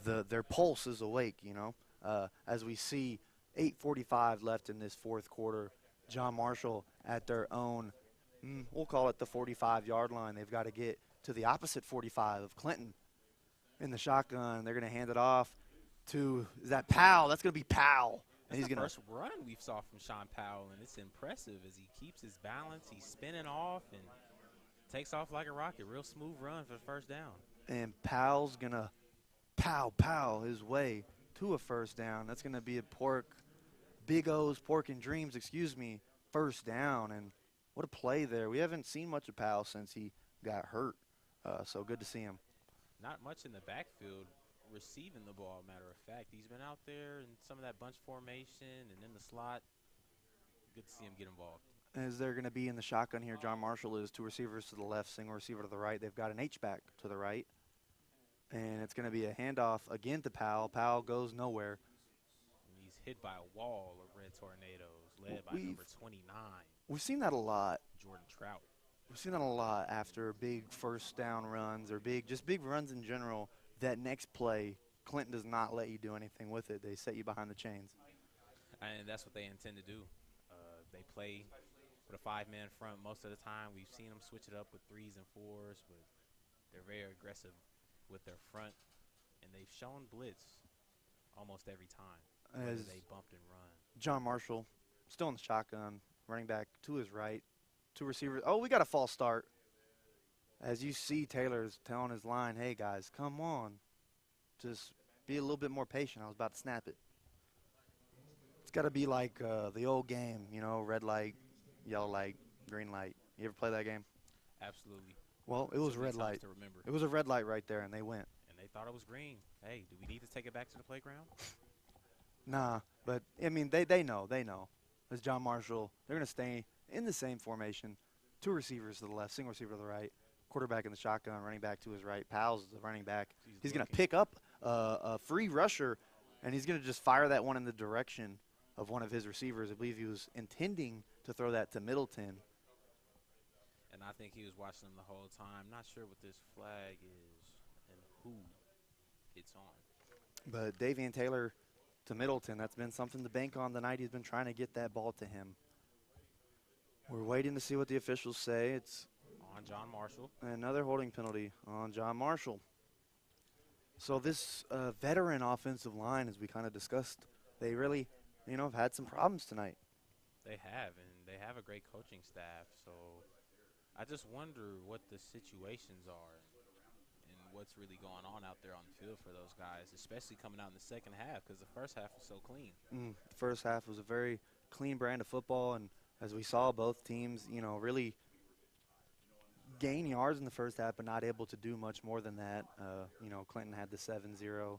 Their pulse is awake, you know. As we see 8:45 left in this fourth quarter, John Marshall at their own, we'll call it the 45-yard line. They've got to get to the opposite 45 of Clinton in the shotgun. They're going to hand it off to, is that Powell? That's going to be Powell. And he's the first run we saw from Sean Powell, and it's impressive as he keeps his balance. He's spinning off and takes off like a rocket. Real smooth run for the first down. And Powell's going to pow his way to a first down. That's going to be a Big O's Pork and Dreams, first down. And what a play there. We haven't seen much of Powell since he got hurt, so good to see him. Not much in the backfield receiving the ball, matter of fact. He's been out there in some of that bunch formation and in the slot. Good to see him get involved. As they're going to be in the shotgun here, John Marshall is 2 receivers to the left, single receiver to the right. They've got an H-back to the right. And it's going to be a handoff again to Powell. Powell goes nowhere. And he's hit by a wall of red tornadoes, led by number 29. We've seen that a lot. Jordan Trout. We've seen that a lot after big first down runs or big runs in general. That next play, Clinton does not let you do anything with it. They set you behind the chains. And that's what they intend to do. They play with a 5-man front most of the time. We've seen them switch it up with 3s and 4s, but they're very aggressive with their front. And they've shown blitz almost every time. As they bumped and run. John Marshall still in the shotgun, running back to his right. 2 receivers. Oh, we got a false start. As you see, Taylor's telling his line, hey, guys, come on. Just be a little bit more patient. I was about to snap it. It's got to be like the old game, you know, red light, yellow light, green light. You ever play that game? Absolutely. Well, it was red light. To remember. It was a red light right there, and they went. And they thought it was green. Hey, do we need to take it back to the playground? Nah, but, I mean, they know. They know. As John Marshall, they're going to stay in the same formation. 2 receivers to the left, single receiver to the right. Quarterback in the shotgun, running back to his right. Powell's the running back. He's going to pick up a free rusher, and he's going to just fire that one in the direction of one of his receivers. I believe he was intending to throw that to Middleton. And I think he was watching them the whole time. Not sure what this flag is and who it's on. But Davian Taylor to Middleton, that's been something to bank on tonight. He's been trying to get that ball to him. We're waiting to see what the officials say. It's on John Marshall. Another holding penalty on John Marshall. So this veteran offensive line, as we kind of discussed, they really, you know, have had some problems tonight. They have, and they have a great coaching staff. So I just wonder what the situations are and what's really going on out there on the field for those guys, especially coming out in the second half because the first half was so clean. The first half was a very clean brand of football, and as we saw, both teams, you know, really gain yards in the first half, but not able to do much more than that. You know, Clinton had the 7-0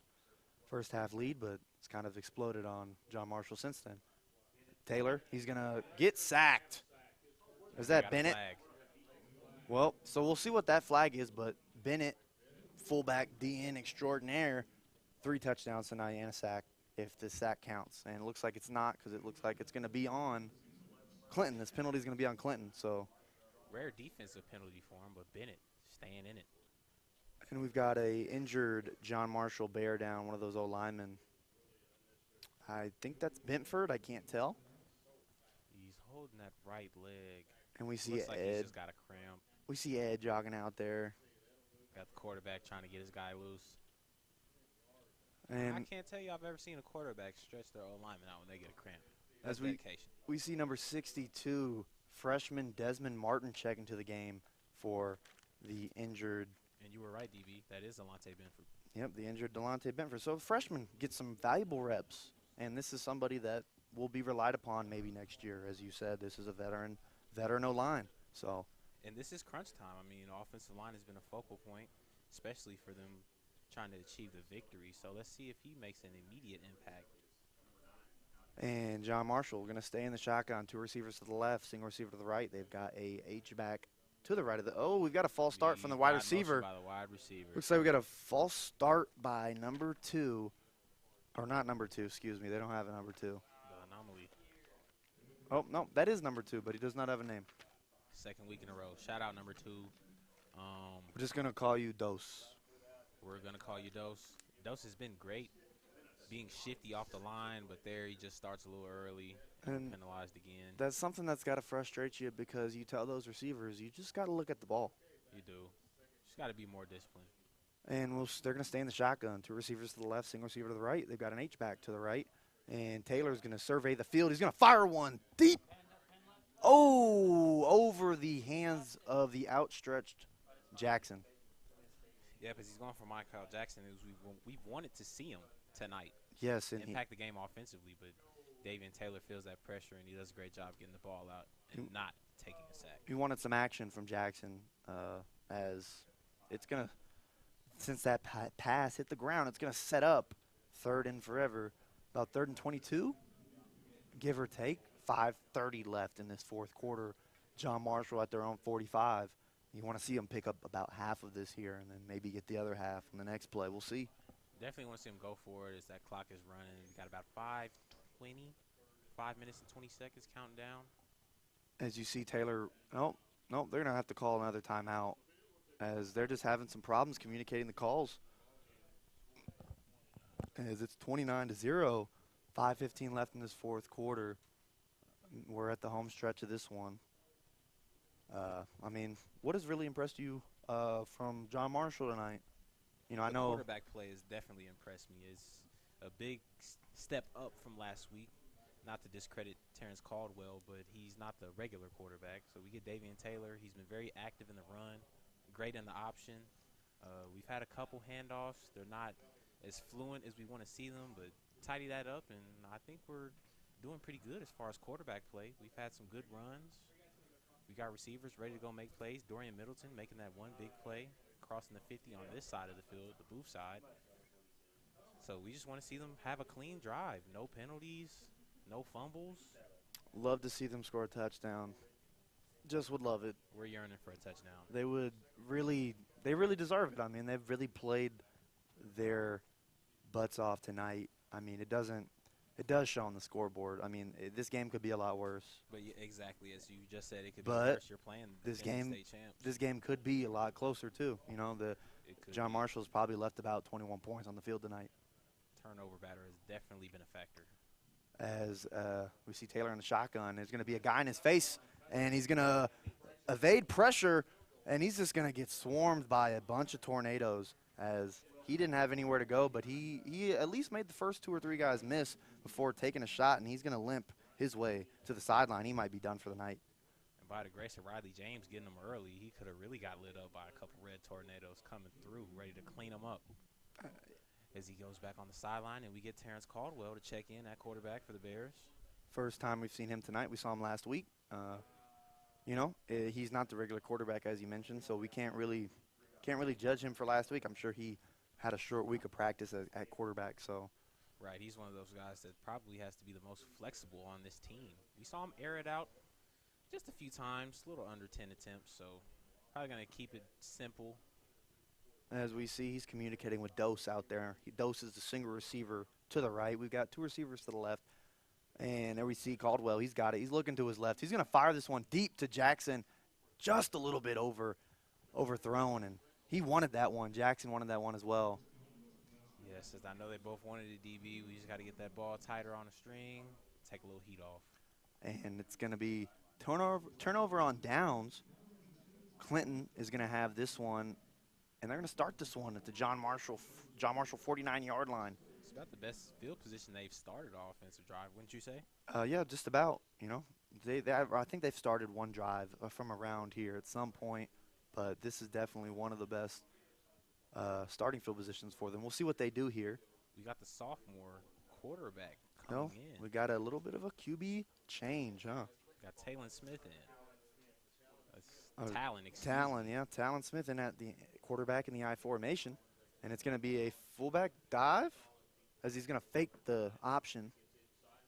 first half lead, but it's kind of exploded on John Marshall since then. Taylor, he's going to get sacked. Is that Bennett? Well, so we'll see what that flag is, but Bennett, fullback DN extraordinaire, 3 touchdowns tonight and a sack, if the sack counts. And it looks like it's not because it looks like it's going to be on Clinton. This penalty is going to be on Clinton, so. Rare defensive penalty for him, but Bennett staying in it. And we've got a injured John Marshall bear down, one of those old linemen. I think that's Bentford. I can't tell. He's holding that right leg. And we see Looks like Ed. he's just got a cramp. We see Ed jogging out there. Got the quarterback trying to get his guy loose. I And can't tell you I've ever seen a quarterback stretch their O-lineman out when they get a cramp. As That's we- dedication. we see number 62, freshman Desmond Martin, check into the game for the injured. And you were right, DB. That is Alante Benford. Yep, the injured Delonte Benford. So the freshman gets some valuable reps, and this is somebody that will be relied upon maybe next year. As you said, this is a veteran O-line. So And this is crunch time. I mean, offensive line has been a focal point, especially for them trying to achieve the victory. So let's see if he makes an immediate impact. And John Marshall going to stay in the shotgun. 2 receivers to the left, single receiver to the right. They've got a H-back to the right of the. Oh, we've got a false start from the wide receiver. By the wide receiver. Looks like we got a false start by number 2. Or not number 2, excuse me. They don't have a number 2. The anomaly. Oh, no, that is number 2, but he does not have a name. Second week in a row. Shout out number 2. We're just going to call you Dose. We're going to call you Dose. Dose has been great, being shifty off the line, but there he just starts a little early, And penalized again. that's something that's got to frustrate you because you tell those receivers, you just got to look at the ball. You do. Just got to be more disciplined. And they're going to stay in the shotgun. 2 receivers to the left, single receiver to the right. They've got an H-back to the right. And Taylor's going to survey the field. He's going to fire one deep. Oh, over the hands of the outstretched Jackson. Yeah, because he's going for Michael Jackson. We've wanted to see him tonight Yes, and impact the game offensively, but Davian Taylor feels that pressure, and he does a great job getting the ball out and not taking a sack. he wanted some action from Jackson as it's going to, since that pass hit the ground, it's going to set up 3rd and forever. About 3rd and 22, give or take. 5:30 left in this 4th quarter. John Marshall at their own 45. You want to see them pick up about half of this here and then maybe get the other half in the next play. We'll see. Definitely want to see him go for it as that clock is running. We got about 5:20, 5 minutes and 20 seconds counting down. As you see Taylor, no, they're going to have to call another timeout as they're just having some problems communicating the calls. As it's 29-0, 5:15 left in this 4th quarter. We're at the home stretch of this one. I mean, what has really impressed you from John Marshall tonight? You know, I The know quarterback play has definitely impressed me. It's a big step up from last week. Not to discredit Terrence Caldwell, but he's not the regular quarterback. So we get Davian Taylor. He's been very active in the run, great in the option. We've had a couple handoffs. They're not as fluent as we want to see them, but tidy that up, and I think we're doing pretty good as far as quarterback play. We've had some good runs. We got receivers ready to go make plays. Dorian Middleton making that one big play, crossing the 50 on this side of the field, the Booth side. So we just want to see them have a clean drive. No penalties, no fumbles. love to see them score a touchdown. Just would love it. We're yearning for a touchdown. They really deserve it. I mean, they've really played their butts off tonight. I mean, it does show on the scoreboard. I mean, this game could be a lot worse. But yeah, exactly, as you just said, it could be But worse. You're playing this Kansas game- State champs. This game could be a lot closer too. You know, It could John be. Marshall's probably left about 21 points on the field tonight. Turnover batter has definitely been a factor. As we see Taylor in the shotgun, there's going to be a guy in his face, and he's going to evade pressure, and he's just going to get swarmed by a bunch of tornadoes as he didn't have anywhere to go, but he at least made the first 2 or 3 guys miss before taking a shot, and he's going to limp his way to the sideline. He might be done for the night. And by the grace of Riley James getting him early, he could have really got lit up by a couple red tornadoes coming through, ready to clean him up. As he goes back on the sideline, and we get Terrence Caldwell to check in at quarterback for the Bears. First time we've seen him tonight. We saw him last week. You know, he's not the regular quarterback, as you mentioned, so we can't really judge him for last week. I'm sure he had a short week of practice at quarterback. So Right, he's one of those guys that probably has to be the most flexible on this team. We saw him air it out just a few times, a little under 10 attempts, so probably going to keep it simple. as we see, he's communicating with Dose out there. Dose is the single receiver to the right. We've got 2 receivers to the left. And there we see Caldwell. He's got it. He's looking to his left. He's going to fire this one deep to Jackson, just a little bit overthrown. And he wanted that one. Jackson wanted that one as well. Yes, as I know they both wanted a DB. We just got to get that ball tighter on the string, take a little heat off. And it's going to be turnover on downs. Clinton is going to have this one, and they're going to start this one at the John Marshall 49-yard line. about the best field position they've started our offensive drive, wouldn't you say? Yeah, just about. You know, I think they've started one drive from around here at some point, but this is definitely one of the best starting field positions for them. We'll see what they do here. We got the sophomore quarterback No, coming in. we got a little bit of a QB change, huh? Got Talon Smith in. Oh, Talon, excuse me. Talon, yeah, Talon Smith in at the quarterback in the I formation, and it's going to be a fullback dive as he's going to fake the option.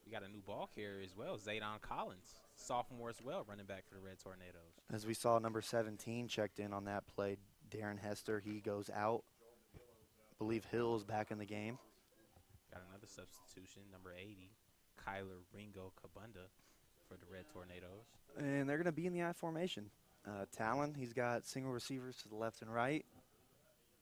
We got a new ball carrier as well, Zaydon Collins, sophomore as well, running back for the Red Tornadoes. As we saw, number 17 checked in on that play, Darren Hester. He goes out. I believe Hill's back in the game. Got another substitution, number 80, Kyler Ringo Kabunda for the Red Tornadoes. And they're going to be in the I formation. Talon, he's got single receivers to the left and right.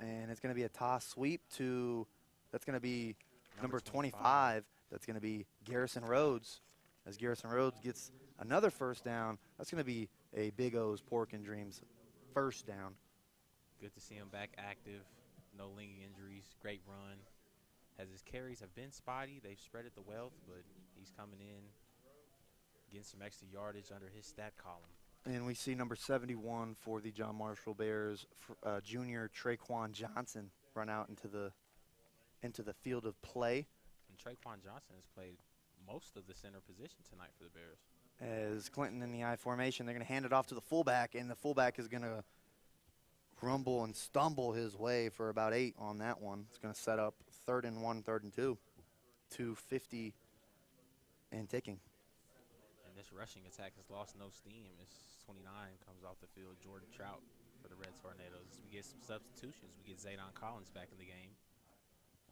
And it's going to be a toss sweep to, that's going to be number 25. That's going to be Garrison Rhodes. As Garrison Rhodes gets another first down, that's going to be a Big O's Pork and Dreams first down. Good to see him back active. No lingering injuries. Great run. As his carries have been spotty, they've spread it the wealth, but he's coming in, getting some extra yardage under his stat column. And we see number 71 for the John Marshall Bears, junior Traquan Johnson, run out into the field of play. And Traquan Johnson has played most of the center position tonight for the Bears. As Clinton in the I formation, they're going to hand it off to the fullback, and the fullback is going to rumble and stumble his way for about 8 on that one. It's going to set up 3rd and 1, 3rd and 2, 250 and ticking. And this rushing attack has lost no steam as 29 comes off the field, Jordan Trout for the Red Tornadoes. As we get some substitutions, we get Zaydon Collins back in the game,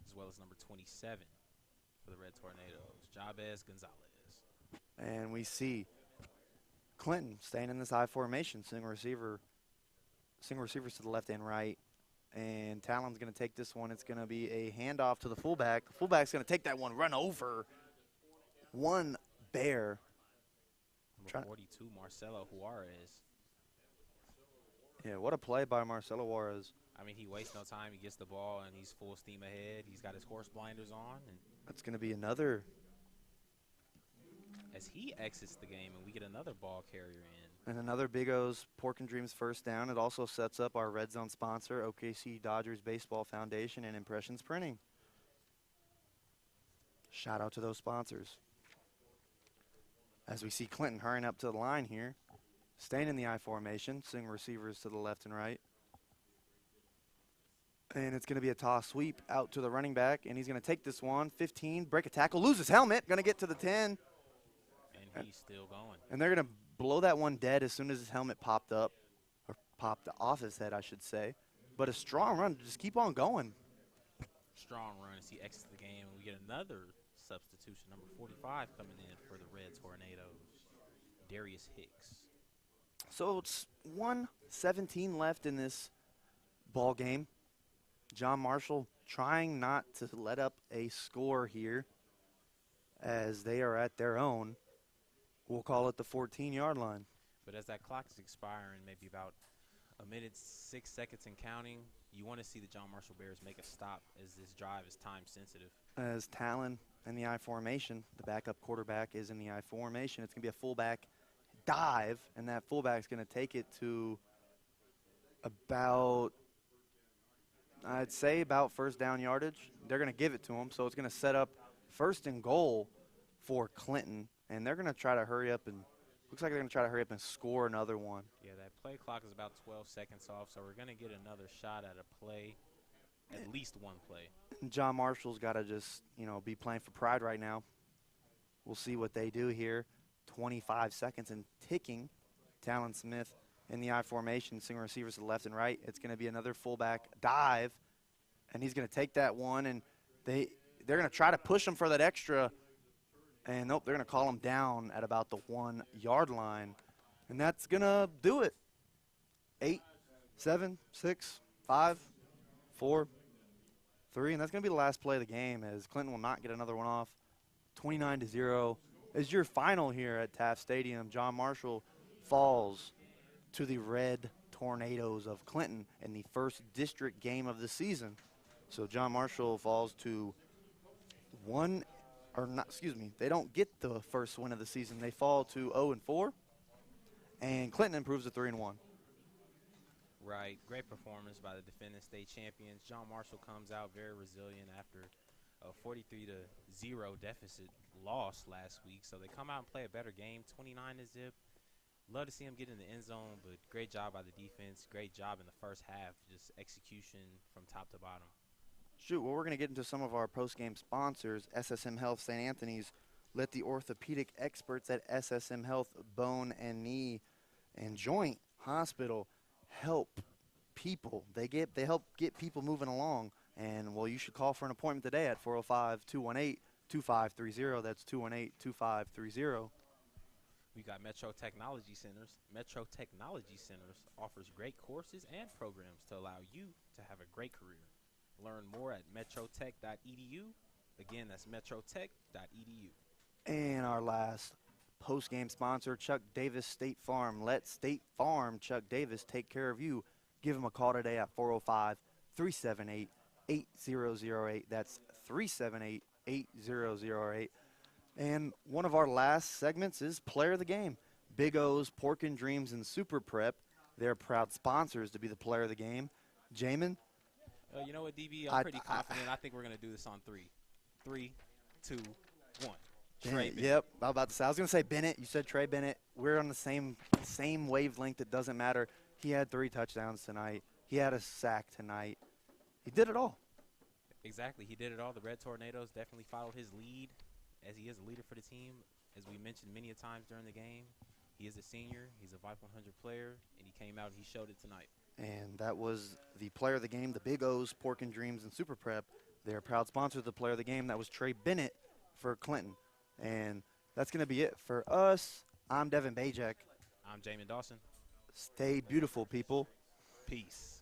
as well as number 27 for the Red Tornadoes, Jabez Gonzalez. And we see Clinton staying in this I formation, single receivers to the left and right. And Talon's going to take this one. It's going to be a handoff to the fullback. The fullback's going to take that one, run over one Bear. Number 42, Marcelo Juarez. Yeah, what a play by Marcelo Juarez. I mean, he wastes no time. He gets the ball, and he's full steam ahead. He's got his horse blinders on. And That's going to be another. as he exits the game, and we get another ball carrier in. And another Big O's Pork and Dreams first down. It also sets up our Red Zone sponsor, OKC Dodgers Baseball Foundation and Impressions Printing. Shout out to those sponsors. As we see Clinton hurrying up to the line here, staying in the I formation, single receivers to the left and right. And it's going to be a toss sweep out to the running back, and he's going to take this one, 15, break a tackle, lose his helmet, going to get to the 10. And he's still going. And they're going to blow that one dead as soon as his helmet popped up, or popped off his head, I should say. But a strong run, just keep on going. Strong run as he exits the game, and we get another substitution, number 45 coming in for the Red Tornadoes, Darius Hicks. So it's 1:17 left in this ball game. John Marshall trying not to let up a score here as they are at their own. We'll call it the 14-yard line. But as that clock is expiring, maybe about a minute, 6 seconds and counting, you want to see the John Marshall Bears make a stop as this drive is time sensitive. As Talon in the I formation, the backup quarterback is in the I formation. It's going to be a fullback dive, and that fullback's going to take it to about, I'd say about first down yardage. They're going to give it to him, so it's going to set up 1st and goal for Clinton, and they're going to try to hurry up and looks like they're going to try to hurry up and score another one. Yeah, that play clock is about 12 seconds off, so we're going to get another shot at a play, at least one play. And John Marshall's got to just, be playing for pride right now. We'll see what they do here. 25 seconds and ticking. Talon Smith in the I formation, single receivers to the left and right. It's going to be another fullback dive, and he's going to take that one, and they're going to try to push him for that extra. And nope, they're going to call him down at about the 1-yard line. And that's going to do it. 8, 7, 6, 5, 4, 3. And that's going to be the last play of the game as Clinton will not get another one off. 29-0 is your final here at Taft Stadium. John Marshall falls to the Red Tornadoes of Clinton in the first district game of the season. So John Marshall falls to they don't get the first win of the season. They fall to 0-4, and Clinton improves to 3-1. Right. Great performance by the defending state champions. John Marshall comes out very resilient after a 43-0 deficit loss last week. So they come out and play a better game, 29-0. Love to see him get in the end zone, but great job by the defense. Great job in the first half, just execution from top to bottom. Shoot, well, we're going to get into some of our post-game sponsors. SSM Health St. Anthony's. Let the orthopedic experts at SSM Health Bone and Knee and Joint Hospital help people. They help get people moving along. And, well, you should call for an appointment today at 405-218-2530. That's 218-2530. We got Metro Technology Centers. Metro Technology Centers offers great courses and programs to allow you to have a great career. Learn more at metrotech.edu. Again, that's metrotech.edu. And our last post-game sponsor, Chuck Davis State Farm. Let State Farm Chuck Davis take care of you. Give him a call today at 405-378-8008. That's 378-8008. And one of our last segments is Player of the Game. Big O's Pork and Dreams and Super Prep. They're proud sponsors to be the Player of the Game. Jamin? You know what, DB? I'm pretty confident. I think we're going to do this on 3. 3, 2, 1. Trey Bennett. Yep, I was going to say Bennett. You said Trey Bennett. We're on the same wavelength. It doesn't matter. He had 3 touchdowns tonight. He had a sack tonight. He did it all. Exactly. He did it all. The Red Tornadoes definitely followed his lead, as he is a leader for the team. As we mentioned many a times during the game, he is a senior. He's a VIPE 100 player, and he came out and he showed it tonight. And that was the Player of the Game, the Big O's, Pork and Dreams, and Super Prep. They're a proud sponsor of the Player of the Game. That was Trey Bennett for Clinton. And that's going to be it for us. I'm Devin Bajek. I'm Jamin Dawson. Stay beautiful, people. Peace.